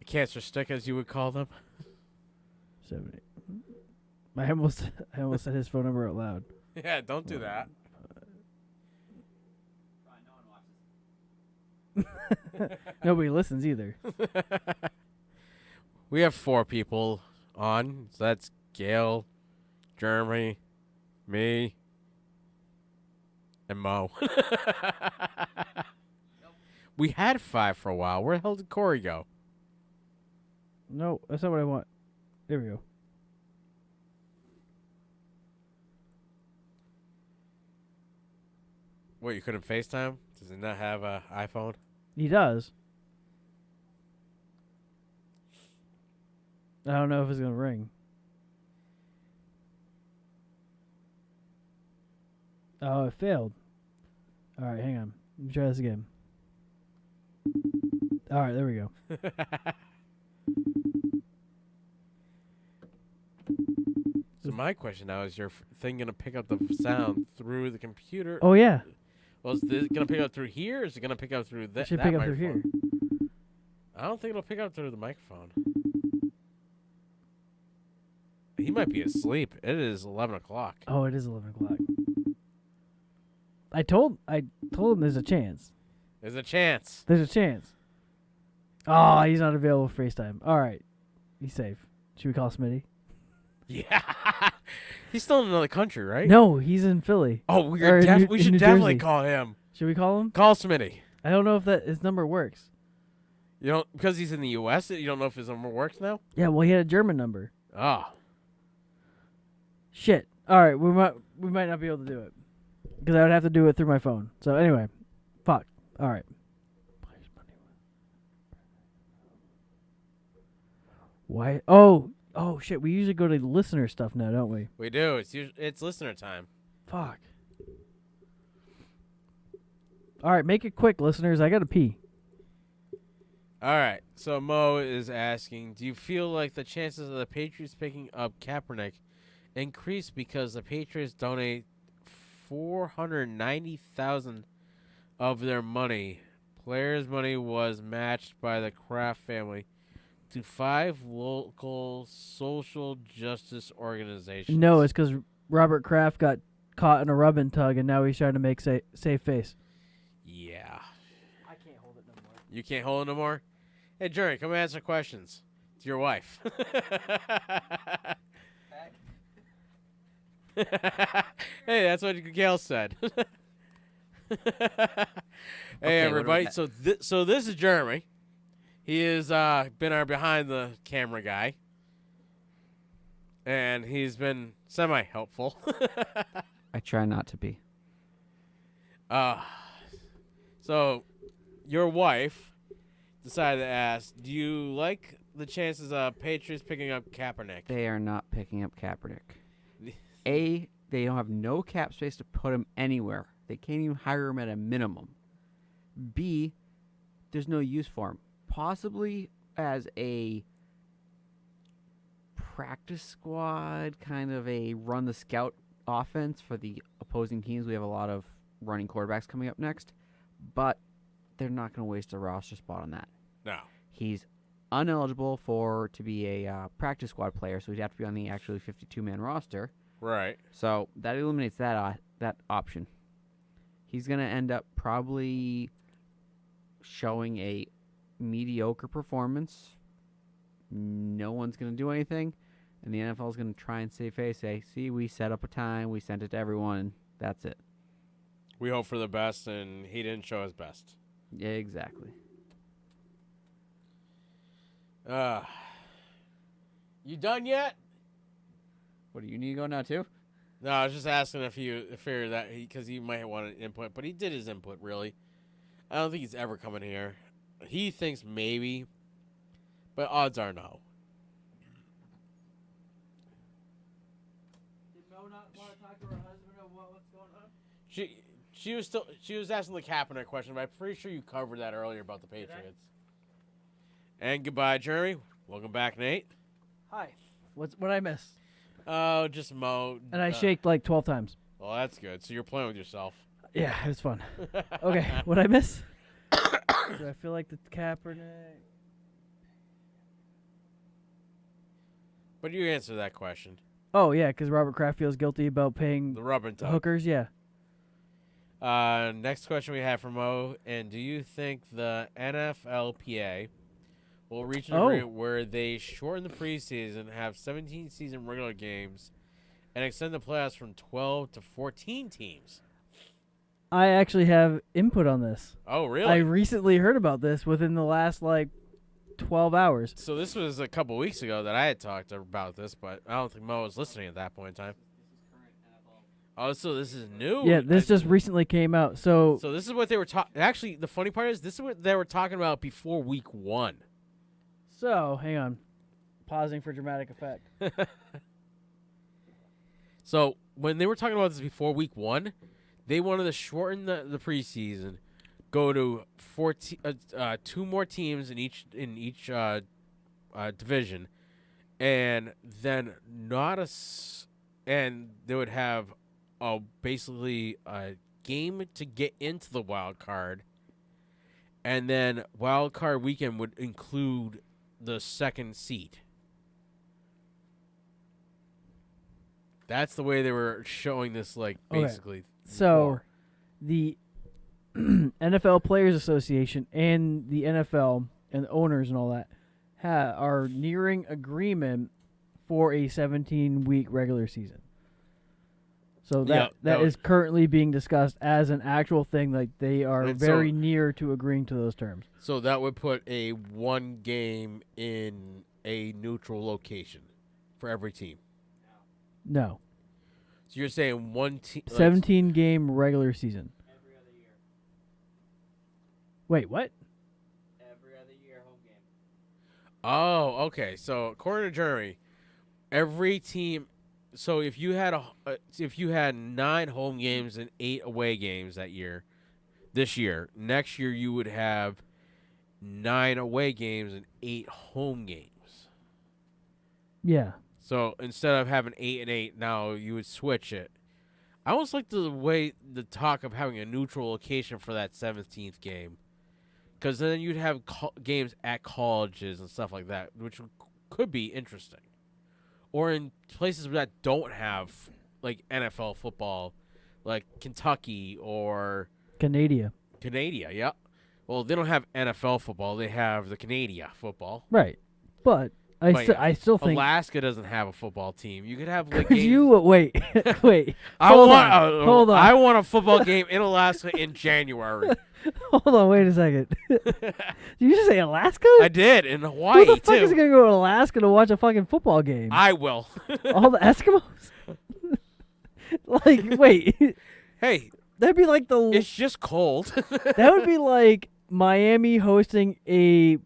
cancer stick, as you would call them. 70. I almost said his phone number out loud. Yeah, don't do that. Nobody listens either. We have 4 people on. So that's Gail, Jeremy, me, and Mo. We had 5 for a while. Where the hell did Corey go? No, that's not what I want. There we go. What, you couldn't FaceTime? Does he not have an iPhone? He does. I don't know if it's going to ring. Oh, it failed. All right, hang on. Let me try this again. All right, there we go. So my question now is, your thing going to pick up the sound through the computer? Oh, yeah. Well, is it going to pick up through here, or is it going to pick up through that? It should pick up through here. I don't think it'll pick up through the microphone. He might be asleep. It is 11 o'clock. Oh, it is 11 o'clock. I told him there's a chance. There's a chance. There's a chance. Oh, he's not available for FaceTime. All right. He's safe. Should we call Smitty? Yeah. He's still in another country, right? No, he's in Philly. Oh, we should definitely call him. Should we call him? Call Smitty. I don't know if his number works. You don't, because he's in the U.S., you don't know if his number works now? Yeah, well, he had a German number. Oh. Shit. All right, we might not be able to do it. Because I would have to do it through my phone. So anyway, fuck. All right. Why? Oh, shit. We usually go to listener stuff now, don't we? We do. It's listener time. Fuck. All right, make it quick, listeners. I got to pee. All right. So Mo is asking, do you feel like the chances of the Patriots picking up Kaepernick increase because the Patriots donate $490,000 of their money? Players' money was matched by the Kraft family to 5 local social justice organizations. No, it's because Robert Kraft got caught in a rub and tug, and now he's trying to make save face. Yeah. I can't hold it no more. You can't hold it no more? Hey, Jerry, come answer questions. It's your wife. Hey, that's what Gail said. Hey, everybody. So this is Jeremy. He has been our behind the camera guy, and he's been semi-helpful. I try not to be. So your wife decided to ask, do you like the chances of Patriots picking up Kaepernick? They are not picking up Kaepernick. A, they don't have no cap space to put him anywhere. They can't even hire him at a minimum. B, there's no use for him. Possibly as a practice squad, kind of a run the scout offense for the opposing teams. We have a lot of running quarterbacks coming up next, but they're not going to waste a roster spot on that. No. He's ineligible to be a practice squad player, so he'd have to be on the actually 52-man roster. Right. So that eliminates that option. He's going to end up probably showing a mediocre performance. No one's going to do anything. And the NFL is going to try and save face, say, see, we set up a time, we sent it to everyone, and that's it. We hope for the best, and he didn't show his best. Yeah, exactly. You done yet? What, do you need to go now, too? No, I was just asking if you figured that because he might want an input, but he did his input, really. I don't think he's ever coming here. He thinks maybe, but odds are no. Did Mo not want to talk to her husband about what's going on? She was asking the Kaepernick question, but I'm pretty sure you covered that earlier about the Patriots. And goodbye, Jeremy. Welcome back, Nate. Hi. What I miss? Oh, just Mo. And I shaked like 12 times. Well, that's good. So you're playing with yourself. Yeah, it was fun. Okay, what I miss? Do I feel like the Kaepernick? But you answer that question. Oh, yeah, because Robert Kraft feels guilty about paying the rub and tug. Hookers, yeah. Next question we have from Mo, and do you think the NFLPA will reach an agreement where they shorten the preseason, have 17 season regular games, and extend the playoffs from 12 to 14 teams? I actually have input on this. Oh, really? I recently heard about this within the last, 12 hours. So this was a couple weeks ago that I had talked about this, but I don't think Mo was listening at that point in time. Oh, so this is new? Yeah, this just recently came out. So this is what they were talking. Actually, the funny part is this is what they were talking about before week 1. So, hang on. Pausing for dramatic effect. So, when they were talking about this before week 1, they wanted to shorten the preseason, go to 2 more teams in each division, and then and they would have basically a game to get into the wild card, and then wild card weekend would include the second seed. That's the way they were showing this, basically. Okay. So, the NFL Players Association and the NFL and the owners and all that are nearing agreement for a 17-week regular season. So that is currently being discussed as an actual thing. Like, they are very near to agreeing to those terms. So that would put a 1 game in a neutral location for every team. No. So you're saying 1 team 17-game regular season. Every other year. Wait, what? Every other year home game. Oh, okay. So according to Jeremy, every team. So if you had 9 home games and 8 away games this year, next year you would have 9 away games and 8 home games. Yeah. So instead of having 8 and 8, now you would switch it. I almost like the talk of having a neutral location for that 17th game, because then you'd have games at colleges and stuff like that, which could be interesting. Or in places that don't have, NFL football, like Kentucky or... Canada, yeah. Well, they don't have NFL football. They have the Canada football. Right. But I still think... Alaska doesn't have a football team. You could have, games... Wait. Hold on. I want a football game in Alaska in January. Hold on, wait a second. Did you just say Alaska? I did, in Hawaii, Who the fuck is going to go to Alaska to watch a fucking football game? I will. All the Eskimos? Wait. Hey. That'd be like the... It's just cold. That would be like Miami hosting a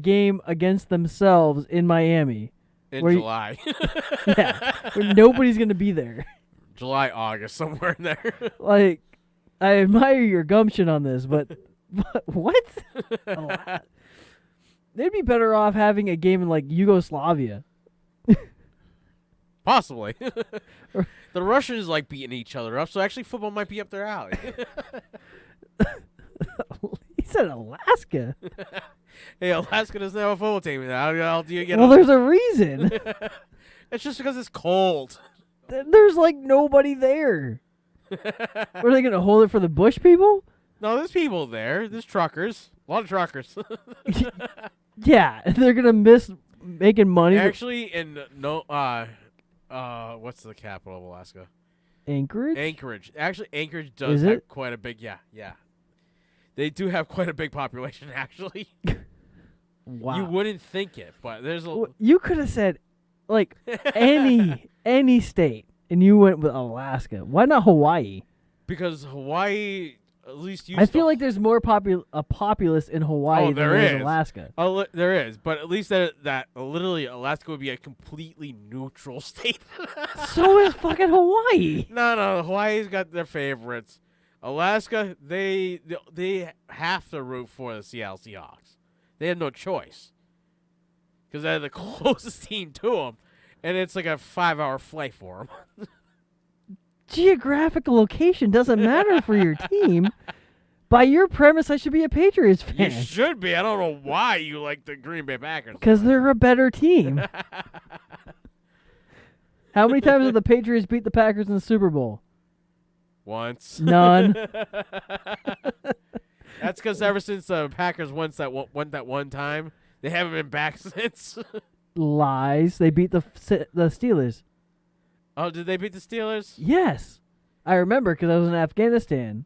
game against themselves in Miami. In July. Yeah, where nobody's going to be there. July, August, somewhere in there. I admire your gumption on this, but what? They'd be better off having a game in Yugoslavia. Possibly. The Russians like beating each other up, so actually football might be up their alley. He said Alaska. Hey, Alaska doesn't have a football team. How do you get? Well, there's a reason. It's just because it's cold. There's like nobody there. Are they gonna hold it for the Bush people? No, there's people there. There's truckers. A lot of truckers. Yeah, they're gonna miss making money. Actually, in what's the capital of Alaska? Anchorage. Anchorage. Actually, Anchorage does have quite a big. Yeah. They do have quite a big population. Actually. Wow. You wouldn't think it, but there's a. You could have said, like any state, and you went with Alaska. Why not Hawaii? Because Hawaii. At least I feel like there's more a populace in Hawaii than there is Alaska. There is, but at least that literally Alaska would be a completely neutral state. So is fucking Hawaii. No, Hawaii's got their favorites. Alaska, they have to root for the Seattle Seahawks. They have no choice because they're the closest team to them, and it's like a 5-hour flight for them. Geographical location doesn't matter for your team. By your premise, I should be a Patriots fan. You should be. I don't know why you like the Green Bay Packers. Because they're a better team. How many times have the Patriots beat the Packers in the Super Bowl? Once. None. That's because ever since the Packers won that one time, they haven't been back since. Lies. They beat the Steelers. Oh, did they beat the Steelers? Yes. I remember because I was in Afghanistan.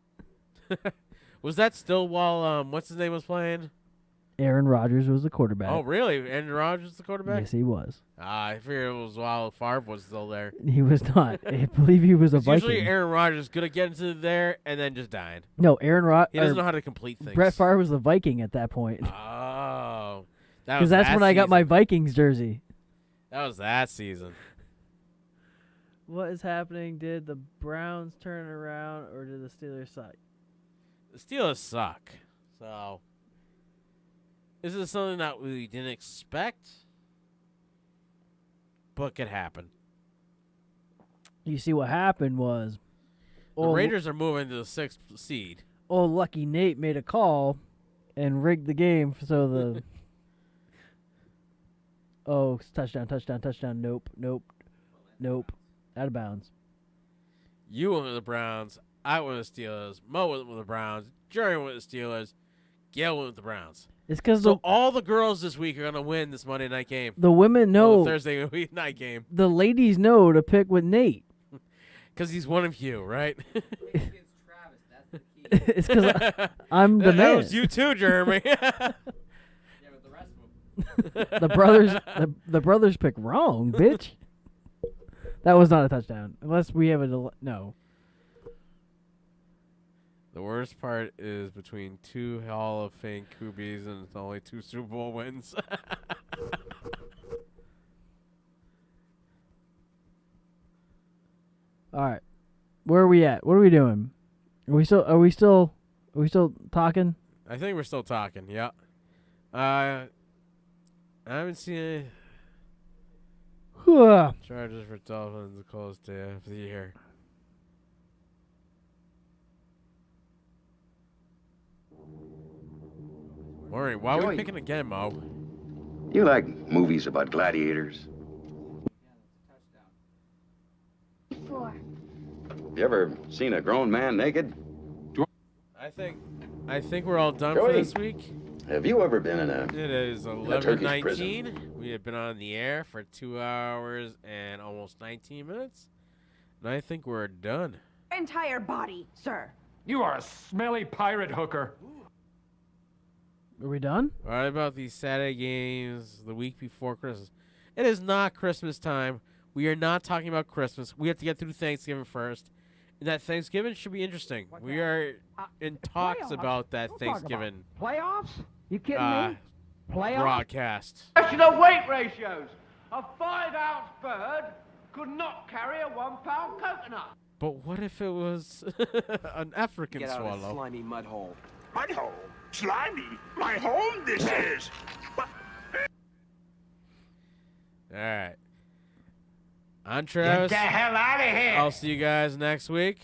Was that still while, what's his name was playing? Aaron Rodgers was the quarterback. Oh, really? Aaron Rodgers was the quarterback? Yes, he was. I figured it was while Favre was still there. He was not. I believe he was a Viking. Usually Aaron Rodgers good at getting to there and then just dying. No, Aaron Rodgers. He doesn't know how to complete things. Brett Favre was the Viking at that point. Oh. Because that's when I got my Vikings jersey. That was that season. What is happening? Did the Browns turn around or did the Steelers suck? The Steelers suck. So, this is something that we didn't expect, but could happen. You see, what happened was the Raiders are moving to the 6th seed. Old Lucky Nate made a call and rigged the game so the touchdown. Nope. Out of bounds. You went with the Browns. I went with the Steelers. Mo went with the Browns. Jerry went with the Steelers. Gail went with the Browns. It's because all the girls this week are going to win this Monday night game. The women know. The Thursday night game. The ladies know to pick with Nate. Because he's one of you, right? It's because I'm the man. That was you too, Jeremy. Yeah, but the rest of them. The brothers pick wrong, bitch. That was not a touchdown. Unless we have no. The worst part is between two Hall of Fame QBs and it's only 2 Super Bowl wins. All right. Where are we at? What are we doing? Are we still talking? I think we're still talking, yeah. I haven't seen it. Chargers for Dolphins the closest day of the year. Worry, why are we picking again, Mo? You like movies about gladiators? 4. You ever seen a grown man naked? I think we're all done for this week. Have you ever been in It is Turkish prison? 11:19. We have been on the air for 2 hours and almost 19 minutes. And I think we're done. Entire body, sir. You are a smelly pirate hooker. Are we done? All right, about these Saturday games the week before Christmas. It is not Christmas time. We are not talking about Christmas. We have to get through Thanksgiving first. And that Thanksgiving should be interesting. We are in talks about that Thanksgiving Playoffs? You kidding me? Playoffs? Broadcast. National weight ratios. A 5-ounce bird could not carry a 1-pound coconut. But what if it was an African swallow? Get out of the slimy mud hole. Mud hole? Slimy? My home this is. All right. I'm Travis. Get the hell out of here. I'll see you guys next week.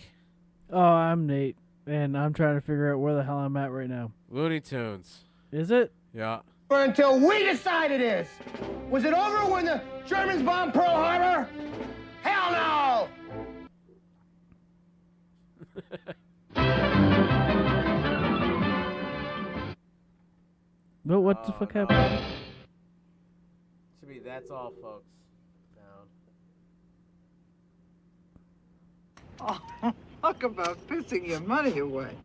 Oh, I'm Nate, and I'm trying to figure out where the hell I'm at right now. Looney Tunes. Is it? Yeah. Or until we decide it is. Was it over when the Germans bombed Pearl Harbor? Hell no! But what the fuck happened? Should be that's all, folks. Down. Oh, talk about pissing your money away.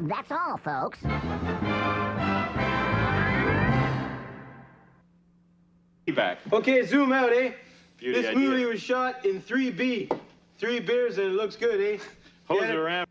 That's all, folks. Back. Okay, zoom out, eh? Beauty this idea. movie was shot in 3B. 3 beers and it looks good, eh? Hose it around.